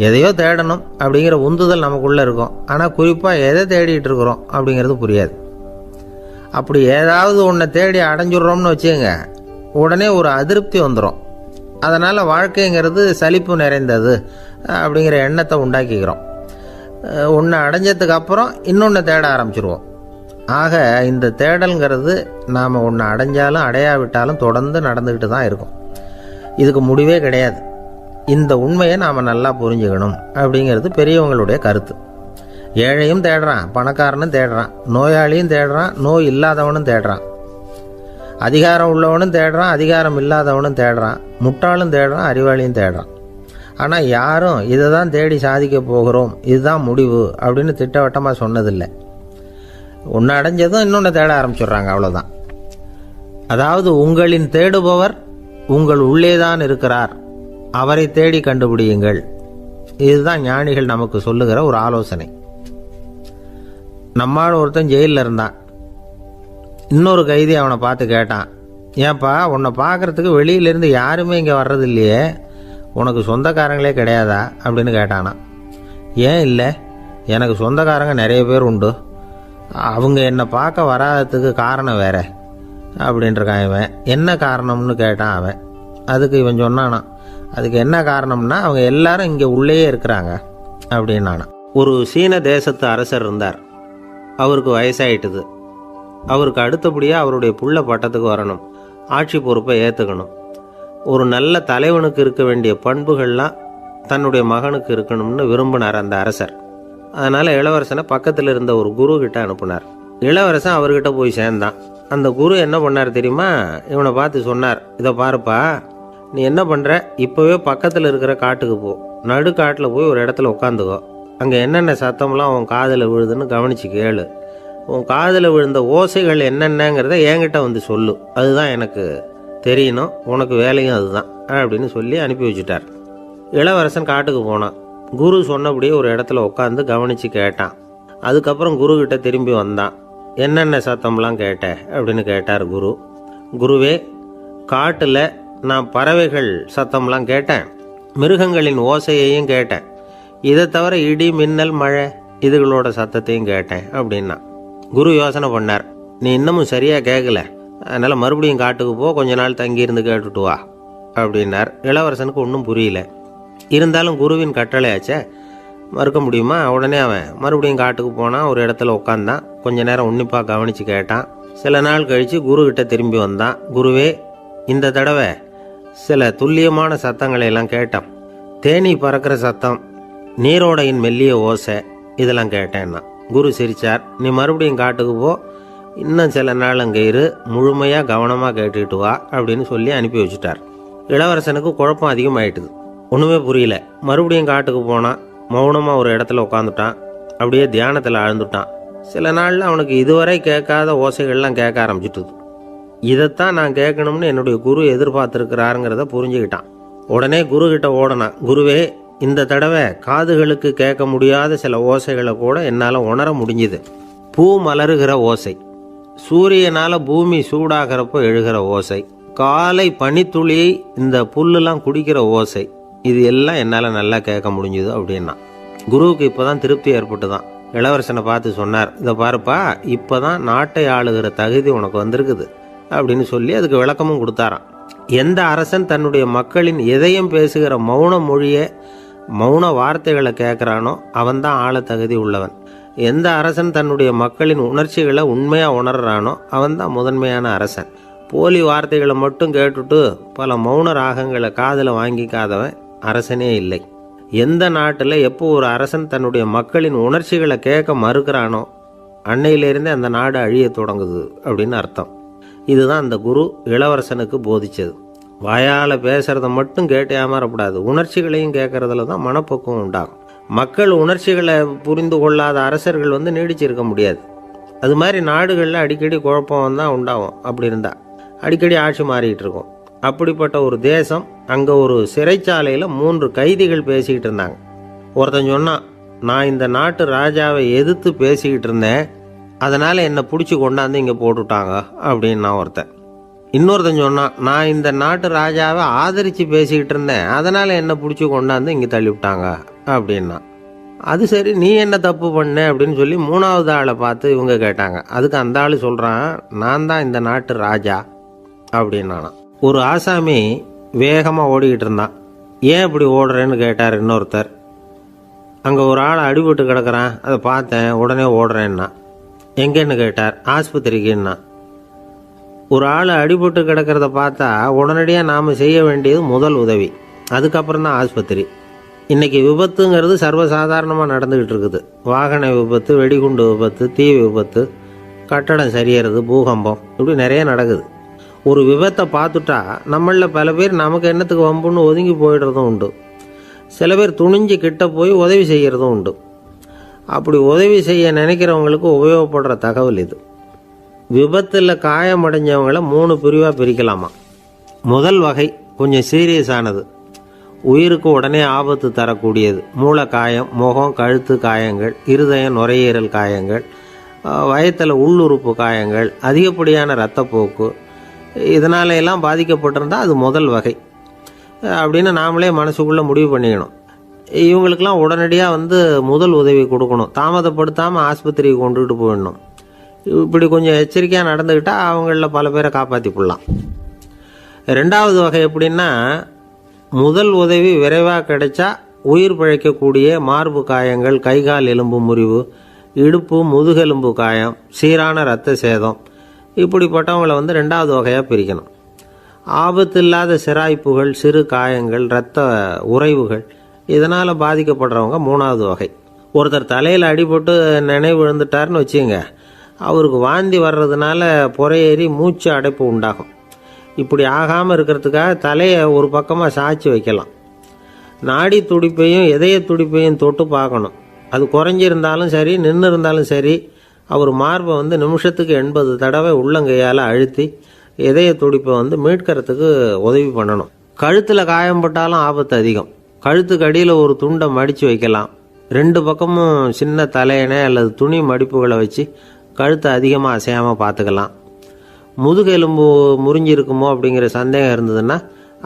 எதையோ தேடணும் அப்படிங்கிற உந்துதல் நமக்குள்ளே இருக்கும், ஆனால் குறிப்பாக எதை தேடிட்டு இருக்கிறோம் அப்படிங்கிறது புரியாது. அப்படி ஏதாவது ஒன்றை தேடி அடைஞ்சிடுறோம்னு வச்சுக்கோங்க, உடனே ஒரு அதிருப்தி வந்துடும். அதனால் வாழ்க்கைங்கிறது சலிப்பு நிறைந்தது அப்படிங்கிற எண்ணத்தை உண்டாக்கிக்கிறோம். ஒன்று அடைஞ்சதுக்கு அப்புறம் இன்னொன்று தேட ஆரம்பிச்சிருவோம். ஆக இந்த தேடல்ங்கிறது நாம் ஒன்று அடைஞ்சாலும் அடையாவிட்டாலும் தொடர்ந்து நடந்துக்கிட்டு தான் இருக்கும். இதுக்கு முடிவே கிடையாது. இந்த உண்மையை நாம் நல்லா புரிஞ்சுக்கணும் அப்படிங்கிறது பெரியவங்களுடைய கருத்து. ஏழையும் தேடுறான், பணக்காரனும் தேடுறான், நோயாளியும் தேடுறான், நோய் இல்லாதவனும் தேடுறான், அதிகாரம் உள்ளவனும் தேடுறான், அதிகாரம் இல்லாதவனும் தேடுறான், முட்டாளும் தேடுறான், அறிவாளியும் தேடுறான். ஆனால் யாரும் இதை தான் தேடி சாதிக்க போகிறோம், இதுதான் முடிவு அப்படின்னு திட்டவட்டமாக சொன்னதில்லை. ஒன்று அடைஞ்சதும் இன்னொன்று தேட ஆரம்பிச்சிடுறாங்க, அவ்வளோதான். அதாவது உங்களின் தேடுபவர் உங்கள் உள்ளேதான் இருக்கிறார், அவரை தேடி கண்டுபிடியுங்கள். இதுதான் ஞானிகள் நமக்கு சொல்லுகிற ஒரு ஆலோசனை. நம்மால் ஒருத்தன் ஜெயிலில் இருந்தான். இன்னொரு கைதி அவனை பார்த்து கேட்டான், ஏன்பா உன்னை பார்க்கறதுக்கு வெளியிலேருந்து யாருமே இங்கே வர்றது இல்லையே, உனக்கு சொந்தக்காரங்களே கிடையாதா அப்படின்னு கேட்டானா. ஏன் இல்லை, எனக்கு சொந்தக்காரங்க நிறைய பேர் உண்டு, அவங்க என்னை பார்க்க வராததுக்கு காரணம் வேற அப்படின்ட்டுருக்கான் இவன். என்ன காரணம்னு கேட்டான் அவன். அதுக்கு இவன் சொன்னானா, அதுக்கு என்ன காரணம்னா அவங்க எல்லாரும் இங்கே உள்ளேயே இருக்கிறாங்க அப்படின்னானா. ஒரு சீன தேசத்து அரசர் இருந்தார். அவருக்கு வயசாயிட்டுது. அவருக்கு அடுத்தபடியாக அவருடைய புள்ள பட்டத்துக்கு வரணும், ஆட்சி பொறுப்பை ஏற்றுக்கணும். ஒரு நல்ல தலைவனுக்கு இருக்க வேண்டிய பண்புகள்லாம் தன்னுடைய மகனுக்கு இருக்கணும்னு விரும்பினார் அந்த அரசர். அதனால் இளவரசனை பக்கத்தில் இருந்த ஒரு குரு கிட்ட அனுப்புனார். இளவரசன் அவர்கிட்ட போய் சேர்ந்தான். அந்த குரு என்ன பண்ணார் தெரியுமா, இவனை பார்த்து சொன்னார், இதை பாருப்பா, நீ என்ன பண்ணுற, இப்போவே பக்கத்தில் இருக்கிற காட்டுக்கு போ, நடு காட்டில் போய் ஒரு இடத்துல உட்காந்துக்கோ, அங்கே என்னென்ன சத்தம்லாம் உன் காதில் விழுதுன்னு கவனித்து கேளு, உன் காதில் விழுந்த ஓசைகள் என்னென்னங்கிறத என்கிட்ட சொல்லு, அதுதான் எனக்கு தெரியணும், உனக்கு வேலையும் அதுதான் அப்படின்னு சொல்லி அனுப்பி வச்சுட்டார். இளவரசன் காட்டுக்கு போனான். குரு சொன்னபடியே ஒரு இடத்துல உட்காந்து கவனித்து கேட்டான். அதுக்கப்புறம் குருக்கிட்ட திரும்பி வந்தான். என்னென்ன சத்தம்லாம் கேட்ட அப்படின்னு கேட்டார் குரு. குருவே, காட்டில் நான் பறவைகள் சத்தம்லாம் கேட்டேன், மிருகங்களின் ஓசையையும் கேட்டேன், இதை தவிர இடி மின்னல் மழை இதுகளோட சத்தத்தையும் கேட்டேன் அப்படின்னா. குரு யோசனை பண்ணார், நீ இன்னமும் சரியாக கேட்கல, அதனால் மறுபடியும் காட்டுக்கு போ, கொஞ்ச நாள் தங்கியிருந்து கேட்டுட்டு வா அப்படின்னார். இளவரசனுக்கு ஒன்றும் புரியல. இருந்தாலும் குருவின் கட்டளையாச்சே, மறுக்க முடியுமா? உடனே அவன் மறுபடியும் காட்டுக்கு போனான். ஒரு இடத்துல உட்காந்தான். கொஞ்ச நேரம் உன்னிப்பாக கவனித்து கேட்டான். சில நாள் கழித்து குருக்கிட்ட திரும்பி வந்தான். குருவே, இந்த தடவை சில துல்லியமான சத்தங்களை எல்லாம் கேட்டான். தேனி பறக்கிற சத்தம், நீரோடையின் மெல்லிய ஓசை, இதெல்லாம் கேட்டேன்னா. குரு சிரிச்சார். நீ மறுபடியும் காட்டுக்கு போ, இன்னும் சில நாள் அங்கே இரு, முழுமையாக கவனமாக கேட்டுக்கிட்டு வா அப்படின்னு சொல்லி அனுப்பி வச்சுட்டார். இளவரசனுக்கு குழப்பம் அதிகமாயிட்டுது. ஒன்றுமே புரியல. மறுபடியும் காட்டுக்கு போனான். மௌனமாக ஒரு இடத்துல உட்காந்துட்டான். அப்படியே தியானத்தில் ஆழ்ந்துட்டான். சில நாளில் அவனுக்கு இதுவரை கேட்காத ஓசைகள்லாம் கேட்க ஆரம்பிச்சிட்டுது. இதைத்தான் நான் கேட்கணும்னு என்னுடைய குரு எதிர்பார்த்துருக்கிறாருங்கிறத புரிஞ்சுக்கிட்டான். உடனே குரு கிட்ட ஓடனான். குருவே, இந்த தடவை காதுகளுக்கு கேட்க முடியாத சில ஓசைகளை கூட என்னால் உணர முடிஞ்சுது. பூ மலருகிற ஓசை, சூரியனால் பூமி சூடாகிறப்போ எழுகிற ஓசை, காலை பனித்துளியை இந்த புல்லுலாம் குடிக்கிற ஓசை, இது எல்லாம் என்னால் நல்லா கேட்க முடிஞ்சுது அப்படின்னா. குருவுக்கு இப்போ தான் திருப்தி ஏற்பட்டு தான் இளவரசனை பார்த்து சொன்னார், இதை பாருப்பா, இப்போ தான் நாட்டை ஆளுகிற தகுதி உனக்கு வந்திருக்குது அப்படின்னு சொல்லி அதுக்கு விளக்கமும் கொடுத்தாராம். எந்த அரசன் தன்னுடைய மக்களின் எதையும் பேசுகிற மௌன மொழியை, மௌன வார்த்தைகளை கேட்குறானோ அவன்தான் ஆள தகுதி உள்ளவன். எந்த அரசன் தன்னுடைய மக்களின் உணர்ச்சிகளை உண்மையாக உணர்றானோ அவன்தான் முதன்மையான அரசன். போலி வார்த்தைகளை மட்டும் கேட்டுட்டு பல மௌன ராகங்களை காதில் வாங்கிக்காதவன் அரசனே இல்லை. எந்த நாட்டில் எப்போ ஒரு அரசன் தன்னுடைய மக்களின் உணர்ச்சிகளை கேட்க மறுக்கிறானோ அன்னையிலேருந்தே அந்த நாடு அழிய தொடங்குது அப்படின்னு அர்த்தம். இதுதான் அந்த குரு இளவரசனுக்கு போதிச்சது. வாயால் பேசுகிறத மட்டும் கேட்டு ஏமாறக்கூடாது, உணர்ச்சிகளையும் கேட்கறதுல தான் மனப்பக்குவம் உண்டாகும். மக்கள் உணர்ச்சிகளை புரிந்து கொள்ளாத அரசர்கள் நீடிச்சிருக்க முடியாது. அது மாதிரி நாடுகளில் அடிக்கடி குழப்பம் தான் உண்டாகும். அப்படி இருந்தால் அடிக்கடி ஆட்சி மாறிக்கிட்டு இருக்கும். அப்படிப்பட்ட ஒரு தேசம், அங்கே ஒரு சிறைச்சாலையில் 3 கைதிகள் பேசிக்கிட்டு இருந்தாங்க. ஒருத்தன் சொன்னான், நான் இந்த நாட்டு ராஜாவை எதிர்த்து பேசிக்கிட்டு இருந்தேன், அதனால் என்னை பிடிச்சி கொண்டாந்து இங்கே போட்டுட்டாங்க அப்படின்னு நான் ஒருத்தன். இன்னொருத்தன் சொன்னான், நான் இந்த நாட்டு ராஜாவை ஆதரித்து பேசிக்கிட்டு இருந்தேன், அதனால் என்னை பிடிச்சி கொண்டாந்து இங்கே தள்ளிவிட்டாங்க அப்படின்னா. அது சரி, நீ என்ன தப்பு பண்ண அப்படின்னு சொல்லி 3வது ஆளை பார்த்து இவங்க கேட்டாங்க. அதுக்கு அந்த ஆள் சொல்கிறான், நான் தான் இந்த நாட்டு ராஜா அப்படின்னானா. ஒரு ஆசாமி வேகமாக ஓடிக்கிட்டு இருந்தான். ஏன் இப்படி ஓடுறேன்னு கேட்டார் இன்னொருத்தர். அங்கே ஒரு ஆள் அடிபட்டு கிடக்கிறான், அதை பார்த்தேன், உடனே ஓடுறேன்னா. எங்கேன்னு கேட்டார். ஆஸ்பத்திரிக்குன்னா. ஒரு ஆள் அடிபட்டு கிடக்கிறத பார்த்தா உடனடியாக நாம் செய்ய வேண்டியது முதல் உதவி, அதுக்கப்புறம் தான் ஆஸ்பத்திரி. இன்றைக்கி விபத்துங்கிறது சர்வசாதாரணமாக நடந்துக்கிட்டு இருக்குது. வாகன விபத்து, வெடிகுண்டு விபத்து, தீ விபத்து, கட்டடம் சரியறது, பூகம்பம், இப்படி நிறைய நடக்குது. ஒரு விபத்தை பார்த்துட்டா நம்மளில் பல பேர் நமக்கு என்னத்துக்கு வம்புன்னு ஒதுங்கி போயிடுறதும் உண்டு. சில பேர் துணிஞ்சு கிட்ட போய் உதவி செய்கிறதும் உண்டு. அப்படி உதவி செய்ய நினைக்கிறவங்களுக்கு உபயோகப்படுற தகவல் இது. விபத்தில் காயமடைஞ்சவங்களை 3 பிரிவாக பிரிக்கலாமா. முதல் வகை கொஞ்சம் சீரியஸானது, உயிருக்கு உடனே ஆபத்து தரக்கூடியது. மூளை காயம், முகம், கழுத்து காயங்கள், இருதயம், நுரையீரல் காயங்கள், வயத்தில் உள்ளுறுப்பு காயங்கள், அதிகப்படியான இரத்தப்போக்கு, இதனால எல்லாம் பாதிக்கப்பட்டிருந்தால் அது முதல் வகை அப்படின்னு நாமளே மனசுக்குள்ளே முடிவு பண்ணிக்கணும். இவங்களுக்கெல்லாம் உடனடியாக முதல் உதவி கொடுக்கணும். தாமதப்படுத்தாமல் ஆஸ்பத்திரிக்கு கொண்டுகிட்டு போயிடணும். இப்படி கொஞ்சம் எச்சரிக்கையாக நடந்துக்கிட்டால் அவங்களில் பல பேரை காப்பாற்றி போடலாம். 2வது வகை எப்படின்னா, முதல் உதவி விரைவாக கிடைச்சா உயிர் பிழைக்கக்கூடிய மார்பு காயங்கள், கைகால் எலும்பு முறிவு, இடுப்பு முதுகெலும்பு காயம், சீரான இரத்த சேதம், இப்படிப்பட்டவங்களை 2வது வகையாக பிரிக்கணும். ஆபத்து இல்லாத சிராய்ப்புகள், சிறு காயங்கள், இரத்த உறைவுகள், இதனால் பாதிக்கப்படுறவங்க 3வது வகை. ஒருத்தர் தலையில் அடிபட்டு நினைவு இழந்துட்டார்னு வச்சுங்க, அவருக்கு வாந்தி வர்றதுனால புறையேறி மூச்சு அடைப்பு உண்டாகும். இப்படி ஆகாமல் இருக்கிறதுக்காக தலையை ஒரு பக்கமாக சாய்ச்சி வைக்கலாம். நாடி துடிப்பையும் இதய துடிப்பையும் தொட்டு பார்க்கணும். அது குறைஞ்சிருந்தாலும் சரி, நின்று இருந்தாலும் சரி, அவர் மார்பை நிமிஷத்துக்கு 80 தடவை உள்ளங்கையால் அழுத்தி இதய துடிப்பை மீட்கிறதுக்கு உதவி பண்ணணும். கழுத்தில் காயம்பட்டாலும் ஆபத்து அதிகம். கழுத்துக்கு அடியில் ஒரு துண்டை மடித்து வைக்கலாம். 2 பக்கமும் சின்ன தலையணை அல்லது துணி மடிப்புகளை வச்சு கழுத்தை அதிகமாக அசையாமல் பார்த்துக்கலாம். முதுகெலும்பு முறிஞ்சிருக்குமோ அப்படிங்கிற சந்தேகம் இருந்ததுன்னா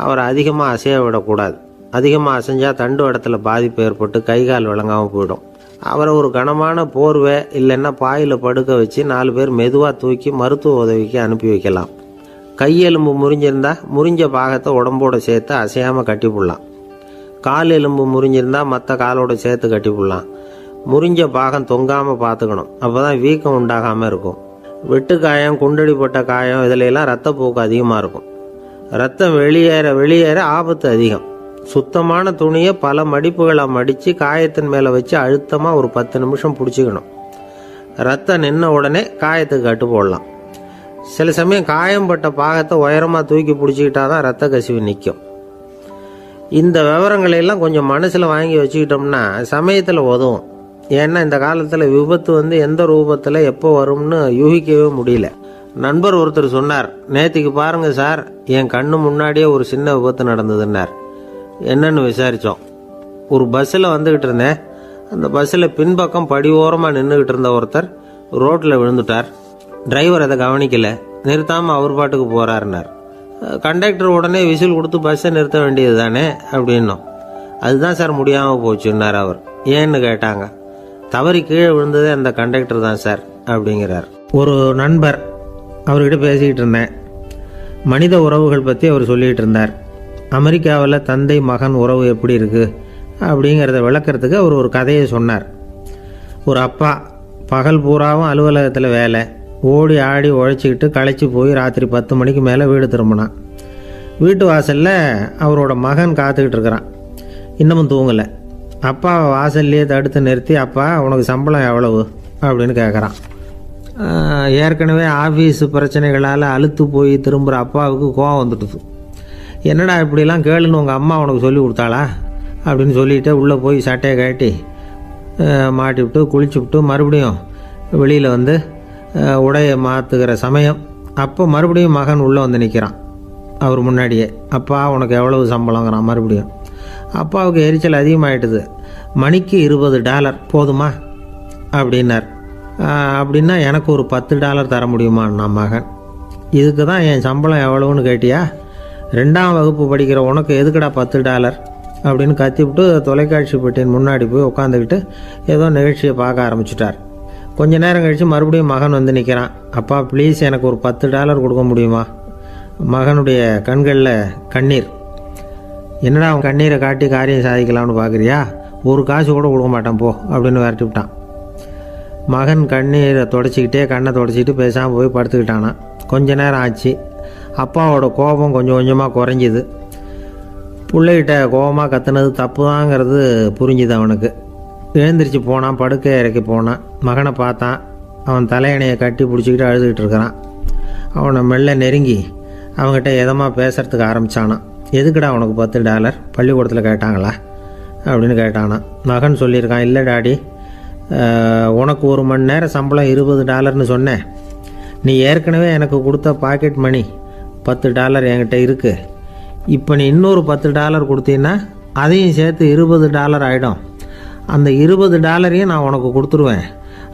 அவரை அதிகமாக அசைய விடக்கூடாது. அதிகமாக அசைஞ்சால் தண்டு இடத்துல பாதிப்பு ஏற்பட்டு கைகால் விளங்காமல் போயிடும். அவரை ஒரு கனமான போர்வை இல்லைன்னா பாயில் படுக்க வச்சு 4 பேர் மெதுவாக தூக்கி மருத்துவ உதவிக்கு அனுப்பி வைக்கலாம். கையெலும்பு முறிஞ்சிருந்தால் முறிஞ்ச பாகத்தை உடம்போடு சேர்த்து அசையாமல் கட்டி போடலாம். கால் எலும்பு முறிஞ்சிருந்தால் மற்ற காலோடு சேர்த்து கட்டி போடலாம். முறிஞ்ச பாகம் தொங்காமல் பார்த்துக்கணும், அப்போ தான் வீக்கம் உண்டாகாமல் இருக்கும். வெட்டு காயம், குண்டடிப்பட்ட காயம், இதிலெல்லாம் ரத்தப்போக்கு அதிகமாக இருக்கும். ரத்தம் வெளியேற ஆபத்து அதிகம். சுத்தமான துணியை பல மடிப்புகளை மடித்து காயத்தின் மேலே வச்சு அழுத்தமாக ஒரு 10 நிமிஷம் பிடிச்சிக்கணும். ரத்தம் நின்ன உடனே காயத்துக்கு கட்டு போடலாம். சில சமயம் காயம்பட்ட பாகத்தை உயரமாக தூக்கி பிடிச்சிக்கிட்டா தான் ரத்த கசிவு நிற்கும். இந்த விவரங்களையெல்லாம் கொஞ்சம் மனசில் வாங்கி வச்சுக்கிட்டோம்னா சமயத்தில் உதவும். ஏன்னா இந்த காலத்தில் விபத்து எந்த ரூபத்தில் எப்போ வரும்னு யூகிக்கவே முடியல. நண்பர் ஒருத்தர் சொன்னார், நேற்றுக்கு பாருங்க சார், என் கண்ணு முன்னாடியே ஒரு சின்ன விபத்து நடந்ததுன்னார். என்னன்னு விசாரித்தோம். ஒரு பஸ்ஸில் வந்துக்கிட்டு இருந்தேன். அந்த பஸ்ஸில் பின்பக்கம் படி ஓரமாக நின்றுக்கிட்டு இருந்த ஒருத்தர் ரோட்டில் விழுந்துட்டார். டிரைவர் அதை கவனிக்கலை, நிறுத்தாமல் அவர் பாட்டுக்கு போகிறாருன்னார். கண்டக்டர் உடனே விசில் கொடுத்து பஸ்ஸை நிறுத்த வேண்டியது தானே அப்படின்னோம். அதுதான் சார் முடியாமல் போச்சுன்னார் அவர். ஏன்னு கேட்டாங்க. தவறி கீழே விழுந்ததே அந்த கண்டக்டர் தான் சார் அப்படிங்கிறார். ஒரு நண்பர், அவர்கிட்ட பேசிக்கிட்டு இருந்தேன். மனித உறவுகள் பற்றி அவர் சொல்லிகிட்டு இருந்தார். அமெரிக்காவில் தந்தை மகன் உறவு எப்படி இருக்குது அப்படிங்கிறத விளக்கிறதுக்கு அவர் ஒரு கதையை சொன்னார். ஒரு அப்பா பகல் பூராவும் அலுவலகத்தில் வேலை, ஓடி ஆடி உழைச்சிக்கிட்டு களைச்சி போய் ராத்திரி 10 மணிக்கு மேலே வீடு திரும்பினான். வீட்டு வாசலில் அவரோட மகன் காத்துக்கிட்டு இருக்கிறான். இன்னமும் தூங்கலை. அப்பாவை வாசல்லையே தடுத்து நிறுத்தி, அப்பா உனக்கு சம்பளம் எவ்வளவு அப்படின்னு கேட்குறான். ஏற்கனவே ஆஃபீஸ் பிரச்சனைகளால் அழுத்து போய் திரும்புகிற அப்பாவுக்கு கோவம் வந்துடுது. என்னடா இப்படிலாம் கேளுன்னு உங்கள் அம்மா உனக்கு சொல்லி கொடுத்தாளா அப்படின்னு சொல்லிவிட்டு உள்ளே போய் சட்டையை கட்டி மாட்டி விட்டு குளிச்சு விட்டு மறுபடியும் வெளியில் உடையை மாற்றுகிற சமயம் அப்போ மறுபடியும் மகன் உள்ளே நிற்கிறான் அவர் முன்னாடியே. அப்பா உனக்கு எவ்வளவு சம்பளங்கிறான் மறுபடியும். அப்பாவுக்கு எரிச்சல் அதிகமாகிட்டுது. மணிக்கு $20 போதுமா அப்படின்னார். அப்படின்னா எனக்கு ஒரு $10 தர முடியுமான்னா மகன். இதுக்கு தான் என் சம்பளம் எவ்வளவுன்னு கேட்டியா? 2ஆம் வகுப்பு படிக்கிற உனக்கு எதுக்குடா $10 அப்படின்னு கத்திவிட்டு தொலைக்காட்சி பெட்டியின் முன்னாடி போய் உட்காந்துக்கிட்டு ஏதோ நிகழ்ச்சியை பார்க்க ஆரம்பிச்சிட்டார். கொஞ்ச நேரம் கழித்து மறுபடியும் மகன் நிற்கிறான். அப்பா ப்ளீஸ் எனக்கு ஒரு $10 கொடுக்க முடியுமா? மகனுடைய கண்களில் கண்ணீர். என்னடா அவன் கண்ணீரை காட்டி காரியம் சாதிக்கலாம்னு பார்க்குறியா? ஒரு காசு கூட கொடுக்க மாட்டான் போ அப்படின்னு விரட்டி விட்டான். மகன் கண்ணீரை தொடச்சிக்கிட்டே கண்ணை தொடச்சிக்கிட்டு பேசாமல் போய் படுத்துக்கிட்டானா. கொஞ்ச நேரம் ஆச்சு. அப்பாவோட கோபம் கொஞ்சம் கொஞ்சமாக குறைஞ்சிது. பிள்ளைகிட்ட கோபமாக கத்துனது தப்பு தாங்கிறது புரிஞ்சுது அவனுக்கு. எழுந்திரிச்சு போனான், படுக்கை இறக்கி போனான். மகனை பார்த்தான். அவன் தலையணையை கட்டி பிடிச்சிக்கிட்டு அழுதுகிட்டு இருக்கிறான். அவனை மெல்ல நெருங்கி அவங்ககிட்ட எதமாக பேசுகிறதுக்கு ஆரம்பித்தானான். எதுக்குடா உனக்கு $10 பள்ளிக்கூடத்தில் கேட்டாங்களா அப்படின்னு கேட்டானான். மகன் சொல்லியிருக்கான், இல்லை டாடி, உனக்கு 1 மணி நேரம் சம்பளம் $20ன்னு சொன்னேன். நீ ஏற்கனவே எனக்கு கொடுத்த பாக்கெட் மணி $10 என்கிட்ட இருக்குது. இப்போ நீ இன்னொரு $10 கொடுத்தீங்கன்னா அதையும் சேர்த்து $20 ஆகிடும். அந்த $20 நான் உனக்கு கொடுத்துருவேன்.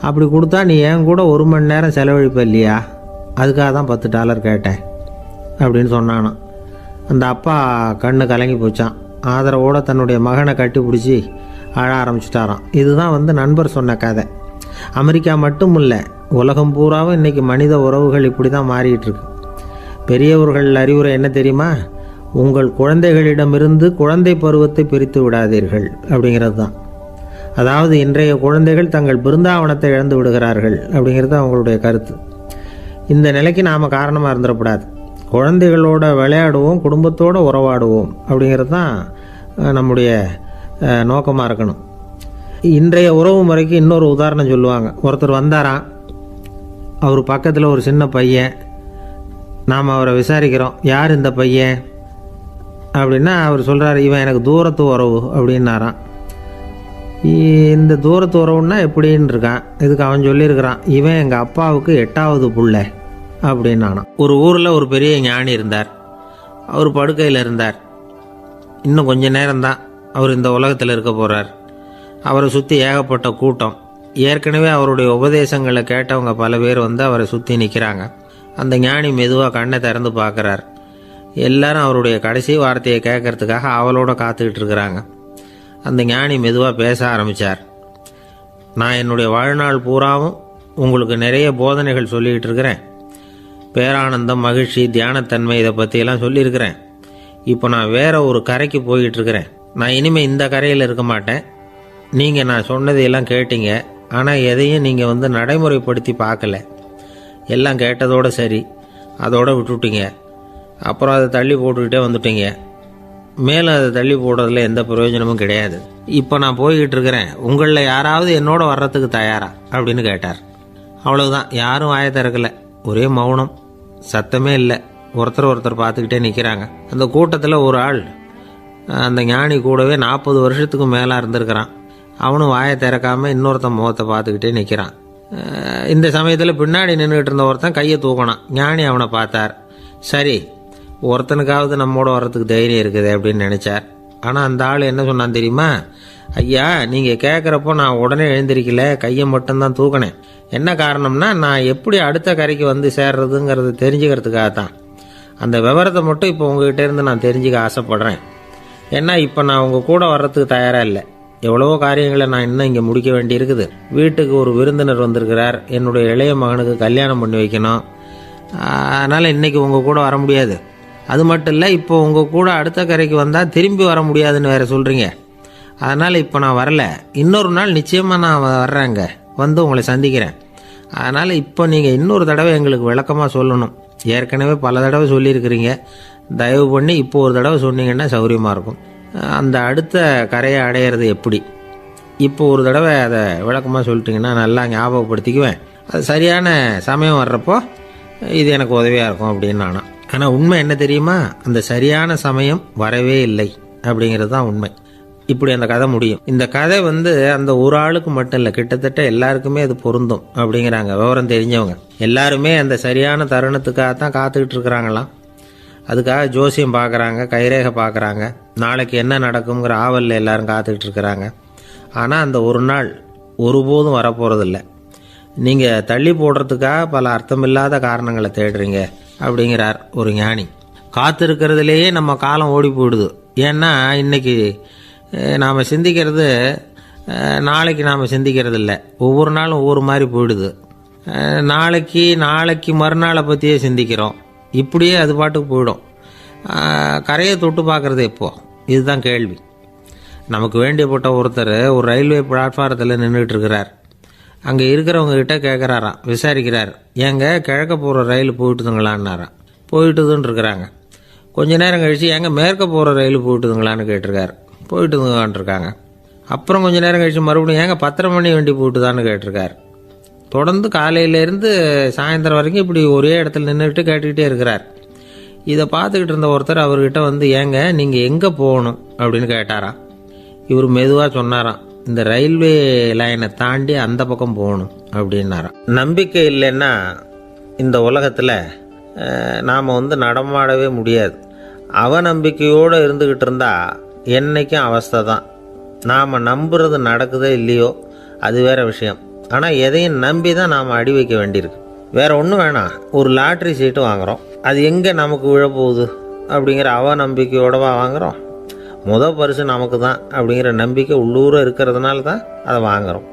அப்படி கொடுத்தா நீ என் கூட 1 மணி நேரம் செலவழிப்ப இல்லையா? அதுக்காக தான் $10 கேட்டேன் அப்படின்னு சொன்னானான். அந்த அப்பா கண்ணு கலங்கி போச்சான். ஆதரவோடு தன்னுடைய மகனை கட்டி பிடிச்சி அழ ஆரம்பிச்சிட்டாராம். இதுதான் நண்பர் சொன்ன கதை. அமெரிக்கா மட்டும் இல்லை, உலகம் பூராவும் இன்றைக்கி மனித உறவுகள் இப்படி தான் மாறிக்கிட்டு இருக்கு. பெரியவர்கள் அறிவுரை என்ன தெரியுமா? உங்கள் குழந்தைகளிடமிருந்து குழந்தை பருவத்தை பிரித்து விடாதீர்கள் அப்படிங்கிறது தான். அதாவது இன்றைய குழந்தைகள் தங்கள் பிருந்தாவனத்தை இழந்து விடுகிறார்கள் அப்படிங்கிறது அவங்களுடைய கருத்து. இந்த நிலைக்கு நாம் காரணமாக இருந்துடக்கூடாது. குழந்தைகளோட விளையாடுவோம், குடும்பத்தோடு உறவாடுவோம் அப்படிங்கிறது தான் நம்முடைய நோக்கமாக இருக்கணும். இன்றைய உறவு முறைக்கு இன்னொரு உதாரணம் சொல்லுவாங்க. ஒருத்தர் வந்தாராம். அவர் பக்கத்தில் ஒரு சின்ன பையன். நாம் அவரை விசாரிக்கிறோம், யார் இந்த பையன் அப்படின்னா அவர் சொல்கிறார், இவன் எனக்கு தூரத்து உறவு அப்படின்னாராம். இந்த தூரத்து உறவுன்னா எப்படின்னு இருக்கான். இதுக்கு அவன் சொல்லியிருக்கிறான், இவன் எங்கள் அப்பாவுக்கு 8வது புள்ள அப்படின்னானான். ஒரு ஊரில் ஒரு பெரிய ஞானி இருந்தார். அவர் படுக்கையில் இருந்தார். இன்னும் கொஞ்ச நேரம்தான் அவர் இந்த உலகத்தில் இருக்க போகிறார். அவரை சுற்றி ஏகப்பட்ட கூட்டம். ஏற்கனவே அவருடைய உபதேசங்களை கேட்டவங்க பல பேர் அவரை சுற்றி நிற்கிறாங்க. அந்த ஞானி மெதுவாக கண்ணை திறந்து பார்க்குறார். எல்லாரும் அவருடைய கடைசி வார்த்தையை கேட்கறதுக்காக அவளோட காத்துக்கிட்டு இருக்கிறாங்க. அந்த ஞானி மெதுவாக பேச ஆரம்பித்தார். நான் என்னுடைய வாழ்நாள் பூராவும் உங்களுக்கு நிறைய போதனைகள் சொல்லிக்கிட்டு இருக்கிறேன். பேரானந்தம், மகிழ்ச்சி, தியானத்தன்மை, இதை பற்றியெல்லாம் சொல்லியிருக்கிறேன். இப்போ நான் வேற ஒரு கரைக்கு போய்கிட்டு இருக்கிறேன். நான் இனிமேல் இந்த கரையில் இருக்க மாட்டேன். நீங்கள் நான் சொன்னதையெல்லாம் கேட்டீங்க, ஆனால் எதையும் நீங்கள் நடைமுறைப்படுத்தி பார்க்கல. எல்லாம் கேட்டதோடு சரி, அதோடு விட்டுவிட்டீங்க. அப்புறம் அதை தள்ளி போட்டுக்கிட்டே வந்துட்டீங்க. மேலும் அதை தள்ளி போடுறதுல எந்த பிரயோஜனமும் கிடையாது. இப்போ நான் போய்கிட்டு இருக்கிறேன். உங்களில் யாராவது என்னோட வர்றதுக்கு தயாரா அப்படின்னு கேட்டார். அவ்வளவுதான், யாரும் வாயை திறக்கல. ஒரே மௌனம், சத்தமே இல்லை. ஒருத்தர் பார்த்துக்கிட்டே நிற்கிறாங்க. அந்த கூட்டத்தில் ஒரு ஆள் அந்த ஞானி கூடவே 40 வருஷத்துக்கு மேலே இருந்திருக்கிறான். அவனும் வாயை திறக்காமல் இன்னொருத்தன் முகத்தை பார்த்துக்கிட்டே நிற்கிறான். இந்த சமயத்தில் பின்னாடி நின்றுக்கிட்டு இருந்த ஒருத்தன் கையை தூக்கினான். ஞானி அவனை பார்த்தார். சரி, ஒருத்தனுக்காவது நம்மோட வர்றதுக்கு தைரியம் இருக்குது அப்படின்னு நினச்சார். ஆனால் அந்த ஆள் என்ன சொன்னான் தெரியுமா? ஐயா, நீங்கள் கேட்குறப்போ நான் உடனே எழுந்திருக்கல, கையை மட்டும்தான் தூக்கினேன். என்ன காரணம்னா, நான் எப்படி அடுத்த கரைக்கு வந்து சேர்றதுங்கிறது தெரிஞ்சுக்கிறதுக்காகத்தான். அந்த விவரத்தை மட்டும் இப்போ உங்ககிட்ட இருந்து நான் தெரிஞ்சுக்க ஆசைப்படுறேன். ஏன்னா இப்போ நான் உங்கள் கூட வர்றதுக்கு தயாராக இல்லை. எவ்வளவோ காரியங்களை நான் இன்னும் இங்கே முடிக்க வேண்டி இருக்குது. வீட்டுக்கு ஒரு விருந்தினர் வந்திருக்கிறார். என்னுடைய இளைய மகனுக்கு கல்யாணம் பண்ணி வைக்கணும். அதனால் இன்றைக்கி உங்கள் கூட வர முடியாது. அது மட்டும் இல்லை, இப்போ உங்கள் கூட அடுத்த கரைக்கு வந்தால் திரும்பி வர முடியாதுன்னு வேறு சொல்கிறீங்க. அதனால் இப்போ நான் வரல. இன்னொரு நாள் நிச்சயமாக நான் வர்றேங்க, வந்து உங்களை சந்திக்கிறேன். அதனால் இப்போ நீங்கள் இன்னொரு தடவை எங்களுக்கு விளக்கமாக சொல்லணும். ஏற்கனவே பல தடவை சொல்லியிருக்கிறீங்க. தயவு பண்ணி இப்போ ஒரு தடவை சொன்னீங்கன்னா சௌரியமாக இருக்கும். அந்த அடுத்த கரையை அடையிறது எப்படி? இப்போ ஒரு தடவை அதை விளக்கமாக சொல்லிட்டீங்கன்னா நல்லா ஞாபகப்படுத்திக்குவேன். அது சரியான சமயம் வர்றப்போ இது எனக்கு உதவியாக இருக்கும் அப்படின்னு நானா. ஆனால் உண்மை என்ன தெரியுமா? அந்த சரியான சமயம் வரவே இல்லை அப்படிங்கிறது தான் உண்மை. இப்படி அந்த கதை முடியும். இந்த கதை அந்த ஒரு ஆளுக்கு மட்டும் இல்லை, கிட்டத்தட்ட எல்லாருக்குமே அது பொருந்தும் அப்படிங்கிறாங்க விவரம் தெரிஞ்சவங்க. எல்லாருமே அந்த சரியான தருணத்துக்காக தான் காத்துக்கிட்டு இருக்கிறாங்களாம். அதுக்காக ஜோசியம் பார்க்குறாங்க, கைரேகை பார்க்குறாங்க, நாளைக்கு என்ன நடக்குங்கிற ஆவலில் எல்லாரும் காத்துக்கிட்டு இருக்கிறாங்க. ஆனால் அந்த ஒரு நாள் ஒருபோதும் வரப்போகிறதில்ல. நீங்கள் தள்ளி போடுறதுக்காக பல அர்த்தமில்லாத காரணங்களை தேடுறீங்க அப்படிங்கிறார் ஒரு ஞானி. காத்திருக்கிறதுலேயே நம்ம காலம் ஓடி போயிடுது. ஏன்னா இன்றைக்கி நாம் சிந்திக்கிறது நாளைக்கு நாம் சிந்திக்கிறது இல்லை. ஒவ்வொரு நாளும் ஒவ்வொரு மாதிரி போயிடுது. நாளைக்கு மறுநாளை பற்றியே சிந்திக்கிறோம். இப்படியே அது பாட்டுக்கு போயிடும். கரையை தொட்டு பார்க்குறது எப்போ? இதுதான் கேள்வி. நமக்கு வேண்டியப்பட்ட ஒருத்தர் ஒரு ரயில்வே பிளாட்ஃபாரத்தில் நின்றுட்டு இருக்கிறார். அங்கே இருக்கிறவங்ககிட்ட கேட்குறாராம், விசாரிக்கிறார். ஏங்க கிழக்க போகிற ரயில் போயிட்டுதுங்களான்னாராம். போயிட்டுதுன்னு இருக்கிறாங்க. கொஞ்ச நேரம் கழித்து ஏங்க மேற்க போகிற ரயில் போயிட்டுதுங்களான்னு கேட்டிருக்காரு. போயிட்டுதுங்களான் இருக்காங்க. அப்புறம் கொஞ்சம் நேரம் கழித்து மறுபடியும் ஏங்க 10:30 மணி வண்டி போயிட்டுதான்னு கேட்டிருக்காரு. தொடர்ந்து காலையிலேருந்து சாயந்தரம் வரைக்கும் இப்படி ஒரே இடத்துல நின்றுட்டு கேட்டுக்கிட்டே இருக்கிறார். இதை பார்த்துக்கிட்டு இருந்த ஒருத்தர் அவர்கிட்ட ஏங்க நீங்கள் எங்கே போகணும் அப்படின்னு கேட்டாராம். இவர் மெதுவாக சொன்னாராம், இந்த ரயில்வே லைனை தாண்டி அந்த பக்கம் போகணும் அப்படின்னாராம். நம்பிக்கை இல்லைன்னா இந்த உலகத்தில் நாம் நடமாடவே முடியாது. அவநம்பிக்கையோடு இருந்துக்கிட்டு இருந்தால் என்றைக்கும் அவஸ்தை தான். நாம் நம்புறது நடக்குதோ இல்லையோ அது வேறு விஷயம். ஆனால் எதையும் நம்பி தான் நாம் அடி வைக்க வேண்டியிருக்கு. வேறு ஒன்றும் வேணாம், ஒரு லாட்ரி சீட்டு வாங்குகிறோம். அது எங்கே நமக்கு விழப்போகுது அப்படிங்கிற அவநம்பிக்கையோடவா வாங்குகிறோம்? பரிசு நமக்கு தான் அப்படிங்கிற நம்பிக்கை உள்ளூர இருக்கிறதுனால தான் அதை வாங்குகிறோம்.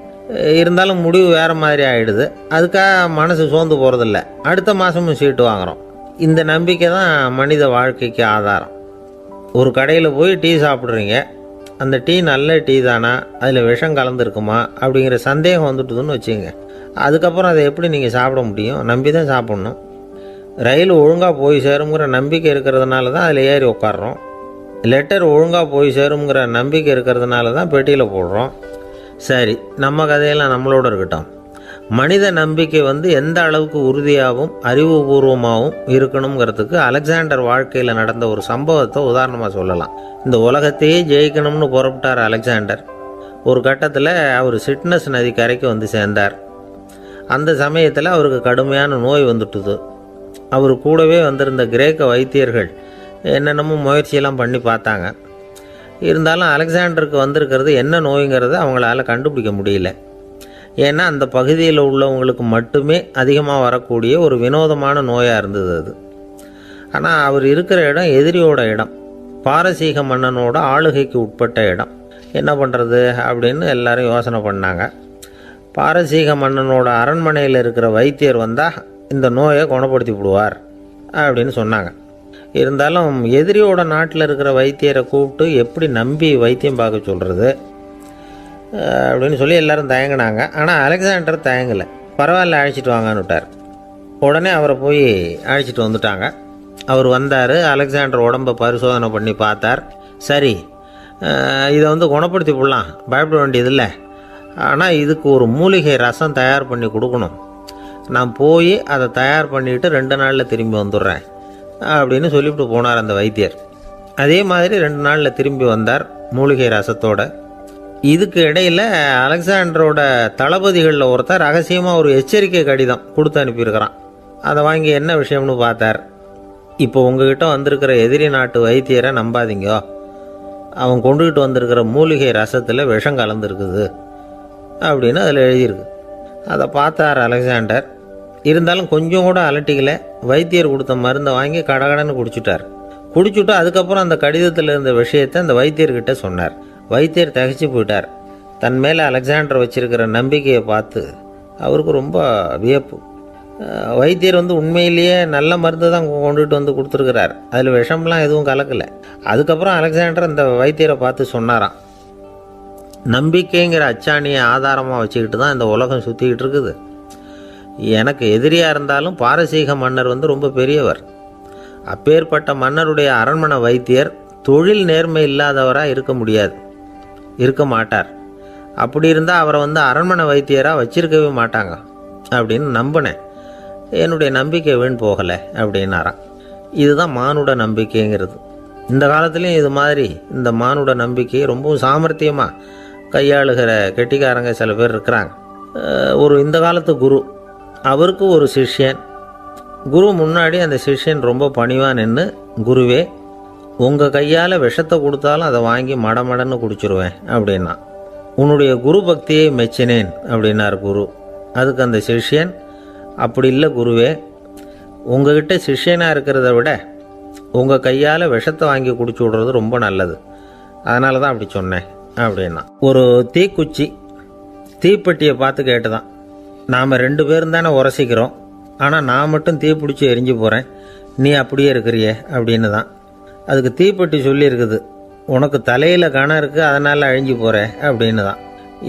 இருந்தாலும் முடிவு வேறு மாதிரி ஆகிடுது. அதுக்காக மனசு சோர்ந்து போகிறதில்ல. அடுத்த மாதமும் சீட்டு வாங்குகிறோம். இந்த நம்பிக்கை தான் மனித வாழ்க்கைக்கு ஆதாரம். ஒரு கடையில் போய் டீ சாப்பிட்றீங்க. அந்த டீ நல்ல டீ தானா, அதில் விஷம் கலந்துருக்குமா அப்படிங்கிற சந்தேகம் வந்துட்டுதுன்னு வச்சுங்க. அதுக்கப்புறம் அதை எப்படி நீங்கள் சாப்பிட முடியும்? நம்பி தான் சாப்பிட்ணும். ரயில் ஒழுங்காக போய் சேருங்கிற நம்பிக்கை இருக்கிறதுனால தான் அதில் ஏறி உட்காடுறோம். லெட்டர் ஒழுங்காக போய் சேருங்கிற நம்பிக்கை இருக்கிறதுனால தான் பெட்டியில் போடுறோம். சரி, நம்ம கதையெல்லாம் நம்மளோட இருக்கட்டும். மனித நம்பிக்கை எந்த அளவுக்கு உறுதியாகவும் அறிவுபூர்வமாகவும் இருக்கணுங்கிறதுக்கு அலெக்சாண்டர் வாழ்க்கையில் நடந்த ஒரு சம்பவத்தை உதாரணமாக சொல்லலாம். இந்த உலகத்தையே ஜெயிக்கணும்னு புறப்பட்டார் அலெக்சாண்டர். ஒரு கட்டத்தில் அவர் சிட்னஸ் நதி கரைக்கு சேர்ந்தார். அந்த சமயத்தில் அவருக்கு கடுமையான நோய் வந்துட்டுது. அவர் கூடவே வந்திருந்த கிரேக்க வைத்தியர்கள் என்னென்னமோ முயற்சியெல்லாம் பண்ணி பார்த்தாங்க. இருந்தாலும் அலெக்சாண்டருக்கு வந்திருக்கிறது என்ன நோய்ங்கிறத அவங்களால கண்டுபிடிக்க முடியல. ஏன்னா அந்த பகுதியில் உள்ளவங்களுக்கு மட்டுமே அதிகமாக வரக்கூடிய ஒரு வினோதமான நோயாக இருந்தது அது. ஆனால் அவர் இருக்கிற இடம் எதிரியோட இடம், பாரசீக மன்னனோட ஆளுகைக்கு உட்பட்ட இடம். என்ன பண்ணுறது அப்படின்னு எல்லாரும் யோசனை பண்ணாங்க. பாரசீக மன்னனோட அரண்மனையில் இருக்கிற வைத்தியர் வந்தால் இந்த நோயை குணப்படுத்தி விடுவார் அப்படின்னு சொன்னாங்க. இருந்தாலும் எதிரியோட நாட்டில் இருக்கிற வைத்தியரை கூப்பிட்டு எப்படி நம்பி வைத்தியம் பார்க்க சொல்கிறது அப்படின்னு சொல்லி எல்லோரும் தயங்கினாங்க. ஆனால் அலெக்சாண்டர் தயங்கலை. பரவாயில்ல, அழைச்சிட்டு வாங்கன்னு விட்டார். உடனே அவரை போய் அழைச்சிட்டு வந்துட்டாங்க. அவர் வந்தார். அலெக்சாண்டர் உடம்பை பரிசோதனை பண்ணி பார்த்தார். சரி, இதை குணப்படுத்தி விடலாம், பயப்பட வேண்டியதில்லை. ஆனால் இதுக்கு ஒரு மூலிகை ரசம் தயார் பண்ணி கொடுக்கணும். நான் போய் அதை தயார் பண்ணிட்டு 2 நாளில் திரும்பி வந்துடுறேன் அப்படின்னு சொல்லிவிட்டு போனார் அந்த வைத்தியர். அதே மாதிரி 2 நாளில் திரும்பி வந்தார் மூலிகை ரசத்தோட. இதுக்கு இடையில் அலெக்சாண்டரோட தளபதிகளில் ஒருத்தர் ரகசியமாக ஒரு எச்சரிக்கை கடிதம் கொடுத்து அனுப்பியிருக்கிறான். அதை வாங்கி என்ன விஷயம்னு பார்த்தார். இப்போ உங்ககிட்ட வந்திருக்கிற எதிரி நாட்டு வைத்தியரை நம்பாதீங்க, அவன் கொண்டுகிட்டு வந்திருக்கிற மூலிகை ரசத்தில் விஷம் கலந்துருக்குது அப்படின்னு அதில் எழுதியிருக்கு. அதை பார்த்தார் அலெக்சாண்டர். இருந்தாலும் கொஞ்சம் கூட அலட்டிக்கல. வைத்தியர் கொடுத்த மருந்தை வாங்கி கடகடன்னு குடிச்சுட்டு அதுக்கப்புறம் அந்த கடிதத்தில் இருந்த விஷயத்தை அந்த வைத்தியர்கிட்ட சொன்னார். வைத்தியர் திகைச்சு போயிட்டார். தன் மேலே அலெக்சாண்டர் வச்சிருக்கிற நம்பிக்கையை பார்த்து அவருக்கு ரொம்ப வியப்பு. வைத்தியர் உண்மையிலேயே நல்ல மருந்து தான் கொண்டுகிட்டு வந்து கொடுத்துருக்கிறார், அதில் விஷம்லாம் எதுவும் கலக்கலை. அதுக்கப்புறம் அலெக்சாண்டர் அந்த வைத்தியரை பார்த்து சொன்னாராம், நம்பிக்கைங்கிற அச்சாணியை ஆதாரமாக வச்சுக்கிட்டு தான் இந்த உலகம் சுற்றிக்கிட்டு இருக்குது. எனக்கு எதிரியாக இருந்தாலும் பாரசீக மன்னர் ரொம்ப பெரியவர். அப்பேற்பட்ட மன்னருடைய அரண்மனை வைத்தியர் தொழில் நேர்மை இல்லாதவராக இருக்க மாட்டார். அப்படி இருந்தால் அவரை அரண்மனை வைத்தியராக வச்சிருக்கவே மாட்டாங்க அப்படின்னு நம்பினேன். என்னுடைய நம்பிக்கை வீண் போகலை அப்படின்னாராம். இதுதான் மானுட நம்பிக்கைங்கிறது. இந்த காலத்துலேயும் இது மாதிரி இந்த மானுட நம்பிக்கையை ரொம்பவும் சாமர்த்தியமாக கையாளுகிற கெட்டிக்காரங்க சில பேர் இருக்கிறாங்க. இந்த காலத்து குரு, அவருக்கு ஒரு சிஷ்யன். குரு முன்னாடி அந்த சிஷ்யன் ரொம்ப பணிவாக நின்று, குருவே உங்கள் கையால் விஷத்தை கொடுத்தாலும் அதை வாங்கி மடமடன்னு குடிச்சிருவேன் அப்படின்னா. உன்னுடைய குரு பக்தியை மெச்சினேன் அப்படின்னார் குரு. அதுக்கு அந்த சிஷ்யன், அப்படி இல்லை குருவே, உங்ககிட்ட சிஷ்யனாக இருக்கிறத விட உங்கள் கையால் விஷத்தை வாங்கி குடிச்சு விடுறது ரொம்ப நல்லது, அதனால தான் அப்படி சொன்னேன் அப்படின்னா. ஒரு தீக்குச்சி தீப்பெட்டியை பார்த்து கேட்டுதான், நாம் 2 பேரும் தானே உரசிக்கிறோம், ஆனால் நான் மட்டும் தீ பிடிச்சி எரிஞ்சு போகிறேன், நீ அப்படியே இருக்கிறியே அப்படின்னு தான். அதுக்கு தீப்பெட்டி சொல்லியிருக்குது, உனக்கு தலையில் கணம் இருக்குது அதனால் அழிஞ்சு போகிற அப்படின்னு தான்.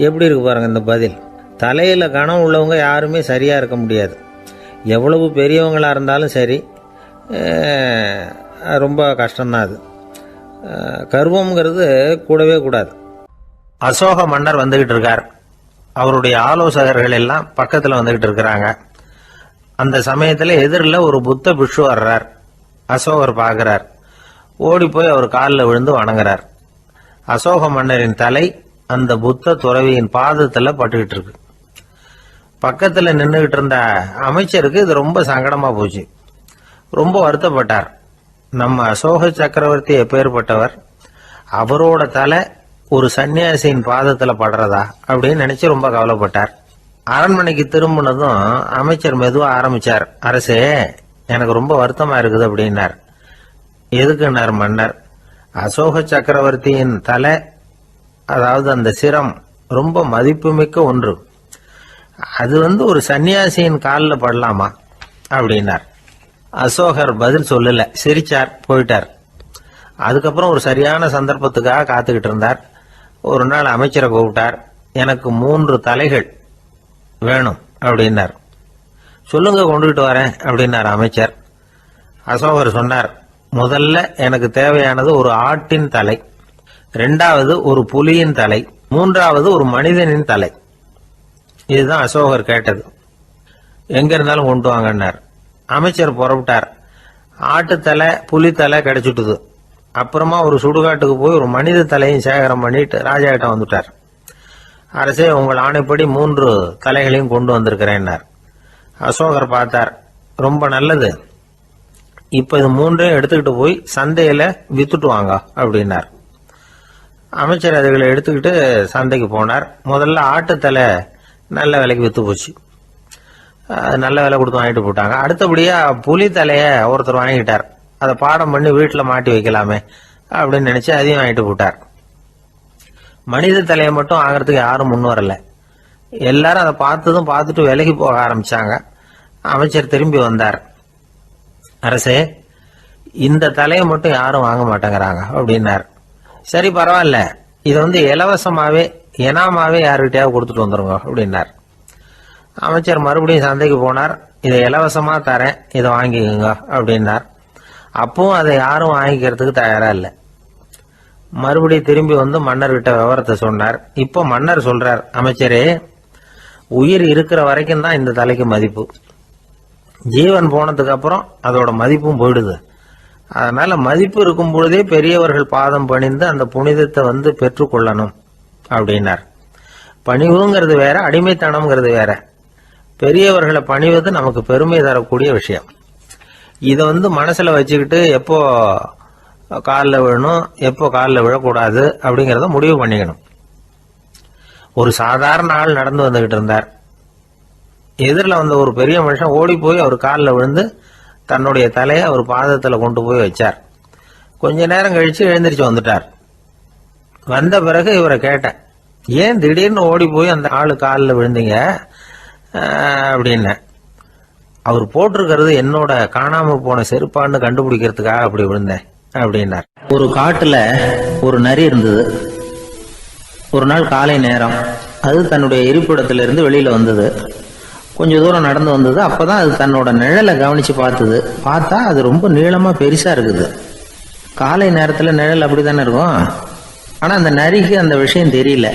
எப்படி இருக்கு பாருங்கள் இந்த பதில். தலையில் கணம் உள்ளவங்க யாருமே சரியாக இருக்க முடியாது. எவ்வளவு பெரியவங்களாக இருந்தாலும் சரி, ரொம்ப கஷ்டம்தான் அது. கர்வம்ங்கிறது கூடவே கூடாது. அசோக மன்னர் வந்துக்கிட்டு இருக்கார். அவருடைய ஆலோசகர்கள் எல்லாம் பக்கத்தில் வந்துக்கிட்டு இருக்கிறாங்க. அந்த சமயத்தில் எதிரில் ஒரு புத்த பிக்ஷு வர்றார். அசோகர் பார்க்குறார். ஓடி போய் அவர் காலில் விழுந்து வணங்குறார். அசோக மன்னரின் தலை அந்த புத்த துறவியின் பாதத்தில் பட்டுக்கிட்டு இருக்கு. பக்கத்தில் நின்றுக்கிட்டு இருந்த அமைச்சருக்கு இது ரொம்ப சங்கடமாக போச்சு. ரொம்ப வருத்தப்பட்டார். நம்ம அசோக சக்கரவர்த்தி எப்பேற்பட்டவர், அவரோட தலை ஒரு சன்னியாசியின் பாதத்தில் படுறதா அப்படின்னு நினைச்சு ரொம்ப கவலைப்பட்டார். அரண்மனைக்கு திரும்பினதும் அமைச்சர் மெதுவாக ஆரம்பிச்சார். அரசே, எனக்கு ரொம்ப வருத்தமா இருக்குது அப்படின்னார். எதுக்குன்னார் மன்னர். அசோக சக்கரவர்த்தியின் தலை, அதாவது அந்த சிரம், ரொம்ப மதிப்புமிக்க ஒன்று. அது ஒரு சன்னியாசியின் காலில் படலாமா அப்படின்னார். அசோகர் பதில் சொல்லல, சிரிச்சார், போயிட்டார். அதுக்கப்புறம் ஒரு சரியான சந்தர்ப்பத்துக்காக காத்துக்கிட்டு இருந்தார். ஒரு நாள் அமைச்சரை கூப்பிட்டார். எனக்கு 3 தலைகள் வேணும் அப்படின்னார். சொல்லுங்க, கொண்டுகிட்டு வரேன் அப்படின்னார் அமைச்சர். அசோகர் சொன்னார், முதல்ல எனக்கு தேவையானது ஒரு ஆட்டின் தலை, 2வது ஒரு புலியின் தலை, 3வது ஒரு மனிதனின் தலை. இதுதான் அசோகர் கேட்டது. எங்க இருந்தாலும் கொண்டு வாங்கன்னார். அமைச்சர் புறப்பட்டார். ஆட்டுத்தலை புலித்தலை கிடைச்சிட்டுது. அப்புறமா ஒரு சுடுகாட்டுக்கு போய் ஒரு மனித தலையும் சேகரம் பண்ணிட்டு ராஜா கிட்ட வந்துட்டார். அரசே, உங்கள் ஆணைப்படி 3 தலைகளையும் கொண்டு வந்திருக்கிறேன்னார். அசோகர் பார்த்தார். ரொம்ப நல்லது, இப்ப இது 3ஐயும் எடுத்துக்கிட்டு போய் சந்தையில வித்துட்டு வாங்க அப்படின்னார். அமைச்சர் அதுகளை எடுத்துக்கிட்டு சந்தைக்கு போனார். முதல்ல ஆட்டுத்தலை நல்ல விலைக்கு வித்து போச்சு. நல்ல விலை கொடுத்து வாங்கிட்டு போட்டாங்க. அடுத்தபடியா புலி தலைய ஒருத்தர் வாங்கிட்டார். அதை பாடம் பண்ணி வீட்டில் மாட்டி வைக்கலாமே அப்படின்னு நினைச்சு அதையும் வாங்கிட்டு போட்டார். மனித தலையை மட்டும் வாங்கறதுக்கு யாரும் முன் வரல. எல்லாரும் அதை பார்த்துட்டு விலைக்கு போக ஆரம்பிச்சாங்க. அமைச்சர் திரும்பி வந்தார். அரசே, இந்த தலையை மட்டும் யாரும் வாங்க மாட்டேங்கிறாங்க அப்படின்னார். சரி, பரவாயில்ல, இதை இலவசமாவே எனாமாவே யாருக்கிட்டையாவது கொடுத்துட்டு வந்துருங்க அப்படின்னார். அமைச்சர் மறுபடியும் சந்தைக்கு போனார். இதை இலவசமா தரேன், இதை வாங்கிக்கோங்க அப்படின்னார். அப்பவும் அதை யாரும் வாங்கிக்கிறதுக்கு தயாரா இல்லை. மறுபடியும் திரும்பி மன்னர்கிட்ட விவரத்தை சொன்னார். இப்போ மன்னர் சொல்றார், அமைச்சரே, உயிர் இருக்கிற வரைக்கும் தான் இந்த தலைக்கு மதிப்பு. ஜீவன் போனதுக்கு அப்புறம் அதோட மதிப்பும் போயிடுது. அதனால மதிப்பு இருக்கும் பொழுதே பெரியவர்கள் பாதம் பணிந்து அந்த புனிதத்தை வந்து பெற்றுக்கொள்ளணும் அப்படின்னார். பணிவுங்கிறது வேற, அடிமைத்தனம்ங்கிறது வேற. பெரியவர்களை பணிவது நமக்கு பெருமை தரக்கூடிய விஷயம். இதை வந்து மனசுல வச்சுக்கிட்டு எப்போ காலில் விழணும், எப்போ காலில் விழக்கூடாது அப்படிங்கிறத முடிவு பண்ணிக்கணும். ஒரு சாதாரண ஆள் நடந்து வந்துகிட்டு இருந்தார். எதிரில் வந்த ஒரு பெரிய மனுஷன் ஓடி போய் அவர் காலில் விழுந்து தன்னுடைய தலையை அவர் பாதத்தில் கொண்டு போய் வச்சார். கொஞ்ச நேரம் கழிச்சு எழுந்திரிச்சு வந்துட்டார். வந்த பிறகு இவரை கேட்டேன், ஏன் திடீர்னு ஓடி போய் அந்த ஆளு காலில் விழுந்தீங்க அப்படின்னு. அவர் போட்டிருக்கிறது என்னோட காணாம போன செருப்பான்னு கண்டுபிடிக்கிறதுக்காக அப்படி விழுந்தேன் அப்படின்னார். ஒரு காட்டுல ஒரு நரி இருந்தது. ஒரு நாள் காலை நேரம் அது தன்னுடைய இருப்பிடத்திலிருந்து வெளியில வந்தது. கொஞ்சம் தூரம் நடந்து வந்தது. அப்பதான் அது தன்னோட நிழலை கவனிச்சு பார்த்தது. பார்த்தா அது ரொம்ப நீளமா பெருசா இருக்குது. காலை நேரத்துல நிழல் அப்படித்தானே இருக்கும். ஆனா அந்த நரிக்கு அந்த விஷயம் தெரியல.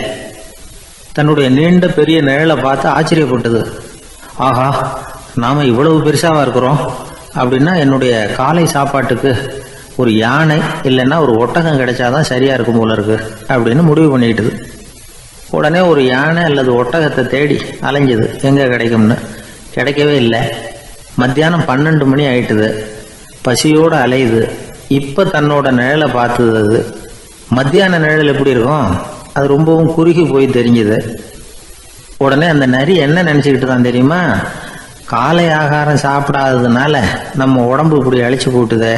தன்னுடைய நீண்ட பெரிய நிழலை பார்த்து ஆச்சரியப்பட்டது. ஆஹா, நாம இவ்வளவு பெருசாவா இருக்கிறோம் அப்படின்னா என்னுடைய காலை சாப்பாட்டுக்கு ஒரு யானை இல்லைன்னா ஒரு ஒட்டகம் கிடைச்சாதான் சரியா இருக்கும் போல இருக்கு அப்படின்னு முடிவு பண்ணிக்கிட்டது. உடனே ஒரு யானை அல்லது ஒட்டகத்தை தேடி அலைஞ்சது, எங்க கிடைக்கும்னு. கிடைக்கவே இல்லை. மத்தியானம் 12 மணி ஆயிட்டுது. பசியோடு அலையுது. இப்ப தன்னோட நிழலை பார்த்தது. அது மத்தியான நிழல் எப்படி இருக்கும், அது ரொம்பவும் குறுகி போய் தெரிஞ்சுது. உடனே அந்த நரி என்ன நினைச்சுக்கிட்டு தான் தெரியுமா, காலை ஆகாரம் சாப்பிடாததுனால நம்ம உடம்பு இப்படி அழிச்சு போட்டுதே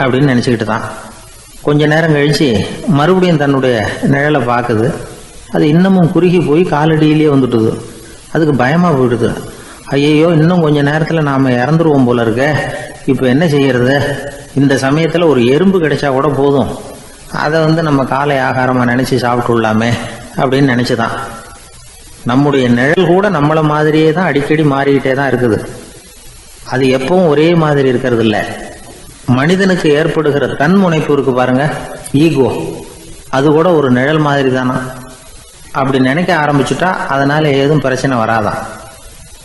அப்படின்னு நினைச்சுக்கிட்டு தான். கொஞ்ச நேரம் கழிச்சு மறுபடியும் தன்னுடைய நிழலை பார்க்குது. அது இன்னமும் குறுகி போய் காலடியிலேயே வந்துட்டுது. அதுக்கு பயமா போயிடுது. ஐயையோ, இன்னும் கொஞ்ச நேரத்துல நாம இறந்துருவோம் போல இருக்க. இப்ப என்ன செய்யறது? இந்த சமயத்துல ஒரு எறும்பு கிடைச்சா கூட போதும், அதை வந்து நம்ம காலை ஆகாரமா நினைச்சு சாப்பிட்டுள்ளாமே அப்படின்னு நினைச்சுதான். நம்முடைய நிழல் கூட நம்மள மாதிரியே தான் அடிக்கடி மாறிக்கிட்டே தான் இருக்குது. அது எப்பவும் ஒரே மாதிரி இருக்கிறது இல்ல. மனிதனுக்கு ஏற்படுகிற தன்முனைப்பு இருக்கு பாருங்க, ஈகோ, அது கூட ஒரு நிழல் மாதிரி தானா. அப்படி நினைக்க ஆரம்பிச்சுட்டா அதனால ஏதும் பிரச்சனை வராதான்.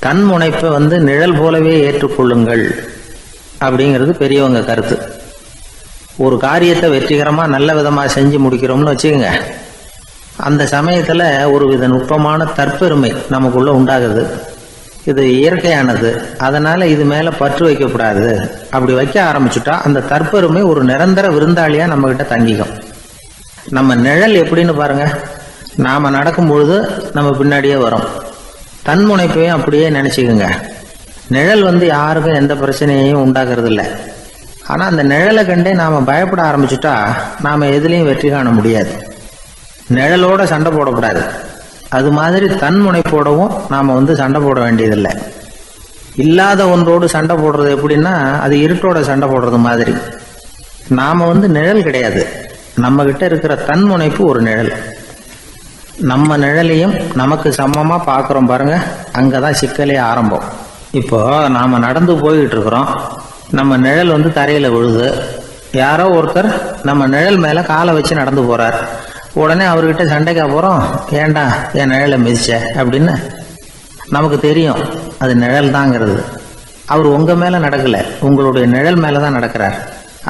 தன்முனைப்பை வந்து நிழல் போலவே ஏற்றுக்கொள்ளுங்கள் அப்படிங்கிறது பெரியவங்க கருத்து. ஒரு காரியத்தை வெற்றிகரமா நல்ல விதமா செஞ்சு முடிக்கிறோம்னு வச்சுக்கோங்க. அந்த சமயத்துல ஒரு வித நுட்பமான தற்பெருமை நமக்குள்ள உண்டாகுது. இது இயற்கையானது, அதனால இது மேல பற்று வைக்கக்கூடாது. அப்படி வைக்க ஆரம்பிச்சுட்டா அந்த தற்பெருமை ஒரு நிரந்தர விருந்தாளியா நம்ம கிட்ட தங்கிக்கும். நம்ம நிழல் எப்படின்னு பாருங்க, நாம நடக்கும் பொழுது நம்ம பின்னாடியே வரும். தன்முனைப்பையும் அப்படியே நினைச்சுக்குங்க. நிழல் வந்து யாருக்கும் எந்த பிரச்சனையையும் உண்டாக்குறது இல்லை. ஆனா அந்த நிழலை கண்டே நாம பயப்பட ஆரம்பிச்சுட்டா நாம எதுலையும் வெற்றி காண முடியாது. நிழலோட சண்டை போடக்கூடாது. அது மாதிரி தன்முனைப்போடவும் நாம வந்து சண்டை போட வேண்டியதில்லை. இல்லாத ஒன்றோடு சண்டை போடுறது எப்படின்னா, அது இருட்டோட சண்டை போடுறது மாதிரி. நாம வந்து நிழல் கிடையாது, நம்ம கிட்ட இருக்கிற தன்முனைப்பு ஒரு நிழல். நம்ம நிழலையும் நமக்கு சமமா பாக்குறோம் பாருங்க, அங்கதான் சிக்கலே ஆரம்பம். இப்போ நாம நடந்து போய்கிட்டு இருக்கிறோம். நம்ம நிழல் வந்து தரையில விழுது. யாரோ ஒருத்தர் நம்ம நிழல் மேல காலை வச்சு நடந்து போறார். உடனே அவர்கிட்ட சண்டைக்கா போறோம், ஏண்டா என் நிழலை மிதிச்ச அப்படின்னு. நமக்கு தெரியும் அது நிழல் தாங்கிறது. அவர் உங்க மேல நடக்கல, உங்களுடைய நிழல் மேலதான் நடக்கிறார்.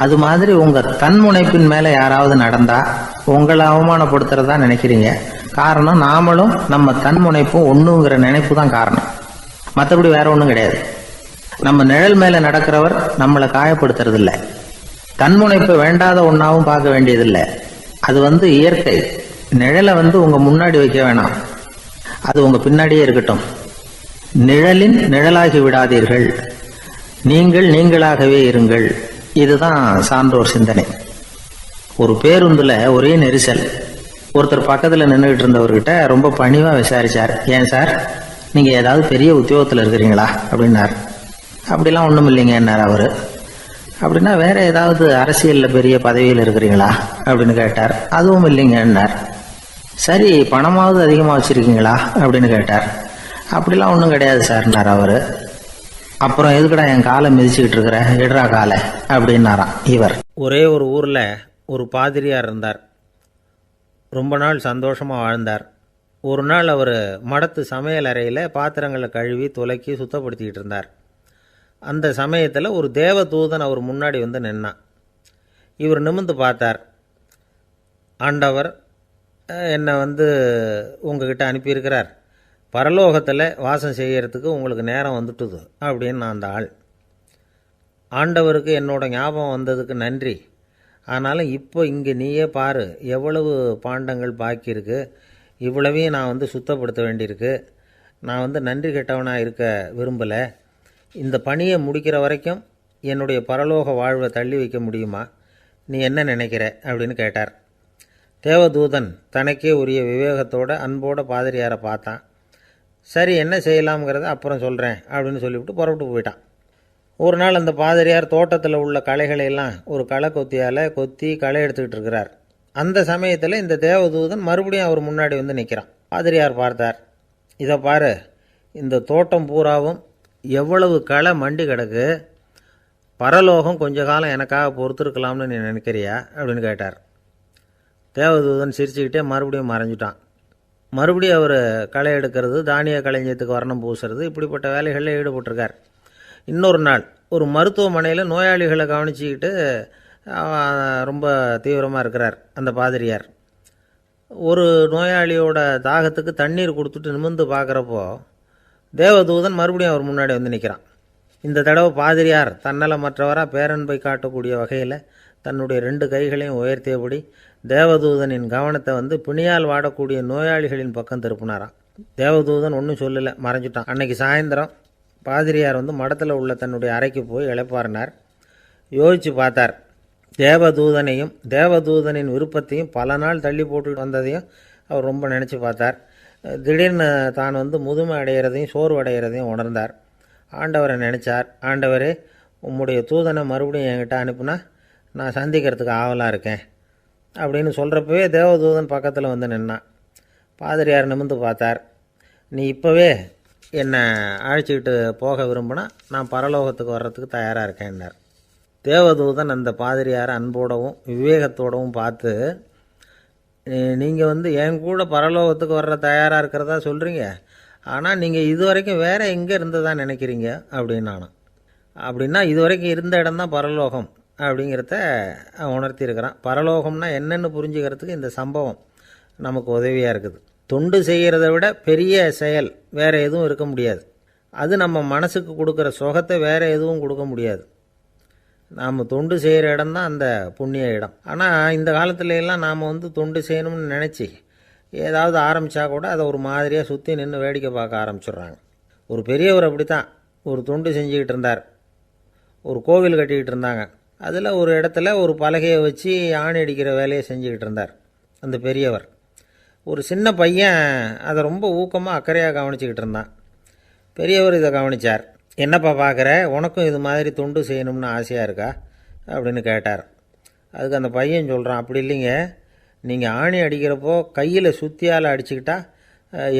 அது மாதிரி உங்க தன்முனைப்பின் மேல யாராவது நடந்தா உங்களை அவமானப்படுத்துறதா நினைக்கிறீங்க. காரணம், நாமளும் நம்ம தன்முனைப்பும் ஒண்ணுங்கிற நினைப்பு தான் காரணம். மற்றபடி வேற ஒண்ணும் கிடையாது. நம்ம நிழல் மேல நடக்கிறவர் நம்மளை காயப்படுத்துறது இல்லை. தன்முனைப்பு வேண்டாத ஒன்னாவும் பார்க்க வேண்டியதில்லை. அது வந்து இயற்கை. நிழலை வந்து உங்க முன்னாடி வைக்க வேணாம், அது உங்க பின்னாடியே இருக்கட்டும். நிழலின் நிழலாகி விடாதீர்கள், நீங்கள் நீங்களாகவே இருங்கள். இதுதான் சான்றோர் சிந்தனை. ஒரு பேருந்துல ஒரே நெரிசல். ஒருத்தர் பக்கத்துல நின்றுகிட்டு இருந்தவர்கிட்ட ரொம்ப பணிவா விசாரிச்சார், ஏன் சார் நீங்க ஏதாவது பெரிய உத்தியோகத்துல இருக்கிறீங்களா அப்படின்னார். அப்படிலாம் ஒண்ணும் இல்லைங்க என்னார் அவரு. அப்படின்னா வேற ஏதாவது அரசியல்ல பெரிய பதவியில் இருக்கிறீங்களா அப்படின்னு கேட்டார். அதுவும் இல்லைங்கன்னார். சரி, பணமாவது அதிகமா வச்சிருக்கீங்களா அப்படின்னு கேட்டார். அப்படிலாம் ஒன்றும் கிடையாது சார்னார் அவரு. அப்புறம் எதுக்குடா என் காலை மிதிச்சுக்கிட்டு இருக்கிற, எடுறா காலை அப்படின்னாராம் இவர். ஒரே ஒரு ஊர்ல ஒரு பாதிரியார் இருந்தார். ரொம்ப நாள் சந்தோஷமா வாழ்ந்தார். ஒரு நாள் அவர் மடத்து சமையல் அறையில் பாத்திரங்களை கழுவி துலக்கி சுத்தப்படுத்திக்கிட்டு இருந்தார். அந்த சமயத்தில் ஒரு தேவதூதன் அவர் முன்னாடி வந்து நின்னான். இவர் நிமிர்ந்து பார்த்தார். ஆண்டவர் என்னை உங்ககிட்ட அனுப்பியிருக்கிறார், பரலோகத்தில் வாசம் செய்கிறதுக்கு உங்களுக்கு நேரம் வந்துட்டுது அப்படின்னு நான் அந்த ஆள். ஆண்டவருக்கு என்னோட ஞாபகம் வந்ததுக்கு நன்றி. ஆனாலும் இப்போ இங்கே நீயே பாரு, எவ்வளவு பாண்டங்கள் பாக்கி இருக்குது, இவ்வளவையும் நான் சுத்தப்படுத்த வேண்டியிருக்கு. நான் நன்றி கெட்டவனாக இருக்க விரும்பலை. இந்த பணியை முடிக்கிற வரைக்கும் என்னுடைய பரலோக வாழ்வை தள்ளி வைக்க முடியுமா? நீ என்ன நினைக்கிற அப்படின்னு கேட்டார். தேவதூதன் தனக்கே உரிய விவேகத்தோட அன்போட பாதிரியாரை பார்த்தான். சரி, என்ன செய்யலாம்ங்கிறத அப்புறம் சொல்கிறேன் அப்படின்னு சொல்லிவிட்டு புறப்பட்டு போயிட்டான். ஒரு நாள் அந்த பாதிரியார் தோட்டத்தில் உள்ள களைகளையெல்லாம் ஒரு களை கொத்தியால் கொத்தி களை எடுத்துக்கிட்டு இருக்கிறார். அந்த சமயத்தில் இந்த தேவதூதன் மறுபடியும் அவர் முன்னாடி நிற்கிறான். பாதிரியார் பார்த்தார். இதை பாரு, இந்த தோட்டம் பூராவும் எவ்வளவு களை மண்டி கிடக்கு, பரலோகம் கொஞ்ச காலம் எனக்காக பொறுத்திருக்கலாம்னு நீ நினைக்கிறியா அப்படின்னு கேட்டார். தேவதூதன் சிரிச்சுக்கிட்டே மறுபடியும் மறைஞ்சிட்டான். மறுபடியும் அவர் களை எடுக்கிறது, தானிய களஞ்சியத்துக்கு வர்ணம் பூசுறது, இப்படிப்பட்ட வேலைகளில் ஈடுபட்டிருக்கார். இன்னொரு நாள் ஒரு மருத்துவமனையில் நோயாளிகளை கவனிச்சிக்கிட்டு ரொம்ப தீவிரமாக இருக்கிறார் அந்த பாதிரியார். ஒரு நோயாளியோட தாகத்துக்கு தண்ணீர் கொடுத்துட்டு நிமிர்ந்து பார்க்குறப்போ தேவதூதன் மறுபடியும் அவர் முன்னாடி நிற்கிறான். இந்த தடவை பாதிரியார் தன்னலமற்றவராக பேரன்பை காட்டக்கூடிய வகையில் தன்னுடைய 2 கைகளையும் உயர்த்தியபடி தேவதூதனின் கவனத்தை பிணியால் வாடக்கூடிய நோயாளிகளின் பக்கம் திருப்பினாராம். தேவதூதன் ஒன்றும் சொல்லலை, மறைஞ்சிட்டான். அன்னைக்கு சாயந்தரம் பாதிரியார் மடத்தில் உள்ள தன்னுடைய அறைக்கு போய் இளைப்பாறினார். யோசித்து பார்த்தார். தேவதூதனையும் தேவதூதனின் விருப்பத்தையும் பல நாள் தள்ளி போட்டு வந்ததையும் அவர் ரொம்ப நினச்சி பார்த்தார். திடீர்னு தான் முதுமை அடைகிறதையும் சோர்வு அடைகிறதையும் உணர்ந்தார். ஆண்டவரை நினச்சார். ஆண்டவரே, உம்முடைய தூதனை மறுபடியும் என்கிட்ட அனுப்புனா நான் சந்திக்கிறதுக்கு ஆவலாக இருக்கேன் அப்படின்னு சொல்கிறப்பவே தேவதூதன் பக்கத்தில் நின்னான். பாதிரியார் நிமிர்ந்து பார்த்தார். நீ இப்போவே என்னை அழைச்சிக்கிட்டு போக விரும்பினா நான் பரலோகத்துக்கு வர்றதுக்கு தயாராக இருக்கேன்னார். தேவதூதன் அந்த பாதிரியாரை அன்போடவும் விவேகத்தோடவும் பார்த்து, நீங்கள் என் கூட பரலோகத்துக்கு வர்ற தயாராக இருக்கிறதா சொல்கிறீங்க, ஆனால் நீங்கள் இது வரைக்கும் வேறு எங்கே இருந்ததா நினைக்கிறீங்க அப்படின்னானா. அப்படின்னா இது வரைக்கும் இருந்த இடம்தான் பரலோகம் அப்படிங்கிறத உணர்த்தியிருக்கிறான். பரலோகம்னா என்னென்னு புரிஞ்சுக்கிறதுக்கு இந்த சம்பவம் நமக்கு உதவியாக இருக்குது. தொண்டு செய்கிறத விட பெரிய செயல் வேறு எதுவும் இருக்க முடியாது. அது நம்ம மனசுக்கு கொடுக்குற சுகத்தை வேறு எதுவும் கொடுக்க முடியாது. நாம் தொண்டு செய்கிற இடம் தான் அந்த புண்ணிய இடம். ஆனால் இந்த காலத்துலலாம் நாம் தொண்டு செய்யணும்னு நினச்சி ஏதாவது ஆரம்பித்தா கூட அதை ஒரு மாதிரியாக சுற்றி நின்று வேடிக்கை பார்க்க ஆரம்பிச்சிடுறாங்க. ஒரு பெரியவர் அப்படி தான் ஒரு தொண்டு செஞ்சுக்கிட்டு இருந்தார். ஒரு கோவில் கட்டிக்கிட்டு இருந்தாங்க. அதில் ஒரு இடத்துல ஒரு பலகையை வச்சு ஆணி அடிக்கிற வேலையை செஞ்சுக்கிட்டு இருந்தார் அந்த பெரியவர். ஒரு சின்ன பையன் அதை ரொம்ப ஊக்கமாக அக்கறையாக கவனிச்சிக்கிட்டு இருந்தான். பெரியவர் இதை கவனித்தார். என்னப்பா பார்க்குற, உனக்கும் இது மாதிரி தொண்டு செய்யணும்னு ஆசையாக இருக்கா அப்படின்னு கேட்டார். அதுக்கு அந்த பையன் சொல்கிறான், அப்படி இல்லைங்க, நீங்கள் ஆணி அடிக்கிறப்போ கையில் சுத்தியால் அடிச்சுக்கிட்டா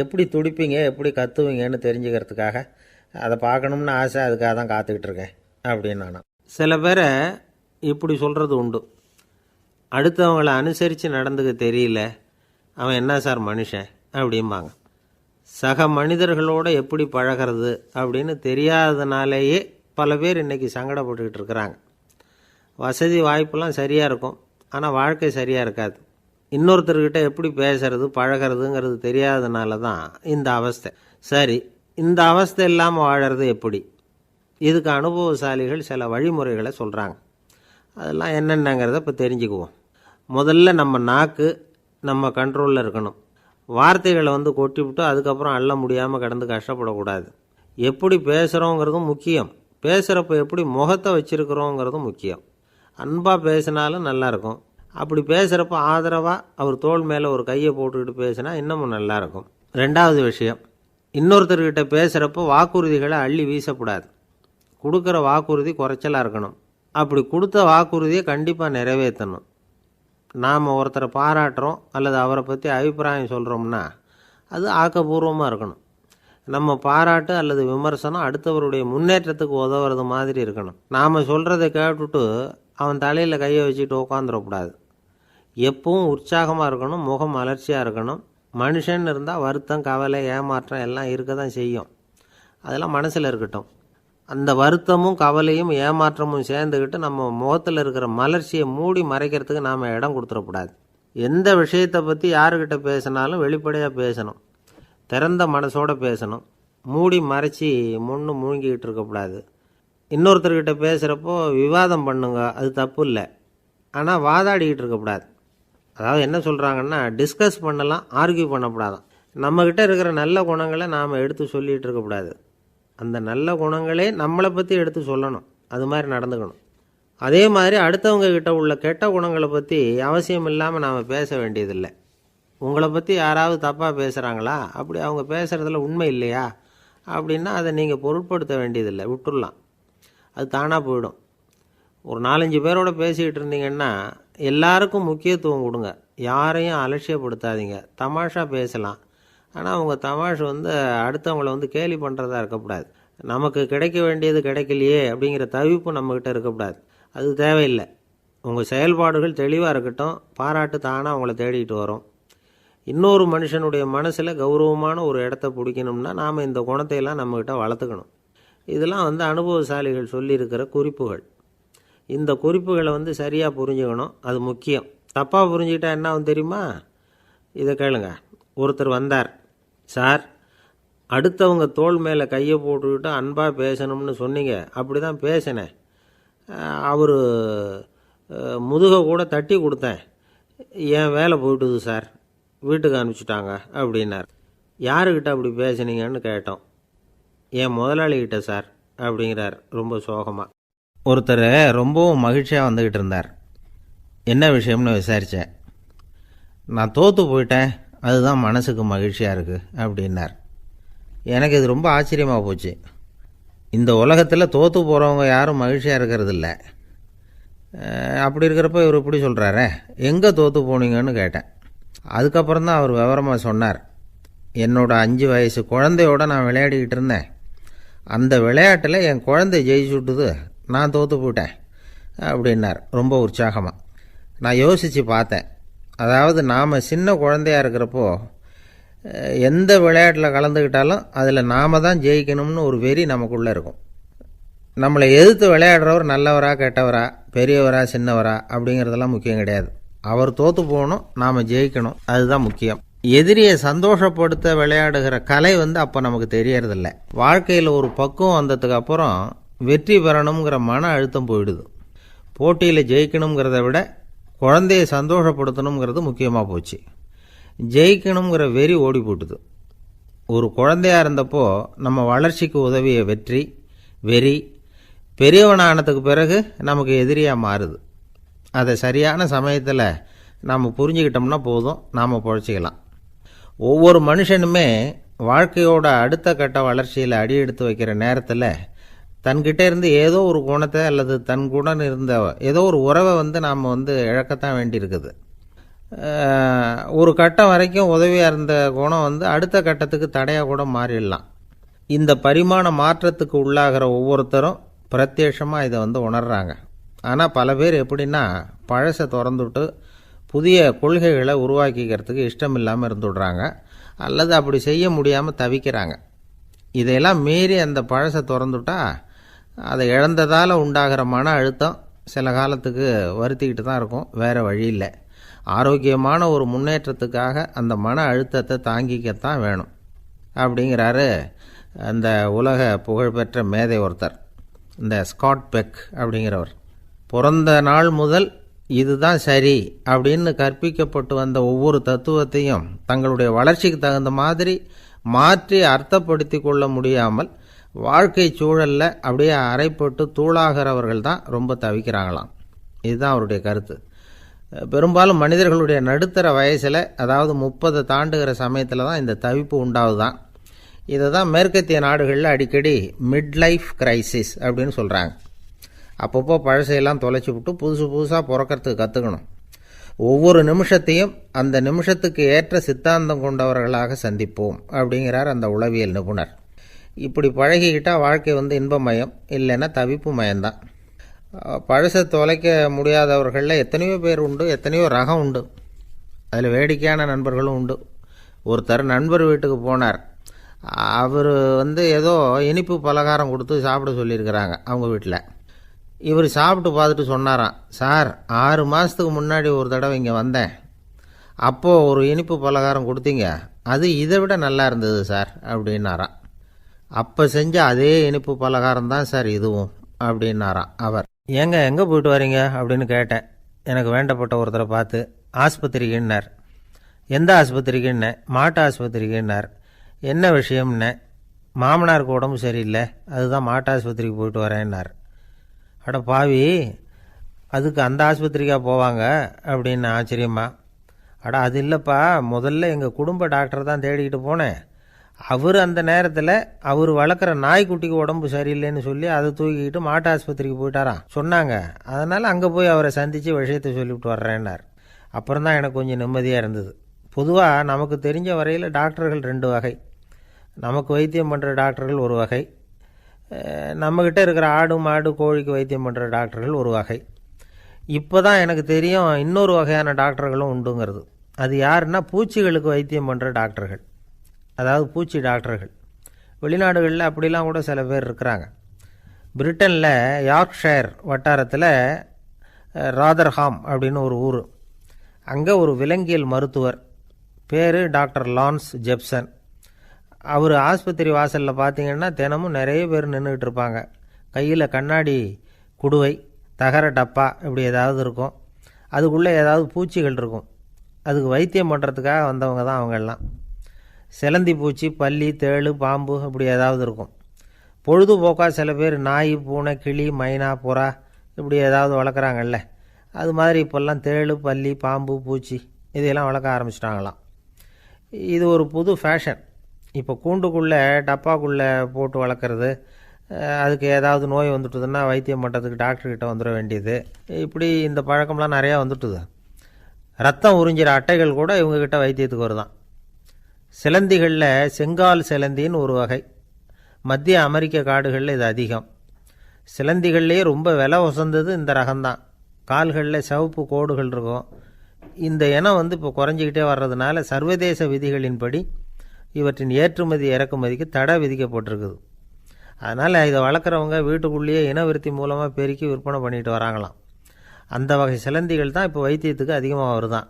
எப்படி துடிப்பீங்க, எப்படி கத்துவீங்கன்னு தெரிஞ்சுக்கிறதுக்காக அதை பார்க்கணும்னு ஆசை, அதுக்காக தான் காத்துக்கிட்டு இருக்கேன் அப்படின்னு நான். சில பேரை இப்படி சொல்கிறது உண்டு. அடுத்தவங்களை அனுசரித்து நடந்துக்க தெரியல, அவன் என்ன சார் மனுஷன் அப்படிம்பாங்க. சக மனிதர்களோடு எப்படி பழகிறது அப்படின்னு தெரியாதனாலேயே பல பேர் இன்றைக்கி சங்கடப்பட்டுக்கிட்டு இருக்கிறாங்க. வசதி வாய்ப்பெல்லாம் சரியாக இருக்கும், ஆனால் வாழ்க்கை சரியாக இருக்காது. இன்னொருத்தர்கிட்ட எப்படி பேசுறது பழகிறதுங்கிறது தெரியாதனால தான் இந்த அவஸ்தை. சரி, இந்த அவஸ்தை இல்லாமல் வாழறது எப்படி? இதுக்கு அனுபவசாலிகள் சில வழிமுறைகளை சொல்கிறாங்க. அதெல்லாம் என்னென்னங்கிறத இப்போ தெரிஞ்சுக்குவோம். முதல்ல நம்ம நாக்கு நம்ம கண்ட்ரோலில் இருக்கணும். வார்த்தைகளை கொட்டிவிட்டு அதுக்கப்புறம் அள்ள முடியாமல் கிடந்து கஷ்டப்படக்கூடாது. எப்படி பேசுகிறோங்கிறதும் முக்கியம், பேசுகிறப்ப எப்படி முகத்தை வச்சுருக்கிறோங்கிறதும் முக்கியம். அன்பாக பேசினாலும் நல்லாயிருக்கும். அப்படி பேசுகிறப்ப ஆதரவாக அவர் தோள் மேலே ஒரு கையை போட்டுக்கிட்டு பேசினா இன்னமும் நல்லாயிருக்கும். ரெண்டாவது விஷயம், இன்னொருத்தர்கிட்ட பேசுகிறப்போ வாக்குறுதிகளை அள்ளி வீசக்கூடாது. கொடுக்குற வாக்குறுதி குறைச்சலாக இருக்கணும். அப்படி கொடுத்த வாக்குறுதியை கண்டிப்பாக நிறைவேற்றணும். நாம் ஒருத்தரை பாராட்டுறோம் அல்லது அவரை பற்றி அபிப்பிராயம் சொல்கிறோம்னா அது ஆக்கப்பூர்வமாக இருக்கணும். நம்ம பாராட்டு அல்லது விமர்சனம் அடுத்தவருடைய முன்னேற்றத்துக்கு உதவுறது மாதிரி இருக்கணும். நாம் சொல்கிறத கேட்டுட்டு அவன் தலையில் கையை வச்சுட்டு உட்காந்துடக்கூடாது. எப்பவும் உற்சாகமாக இருக்கணும், முகம் மலர்ச்சியாக இருக்கணும். மனுஷன் இருந்தால் வருத்தம், கவலை, ஏமாற்றம் எல்லாம் இருக்க தான் செய்யும். அதெல்லாம் மனசில் இருக்கட்டும். அந்த வருத்தமும் கவலையும் ஏமாற்றமும் சேர்ந்துக்கிட்டு நம்ம முகத்தில் இருக்கிற மலர்ச்சியை மூடி மறைக்கிறதுக்கு நாம் இடம் கொடுத்துடக்கூடாது. எந்த விஷயத்தை பற்றி யாருக்கிட்ட பேசினாலும் வெளிப்படையாக பேசணும், திறந்த மனசோடு பேசணும், மூடி மறைச்சி முழுங்கிக்கிட்டு இருக்கக்கூடாது. இன்னொருத்தர்கிட்ட பேசுகிறப்போ விவாதம் பண்ணுங்க, அது தப்பு இல்லை, ஆனால் வாதாடிக்கிட்டு இருக்கக்கூடாது. அதாவது என்ன சொல்கிறாங்கன்னா, டிஸ்கஸ் பண்ணலாம், ஆர்கியூ பண்ணக்கூடாதான். நம்மக்கிட்ட இருக்கிற நல்ல குணங்களை நாம் எடுத்து சொல்லிகிட்டு இருக்கக்கூடாது. அந்த நல்ல குணங்களே நம்மளை பற்றி எடுத்து சொல்லணும், அது மாதிரி நடந்துக்கணும். அதே மாதிரி அடுத்தவங்க கிட்ட உள்ள கெட்ட குணங்களை பற்றி அவசியம் இல்லாமல் நாம் பேச வேண்டியதில்லை. உங்களை பற்றி யாராவது தப்பாக பேசுகிறாங்களா, அப்படி அவங்க பேசுகிறதுல உண்மை இல்லையா அப்படின்னா அதை நீங்கள் பொருட்படுத்த வேண்டியதில்லை, விட்டுடலாம், அது தானாக போயிடும். ஒரு 4-5 பேரோட பேசிக்கிட்டு இருந்தீங்கன்னா எல்லாருக்கும் முக்கியத்துவம் கொடுங்க, யாரையும் அலட்சியப்படுத்தாதீங்க. தமாஷா பேசலாம், ஆனால் அவங்க தமாஷ் அடுத்தவங்களை கேலி பண்ணுறதா இருக்கக்கூடாது. நமக்கு கிடைக்க வேண்டியது கிடைக்கலையே அப்படிங்கிற தவிப்பு நம்மக்கிட்ட இருக்கக்கூடாது, அது தேவையில்லை. உங்கள் செயல்பாடுகள் தெளிவாக இருக்கட்டும், பாராட்டு தானாக அவங்கள தேடிட்டு வரும். இன்னொரு மனுஷனுடைய மனசில் கௌரவமான ஒரு இடத்த பிடிக்கணும்னா நாம் இந்த குணத்தையெல்லாம் நம்மக்கிட்ட வளர்த்துக்கணும். இதெல்லாம் அனுபவசாலிகள் சொல்லியிருக்கிற குறிப்புகள். இந்த குறிப்புகளை சரியாக புரிஞ்சுக்கணும், அது முக்கியம். தப்பாக புரிஞ்சுக்கிட்டா என்ன ஆகும் தெரியுமா? இதை கேளுங்க. ஒருத்தர் வந்தார், சார் அடுத்தவங்க தோள் மேலே கையை போட்டுக்கிட்டு அன்பாக பேசணும்னு சொன்னீங்க, அப்படி தான் பேசினேன், அவர் முதுகை கூட தட்டி கொடுத்தேன், என் வேலை போயிட்டுது சார், வீட்டுக்கு அனுப்பிச்சிட்டாங்க அப்படின்னார். யாருக்கிட்ட அப்படி பேசுனீங்கன்னு கேட்டோம். என் முதலாளிகிட்ட சார் அப்படிங்கிறார் ரொம்ப சோகமாக. ஒருத்தர் ரொம்பவும் மகிழ்ச்சியாக வந்துக்கிட்டு இருந்தார். என்ன விஷயம்னு விசாரித்தேன். நான் தோற்று போயிட்டேன், அதுதான் மனசுக்கு மகிழ்ச்சியாக இருக்குது அப்படின்னார். எனக்கு இது ரொம்ப ஆச்சரியமாக போச்சு. இந்த உலகத்தில் தோற்று போகிறவங்க யாரும் மகிழ்ச்சியாக இருக்கிறதில்ல. அப்படி இருக்கிறப்ப இவர் இப்படி சொல்கிறாரே, எங்கே தோற்று போனீங்கன்னு கேட்டேன். அதுக்கப்புறம் தான் அவர் விவரமாக சொன்னார். என்னோட 5 வயசு குழந்தையோட நான் விளையாடிக்கிட்டு இருந்தேன், அந்த விளையாட்டில் என் குழந்தை ஜெயிச்சு விட்டுது, நான் தோற்று போயிட்டேன் அப்படின்னார் ரொம்ப உற்சாகமாக. நான் யோசித்து பார்த்தேன். அதாவது நாம் சின்ன குழந்தையாக இருக்கிறப்போ எந்த விளையாட்டில் கலந்துக்கிட்டாலும் அதில் நாம் தான் ஜெயிக்கணும்னு ஒரு வெறி நமக்குள்ளே இருக்கும். நம்மளை எதிர்த்து விளையாடுறவர் நல்லவரா கெட்டவரா, பெரியவரா சின்னவரா அப்படிங்கிறதெல்லாம் முக்கியம் கிடையாது. அவர் தோற்று போகணும், நாம் ஜெயிக்கணும், அதுதான் முக்கியம். எதிரியை சந்தோஷப்படுத்த விளையாடுகிற கலை அப்போ நமக்கு தெரியறதில்ல. வாழ்க்கையில் ஒரு பக்குவம் வந்ததுக்கு அப்புறம் வெற்றி பெறணுங்கிற மன அழுத்தம் போயிடுது. போட்டியில் ஜெயிக்கணுங்கிறத விட குழந்தையை சந்தோஷப்படுத்தணுங்கிறது முக்கியமாக போச்சு. ஜெயிக்கணுங்கிற வெறி ஓடி போட்டுது. ஒரு குழந்தையாக இருந்தப்போ நம்ம வளர்ச்சிக்கு உதவிய வெறி பெரியவனானதுக்கு பிறகு நமக்கு எதிரியாக மாறுது. அதை சரியான சமயத்தில் நாம் புரிஞ்சுக்கிட்டோம்னா போதும், நாம் பொழைச்சிக்கலாம். ஒவ்வொரு மனுஷனுமே வாழ்க்கையோட அடுத்த கட்ட வளர்ச்சியில் அடி எடுத்து வைக்கிற நேரத்தில் தன்கிட்ட இருந்து ஏதோ ஒரு குணத்தை அல்லது தன் குணம் இருந்த ஏதோ ஒரு உறவை நாம் இழக்கத்தான் வேண்டியிருக்குது. ஒரு கட்டம் வரைக்கும் உதவியாக இருந்த குணம் அடுத்த கட்டத்துக்கு தடையாக கூட மாறிடலாம். இந்த பரிமாண மாற்றத்துக்கு உள்ளாகிற ஒவ்வொருத்தரும் பிரத்யட்சமாக இதை உணர்றாங்க. ஆனால் பல பேர் எப்படின்னா பழசை திறந்துவிட்டு புதிய கொள்கைகளை உருவாக்கிக்கிறதுக்கு இஷ்டம் இல்லாமல் இருந்துவிடுறாங்க, அல்லது அப்படி செய்ய முடியாமல் தவிக்கிறாங்க. இதையெல்லாம் மீறி அந்த பழசை திறந்துவிட்டா அதை இழந்ததால் உண்டாகிற மன அழுத்தம் சில காலத்துக்கு வருத்திக்கிட்டு தான் இருக்கும், வேறு வழி இல்லை. ஆரோக்கியமான ஒரு முன்னேற்றத்துக்காக அந்த மன அழுத்தத்தை தாங்கிக்கத்தான் வேணும் அப்படிங்கிறாரு அந்த உலக புகழ்பெற்ற மேதை ஒருத்தர், இந்த ஸ்காட் பெக் அப்படிங்கிறவர். பிறந்த நாள் முதல் இதுதான் சரி அப்படின்னு கற்பிக்கப்பட்டு வந்த ஒவ்வொரு தத்துவத்தையும் தங்களுடைய வளர்ச்சிக்கு தகுந்த மாதிரி மாற்றி அர்த்தப்படுத்தி கொள்ள முடியாமல் வாழ்க்கை சூழலில் அப்படியே அரைப்பட்டு தூளாகிறவர்கள் தான் ரொம்ப தவிக்கிறாங்களாம். இதுதான் அவருடைய கருத்து. பெரும்பாலும் மனிதர்களுடைய நடுத்தர வயசில், அதாவது 30 தாண்டுகிற சமயத்தில் தான் இந்த தவிப்பு உண்டாகுதான். இதை தான் மேற்கத்திய நாடுகளில் அடிக்கடி மிட் லைஃப் கிரைசிஸ் அப்படின்னு சொல்கிறாங்க. அப்பப்போ பழசையெல்லாம் தொலைச்சி விட்டு புதுசாக பிறக்கிறதுக்கு கற்றுக்கணும். ஒவ்வொரு நிமிஷத்தையும் அந்த நிமிஷத்துக்கு ஏற்ற சித்தாந்தம் கொண்டவர்களாக சந்திப்போம் அப்படிங்கிறார் அந்த உளவியல் நிபுணர். இப்படி பழகிக்கிட்டால் வாழ்க்கை இன்பமயம், இல்லைன்னா தவிப்பு மயம்தான். பழசை தொலைக்க முடியாதவர்களில் எத்தனையோ பேர் உண்டு, எத்தனையோ ரகம் உண்டு. அதில் வேடிக்கையான நண்பர்களும் உண்டு. ஒருத்தர் நண்பர் வீட்டுக்கு போனார். அவர் ஏதோ இனிப்பு பலகாரம் கொடுத்து சாப்பிட சொல்லியிருக்கிறாங்க அவங்க வீட்டில். இவர் சாப்பிட்டு பார்த்துட்டு சொன்னாராம், சார் 6 மாதத்துக்கு முன்னாடி ஒரு தடவை இங்கே வந்தேன், அப்போது ஒரு இனிப்பு பலகாரம் கொடுத்தீங்க, அது இதை விட நல்லா இருந்தது சார் அப்படின்னாராம். அப்போ செஞ்ச அதே இனிப்பு பலகாரம் தான் சார் இதுவும் அப்படின்னாராம் அவர். ஏங்க எங்கே போயிட்டு வரீங்க அப்படின்னு கேட்டேன். எனக்கு வேண்டப்பட்ட ஒருத்தரை பார்த்து. ஆஸ்பத்திரிக்குன்னார். எந்த ஆஸ்பத்திரிக்குன்னே? மாட்டு ஆஸ்பத்திரிக்குன்னார். என்ன விஷயம்னே? மாமனாருக்கு உடம்பு சரியில்லை, அதுதான் மாட்டு ஆஸ்பத்திரிக்கு போயிட்டு வரேன்னார். அட பாவி, அதுக்கு அந்த ஆஸ்பத்திரிக்காக போவாங்க அப்படின்னு ஆச்சரியமா. அட அது இல்லைப்பா, முதல்ல எங்கள் குடும்ப டாக்டர் தான் தேடிக்கிட்டு போனேன். அவர் அந்த நேரத்தில் அவர் வளர்க்குற நாய்க்குட்டிக்கு உடம்பு சரியில்லைன்னு சொல்லி அதை தூக்கிக்கிட்டு மாட்டு ஆஸ்பத்திரிக்கு போயிட்டாராம் சொன்னாங்க. அதனால் அங்கே போய் அவரை சந்தித்து விஷயத்தை சொல்லிவிட்டு வர்றேன்னார். அப்புறம் தான் எனக்கு கொஞ்சம் நிம்மதியாக இருந்தது. பொதுவாக நமக்கு தெரிஞ்ச வரையில் டாக்டர்கள் 2 வகை. நமக்கு வைத்தியம் பண்ணுற டாக்டர்கள் ஒரு வகை, நம்மக்கிட்ட இருக்கிற ஆடு மாடு கோழிக்கு வைத்தியம் பண்ணுற டாக்டர்கள் ஒரு வகை. இப்போ தான் எனக்கு தெரியும் இன்னொரு வகையான டாக்டர்களும் உண்டுங்கிறது. அது யாருன்னா பூச்சிகளுக்கு வைத்தியம் பண்ணுற டாக்டர்கள், அதாவது பூச்சி டாக்டர்கள். வெளிநாடுகளில் அப்படிலாம் கூட சில பேர் இருக்கிறாங்க. பிரிட்டனில் யார்க்ஷயர் வட்டாரத்தில் ராதர்ஹாம் அப்படின்னு ஒரு ஊர். அங்கே ஒரு விலங்கியல் மருத்துவர், பேர் டாக்டர் லான்ஸ் ஜெப்சன். அவர் ஆஸ்பத்திரி வாசலில் பார்த்தீங்கன்னா தினமும் நிறைய பேர் நின்றுக்கிட்டு இருப்பாங்க. கையில் கண்ணாடி குடுவை, தகர டப்பா இப்படி ஏதாவது இருக்கும். அதுக்குள்ளே ஏதாவது பூச்சிகள் இருக்கும். அதுக்கு வைத்தியம் பண்ணுறதுக்காக வந்தவங்க தான் அவங்கெல்லாம். சிலந்தி பூச்சி, பல்லி, தேளு, பாம்பு இப்படி ஏதாவது இருக்கும். பொழுதுபோக்காக சில பேர் நாய், பூனை, கிளி, மைனா, புறா இப்படி ஏதாவது வளர்க்குறாங்கல்ல, அது மாதிரி இப்போல்லாம் தேளு, பல்லி, பாம்பு, பூச்சி இதையெல்லாம் வளர்க்க ஆரம்பிச்சிட்டாங்களாம். இது ஒரு புது ஃபேஷன். இப்போ கூண்டுக்குள்ளே டப்பாக்குள்ளே போட்டு வளர்க்குறது, அதுக்கு ஏதாவது நோய் வந்துட்டுதுன்னா வைத்தியம் பண்ணுறதுக்கு டாக்டர்கிட்ட வந்துட வேண்டியது, இப்படி இந்த பழக்கம்லாம் நிறையா வந்துட்டுது. ரத்தம் உறிஞ்சிற அட்டைகள் கூட இவங்கக்கிட்ட வைத்தியத்துக்கு வருதான். சிலந்திகளில் செங்கால் சிலந்தின்னு ஒரு வகை. மத்திய அமெரிக்க காடுகளில் இது அதிகம். சிலந்திகள்லேயே ரொம்ப விலை உசந்தது இந்த ரகம்தான். கால்களில் சிவப்பு கோடுகள் இருக்கும். இந்த இனம் இப்போ குறைஞ்சிக்கிட்டே வர்றதுனால சர்வதேச விதிகளின்படி இவற்றின் ஏற்றுமதி இறக்குமதிக்கு தடை விதிக்கப்பட்டிருக்குது. அதனால் இதை வளர்க்குறவங்க வீட்டுக்குள்ளேயே இனவிருத்தி மூலமாக பெருக்கி விற்பனை பண்ணிட்டு வராங்களாம். அந்த வகை சிலந்திகள் தான் இப்போ வைத்தியத்துக்கு அதிகமாக வருதான்.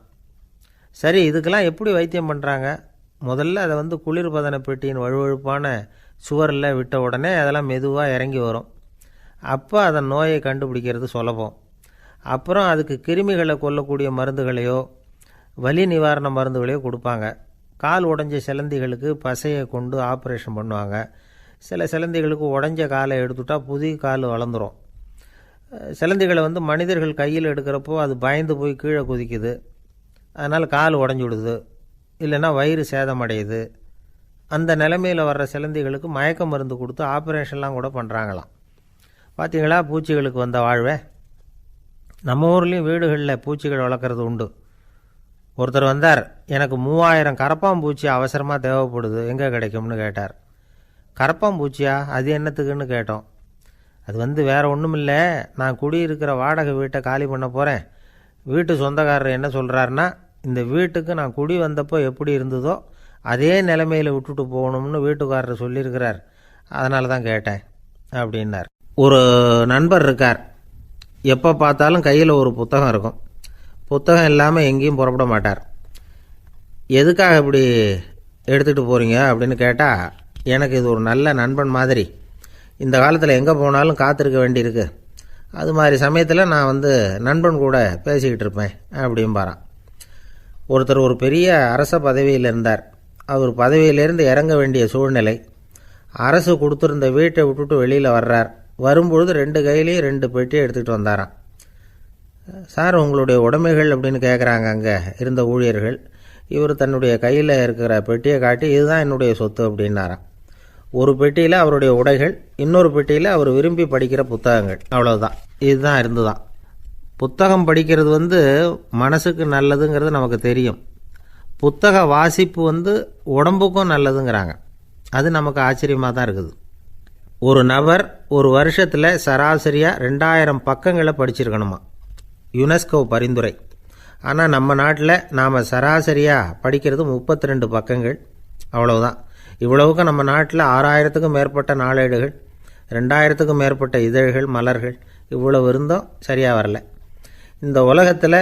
சரி, இதுக்கெல்லாம் எப்படி வைத்தியம் பண்ணுறாங்க? முதல்ல அதை குளிர்பதன பெட்டியின் வழுவழுப்பான சுவரில் விட்ட உடனே அதெல்லாம் மெதுவாக இறங்கி வரும். அப்போ அதன் நோயை கண்டுபிடிக்கிறது சுலபம். அப்புறம் அதுக்கு கிருமிகளை கொல்லக்கூடிய மருந்துகளையோ வலி நிவாரண மருந்துகளையோ கொடுப்பாங்க. கால் உடைஞ்ச சிலந்திகளுக்கு பசையை கொண்டு ஆப்ரேஷன் பண்ணுவாங்க. சில சிலந்திகளுக்கு உடைஞ்ச காலை எடுத்துட்டால் புதிய கால் வளர்ந்துடும். சிலந்திகளை மனிதர்கள் கையில் எடுக்கிறப்போ அது பயந்து போய் கீழே குதிக்குது, அதனால் கால் உடஞ்சி விடுது, இல்லைன்னா வயிறு சேதமடையுது. அந்த நிலைமையில் வர்ற சிலந்திகளுக்கு மயக்க மருந்து கொடுத்து ஆப்ரேஷன்லாம் கூட பண்ணுறாங்களாம். பார்த்தீங்களா பூச்சிகளுக்கு வந்த வாழ்வே. நம்ம ஊர்லேயும் வீடுகளில் பூச்சிகள் வளர்க்குறது உண்டு. ஒருத்தர் வந்தார், எனக்கு 3000 கரப்பாம்பூச்சி அவசரமாக தேவைப்படுது, எங்கே கிடைக்கும்னு கேட்டார். கரப்பாம்பூச்சியா, அது என்னத்துக்குன்னு கேட்டோம். அது வேறு ஒன்றும் இல்லை, நான் குடியிருக்கிற வாடகை வீட்டை காலி பண்ண போகிறேன். வீட்டு சொந்தக்காரர் என்ன சொல்கிறாருன்னா, இந்த வீட்டுக்கு நான் குடி வந்தப்போ எப்படி இருந்ததோ அதே நிலைமையில் விட்டுட்டு போகணும்னு வீட்டுக்காரர் சொல்லியிருக்கிறார், அதனால தான் கேட்டேன் அப்படின்னார். ஒரு நண்பர் இருக்கார், எப்போ பார்த்தாலும் கையில் ஒரு புத்தகம் இருக்கும். புத்தகம் இல்லாமல் எங்கேயும் புறப்பட மாட்டார். எதுக்காக இப்படி எடுத்துகிட்டு போகிறீங்க அப்படின்னு கேட்டால், எனக்கு இது ஒரு நல்ல நண்பன் மாதிரி, இந்த காலத்தில் எங்கே போனாலும் காத்திருக்க வேண்டியிருக்கு, அது மாதிரி சமயத்தில் நான் நண்பன் கூட பேசிக்கிட்டு இருப்பேன் அப்படிம்பாரான். ஒருத்தர் ஒரு பெரிய அரச பதவியில் இருந்தார். அவர் பதவியிலேருந்து இறங்க வேண்டிய சூழ்நிலை. அரசு கொடுத்துருந்த வீட்டை விட்டுட்டு வெளியில் வர்றார். வரும்பொழுது 2 கையிலையும் 2 பெட்டியை எடுத்துகிட்டு வந்தாராம். சார், உங்களுடைய உடைமைகள் அப்படின்னு கேட்குறாங்க அங்கே இருந்த ஊழியர்கள். இவர் தன்னுடைய கையில் இருக்கிற பெட்டியை காட்டி, இதுதான் என்னுடைய சொத்து அப்படின்னாராம். ஒரு பெட்டியில் அவருடைய உடைகள், இன்னொரு பெட்டியில் அவர் விரும்பி படிக்கிற புத்தகங்கள், அவ்வளவுதான். இதுதான் இருந்துதான். புத்தகம் படிக்கிறது மனசுக்கு நல்லதுங்கிறது நமக்கு தெரியும். புத்தக வாசிப்பு உடம்புக்கும் நல்லதுங்கிறாங்க. அது நமக்கு ஆச்சரியமாக தான் இருக்குது. ஒரு நபர் ஒரு வருஷத்தில் சராசரியாக 2000 பக்கங்களை படிச்சிருக்கணுமா, யுனெஸ்கோ பரிந்துரை. ஆனால் நம்ம நாட்டில் நாம் சராசரியாக படிக்கிறது 32 பக்கங்கள், அவ்வளவுதான். இவ்வளவுக்கு நம்ம நாட்டில் 6000த்துக்கும் மேற்பட்ட நாளேடுகள், 2000த்துக்கும் மேற்பட்ட இதழ்கள், மலர்கள் இவ்வளவு இருந்தும் சரியாக வரல. இந்த உலகத்தில்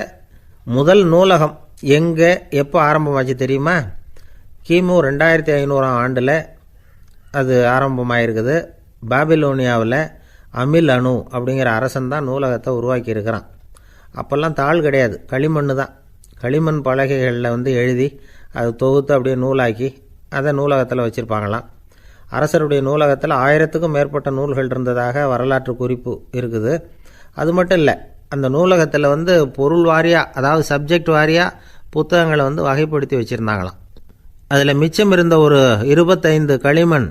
முதல் நூலகம் எங்கே எப்போ ஆரம்பமாச்சு தெரியுமா? கிமு 2500ஆம் ஆண்டில் அது ஆரம்பமாயிருக்குது. பாபிலோனியாவில் அமில் அணு அப்படிங்கிற அரசன் தான் நூலகத்தை உருவாக்கி இருக்கிறான். அப்போல்லாம் தாள் கிடையாது, களிமண் தான். களிமண் பலகைகளில் எழுதி அது தொகுத்து அப்படியே நூலாக்கி அதை நூலகத்தில் வச்சுருப்பாங்களாம். அரசருடைய நூலகத்தில் 1000த்துக்கும் மேற்பட்ட நூல்கள் இருந்ததாக வரலாற்று குறிப்பு இருக்குது. அது மட்டும் இல்லை, அந்த நூலகத்தில் பொருள் வாரியாக, அதாவது சப்ஜெக்ட் வாரியாக புத்தகங்களை வகைப்படுத்தி வச்சுருந்தாங்களாம். அதில் மிச்சம் இருந்த ஒரு 25 களிமண்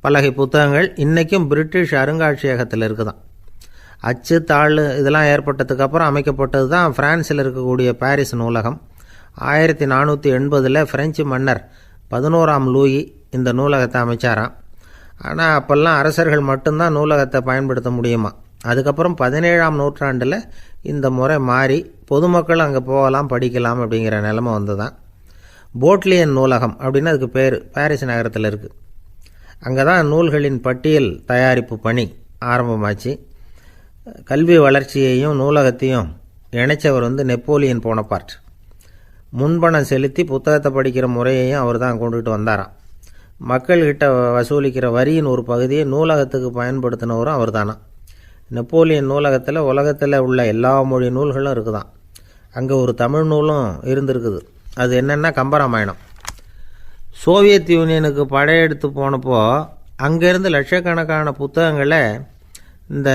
பலகை புத்தகங்கள் இன்றைக்கும் பிரிட்டிஷ் அருங்காட்சியகத்தில் இருக்குதான். அச்சு தாள் இதெல்லாம் ஏற்பட்டதுக்கு அப்புறம் அமைக்கப்பட்டது தான் பிரான்சில் இருக்கக்கூடிய பாரிஸ் நூலகம். 1480 பிரெஞ்சு மன்னர் 11ஆம் லூயி இந்த நூலகத்தை அமைச்சாராம். ஆனால் அப்போல்லாம் அரசர்கள் மட்டும்தான் நூலகத்தை பயன்படுத்த முடியுமா. அதுக்கப்புறம் 17ஆம் நூற்றாண்டில் இந்த முறை மாறி பொதுமக்கள் அங்கே போகலாம், படிக்கலாம் அப்படிங்கிற நிலைமை வந்துதான். போட்லியன் நூலகம் அப்படின்னு அதுக்கு பேர், பாரிஸ் நகரத்தில் இருக்குது. அங்கே தான் நூல்களின் பட்டியல் தயாரிப்பு பணி ஆரம்பமாச்சு. கல்வி வளர்ச்சியையும் நூலகத்தையும் இணைச்சவர் நெப்போலியன் போனபார்ட். முன்பணம் செலுத்தி புத்தகத்தை படிக்கிற முறையையும் அவர் தான் கொண்டுகிட்டு வந்தாராம். மக்கள்கிட்ட வசூலிக்கிற வரியின் ஒரு பகுதியை நூலகத்துக்கு பயன்படுத்தினவரும் அவர் தானா. நெப்போலியன் நூலகத்தில் உலகத்தில் உள்ள எல்லா மொழி நூல்களும் இருக்குதான். அங்கே ஒரு தமிழ் நூலும் இருந்திருக்குது. அது என்னென்னா கம்பராமாயணம். சோவியத் யூனியனுக்கு படையெடுத்து போனப்போ அங்கேருந்து லட்சக்கணக்கான புத்தகங்களை இந்த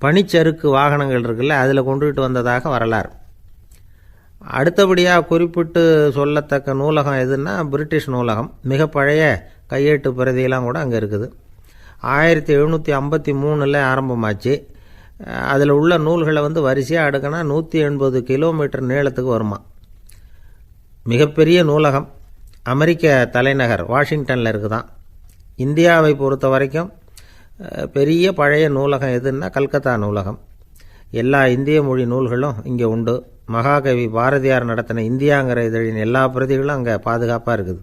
பனிச்சறுக்கு வாகனங்கள் இருக்குல்ல, அதில் கொண்டுகிட்டு வந்ததாக வரலாறு. அடுத்தபடியாக குறிப்பிட்டு சொல்லத்தக்க நூலகம் எதுன்னா பிரிட்டிஷ் நூலகம். மிக பழைய கையெழுத்து பிரதியெல்லாம் கூட அங்கே இருக்குது. 1753 ஆரம்பமாச்சு. அதில் உள்ள நூல்களை வரிசையாக அடுக்கினா 180 கிலோமீட்டர் நீளத்துக்கு வருமா. மிகப்பெரிய நூலகம் அமெரிக்க தலைநகர் வாஷிங்டனில் இருக்குதான். இந்தியாவை பொறுத்த வரைக்கும் பெரிய பழைய நூலகம் எதுன்னா கல்கத்தா நூலகம். எல்லா இந்திய மொழி நூல்களும் இங்கே உண்டு. மகாகவி பாரதியார் நடத்தின இந்தியாங்கிற இதழின் எல்லா பிரதிகளும் அங்கே பாதுகாப்பாக இருக்குது.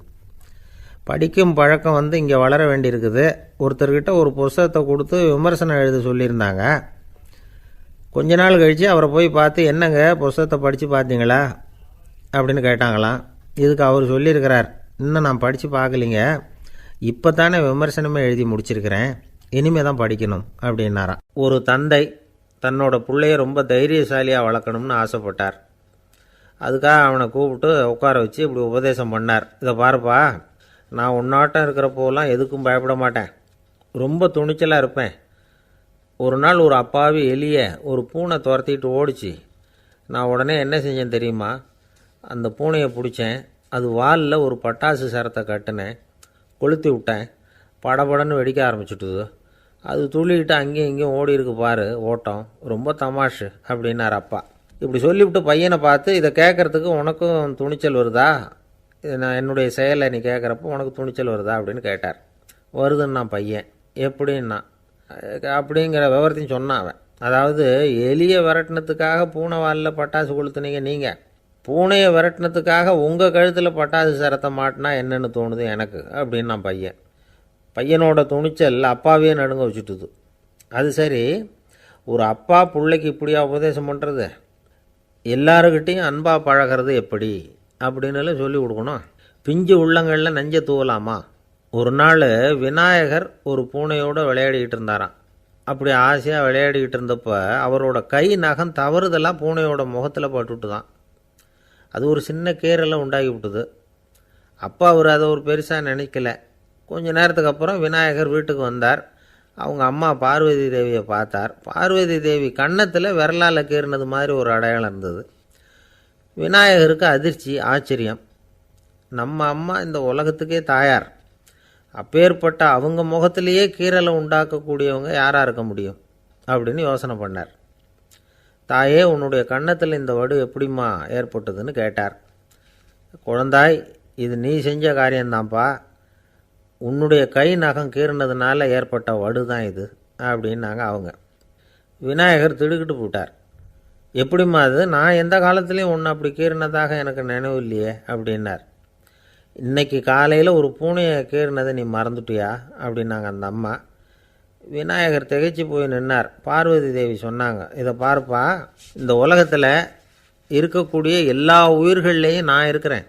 படிக்கும் பழக்கம் இங்கே வளர வேண்டியிருக்குது. ஒருத்தர்கிட்ட ஒரு புஸ்தகத்தை கொடுத்து விமர்சனம் எழுத சொல்லியிருந்தாங்க. கொஞ்ச நாள் கழித்து அவரை போய் பார்த்து, என்னங்க புஸ்தகத்தை படித்து பார்த்தீங்களா அப்படின்னு கேட்டாங்களாம். இதுக்கு அவர் சொல்லியிருக்கிறார், இன்னும் நான் படித்து பார்க்கலிங்க, இப்போ தானே விமர்சனமே எழுதி முடிச்சிருக்கிறேன், இனிமேல் தான் படிக்கணும் அப்படின்னாராம். ஒரு தந்தை தன்னோட பிள்ளைய ரொம்ப தைரியசாலியாக வளர்க்கணும்னு ஆசைப்பட்டார். அதுக்காக அவனை கூப்பிட்டு உட்கார வச்சு இப்படி உபதேசம் பண்ணார். இதை பாருப்பா, நான் உன்னாட்டம் இருக்கிறப்போலாம் எதுக்கும் பயப்பட மாட்டேன், ரொம்ப துணிச்சலாக இருப்பேன். ஒரு நாள் ஒரு அப்பாவி எலிய ஒரு பூனை துரத்திட்டு ஓடிச்சு. நான் உடனே என்ன செஞ்சேன் தெரியுமா? அந்த பூனையை பிடிச்சேன், அது வாலில் ஒரு பட்டாசு சரத்தை கட்டினேன், கொளுத்தி விட்டேன், படபடன்னு வெடிக்க ஆரம்பிச்சுட்டுது. அது துள்ளிக்கிட்டு அங்கேயும் இங்கேயும் ஓடி இருக்கு பாரு ஓட்டம், ரொம்ப தமாஷு அப்படின்னார் அப்பா. இப்படி சொல்லிவிட்டு பையனை பார்த்து, இதை கேட்குறதுக்கு உனக்கும் துணிச்சல் வருதா, நான் என்னுடைய செயலை நீ கேட்குறப்போ உனக்கு துணிச்சல் வருதா அப்படின்னு கேட்டார். வருதுன்னா பையன். எப்படின்னா அப்படிங்கிற விவரத்தையும் சொன்னான் அவன். அதாவது எலியை விரட்டினத்துக்காக பூனை வாலில் பட்டாசு கொளுத்துனீங்க நீங்கள், பூனையை விரட்டினத்துக்காக உங்கள் கழுத்தில் பட்டாசு சரத்தை மாட்டினா என்னென்னு தோணுது எனக்கு அப்படின்னு நான் பையன். பையனோட துணிச்சல் அப்பாவே நடுங்க வச்சுட்டுது. அது சரி, ஒரு அப்பா பிள்ளைக்கு இப்படியா உபதேசம் பண்ணுறது? எல்லாருக்கிட்டையும் அன்பாக பழகிறது எப்படி அப்படின்னு சொல்லி கொடுக்கணும். பிஞ்சு உள்ளங்களில் நஞ்சை தூவலாமா? ஒரு நாள் விநாயகர் ஒரு பூனையோடு விளையாடிக்கிட்டு இருந்தாராம். அப்படி ஆசையாக விளையாடிக்கிட்டு இருந்தப்போ அவரோட கை நகம் தவறுதெல்லாம் பூனையோட முகத்தில் பட்டுட்டு தான். அது ஒரு சின்ன கீறலை உண்டாகி விட்டுது. அப்பா அவர் அதை ஒரு பெருசாக நினைக்கல. கொஞ்ச நேரத்துக்கு அப்புறம் விநாயகர் வீட்டுக்கு வந்தார். அவங்க அம்மா பார்வதி தேவியை பார்த்தார். பார்வதி தேவி கன்னத்தில் விரலால் கீறினது மாதிரி ஒரு அடையாளம் இருந்தது. விநாயகருக்கு அதிர்ச்சி, ஆச்சரியம். நம்ம அம்மா இந்த உலகத்துக்கே தாயார், அப்பேற்பட்ட அவங்க முகத்திலேயே கீறலை உண்டாக்கக்கூடியவங்க யாராக இருக்க முடியும் அப்படின்னு யோசனை பண்ணார். தாயே, உன்னுடைய கன்னத்தில் இந்த வடு எப்படிம்மா ஏற்பட்டதுன்னு கேட்டார். குழந்தாய், இது நீ செஞ்ச காரியம்தான்ப்பா, உன்னுடைய கை நகம் கீறினதுனால ஏற்பட்ட வடு தான் இது அப்படின்னாங்க அவங்க. விநாயகர் திடுக்கிட்டு போட்டார். எப்படிம்மா அது? நான் எந்த காலத்துலேயும் ஒன்று அப்படி கீறினதாக எனக்கு நினைவு இல்லையே அப்படின்னார். இன்னைக்கு காலையில் ஒரு பூனையை கீறினதை நீ மறந்துட்டியா அப்படின்னாங்க அந்த அம்மா. விநாயகர் திகைச்சு போய் நின்னார். பார்வதி தேவி சொன்னாங்க, இதை பார்ப்பா, இந்த உலகத்தில் இருக்கக்கூடிய எல்லா உயிர்கள்லேயும் நான் இருக்கிறேன்.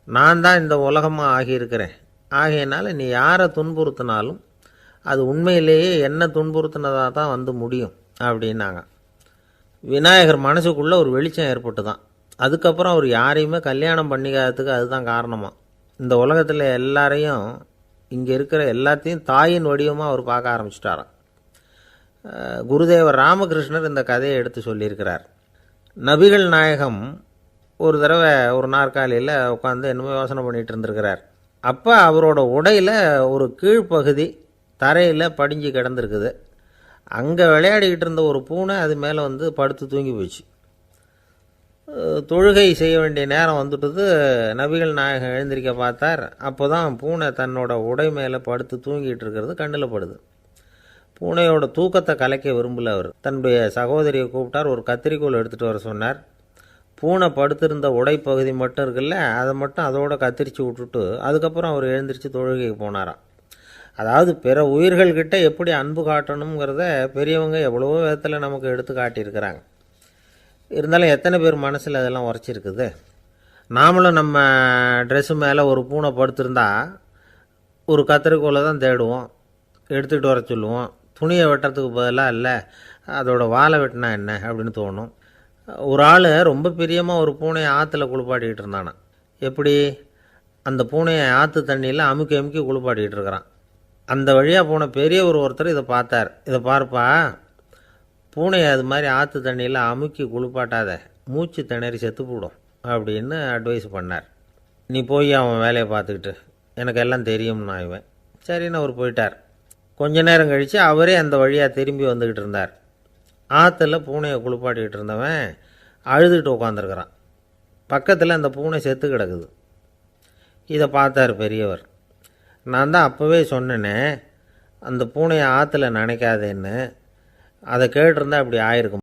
நான் தான் இந்த உலகமாக ஆகியிருக்கிறேன். ஆகையினால நீ யாரை துன்புறுத்தினாலும் அது உண்மையிலேயே என்ன துன்புறுத்தினதாக தான் வந்து முடியும் அப்படின்னாங்க. விநாயகர் மனசுக்குள்ளே ஒரு வெளிச்சம் ஏற்பட்டு தான். அதுக்கப்புறம் அவர் யாரையுமே கல்யாணம் பண்ணிக்காததுக்கு அதுதான் காரணமாக. இந்த உலகத்தில் எல்லாரையும், இங்கே இருக்கிற எல்லாத்தையும் தாயின் வடிவமாக அவர் பார்க்க ஆரம்பிச்சிட்டாராம். குருதேவர் ராமகிருஷ்ணர் இந்த கதையை எடுத்து சொல்லியிருக்கிறார். நபிகள் நாயகம் ஒரு தடவை ஒரு நாற்காலியில் உட்காந்து என்னமோ யோசனை பண்ணிகிட்டு இருந்திருக்கிறார். அப்போ அவரோட உடையில் ஒரு கீழ்ப்பகுதி தரையில் படிஞ்சு கிடந்திருக்குது. அங்கே விளையாடிக்கிட்டு இருந்த ஒரு பூனை அது மேலே வந்து படுத்து தூங்கி போச்சு. தொழுகை செய்ய வேண்டிய நேரம் வந்துட்டது. நபிகள் நாயகம் எழுந்திருக்க பார்த்தார். அப்போ தான் பூனை தன்னோட உடை மேலே படுத்து தூங்கிட்டு இருக்கிறது கண்ணில் படுது. பூனையோட தூக்கத்தை கலைக்க விரும்பல அவர். தன்னுடைய சகோதரியை கூப்பிட்டார். ஒரு கத்திரிக்கோல் எடுத்துகிட்டு வர சொன்னார். பூனை படுத்திருந்த உடைப்பகுதி மட்டும் இருக்குல்ல, அதை மட்டும் அதோட கத்திரிச்சு விட்டுட்டு அதுக்கப்புறம் அவர் எழுந்திரிச்சு தொழுகைக்கு போனாராம். அதாவது பிற உயிர்கள்கிட்ட எப்படி அன்பு காட்டணுங்கிறத பெரியவங்க எவ்வளவோ விதத்தில் நமக்கு எடுத்து காட்டியிருக்கிறாங்க. இருந்தாலும் எத்தனை பேர் மனசில் அதெல்லாம் உரைச்சிருக்குது. நாமளும் நம்ம ட்ரெஸ்ஸு மேலே ஒரு பூனை படுத்திருந்தா ஒரு கத்திரிக்கோலை தான் தேடுவோம், எடுத்துகிட்டு வர சொல்லுவோம். துணியை வெட்டுறதுக்கு பதிலாக இல்லை அதோட வாழை வெட்டினா என்ன அப்படின்னு தோணும். ஒரு ஆள் ரொம்ப பிரியமாக ஒரு பூனையை ஆற்றுல குளிப்பாட்டிக்கிட்டு இருந்தானா. எப்படி? அந்த பூனையை ஆற்று தண்ணியில் அமுக்கி அமுக்கி குளிப்பாட்டிக்கிட்டு இருக்கிறான். அந்த வழியாக போன பெரியவர் ஒருத்தர் இதை பார்த்தார். இதை பார்ப்பா, பூனையை அது மாதிரி ஆற்று தண்ணியில் அமுக்கி குளிப்பாட்டாத, மூச்சு திணறி செத்து போடும் அப்படின்னு அட்வைஸ் பண்ணார். நீ போய் அவன் வேலையை பார்த்துக்கிட்டு, எனக்கு எல்லாம் தெரியும்னா இவன். சரின்னு அவர் போயிட்டார். கொஞ்ச நேரம் கழித்து அவரே அந்த வழியாக திரும்பி வந்துக்கிட்டு இருந்தார். ஆற்றுல பூனையை குளிப்பாட்டிக்கிட்டு இருந்தவன் அழுதுகிட்டு உட்காந்துருக்கிறான். பக்கத்தில் அந்த பூனை செத்து கிடக்குது. இதை பார்த்தார் பெரியவர். நான் தான் அப்போவே சொன்னேனே அந்த பூனையை ஆற்றுல நினைக்காதேன்னு. அதை கேட்டிருந்தா இப்படி ஆயிருக்கும்.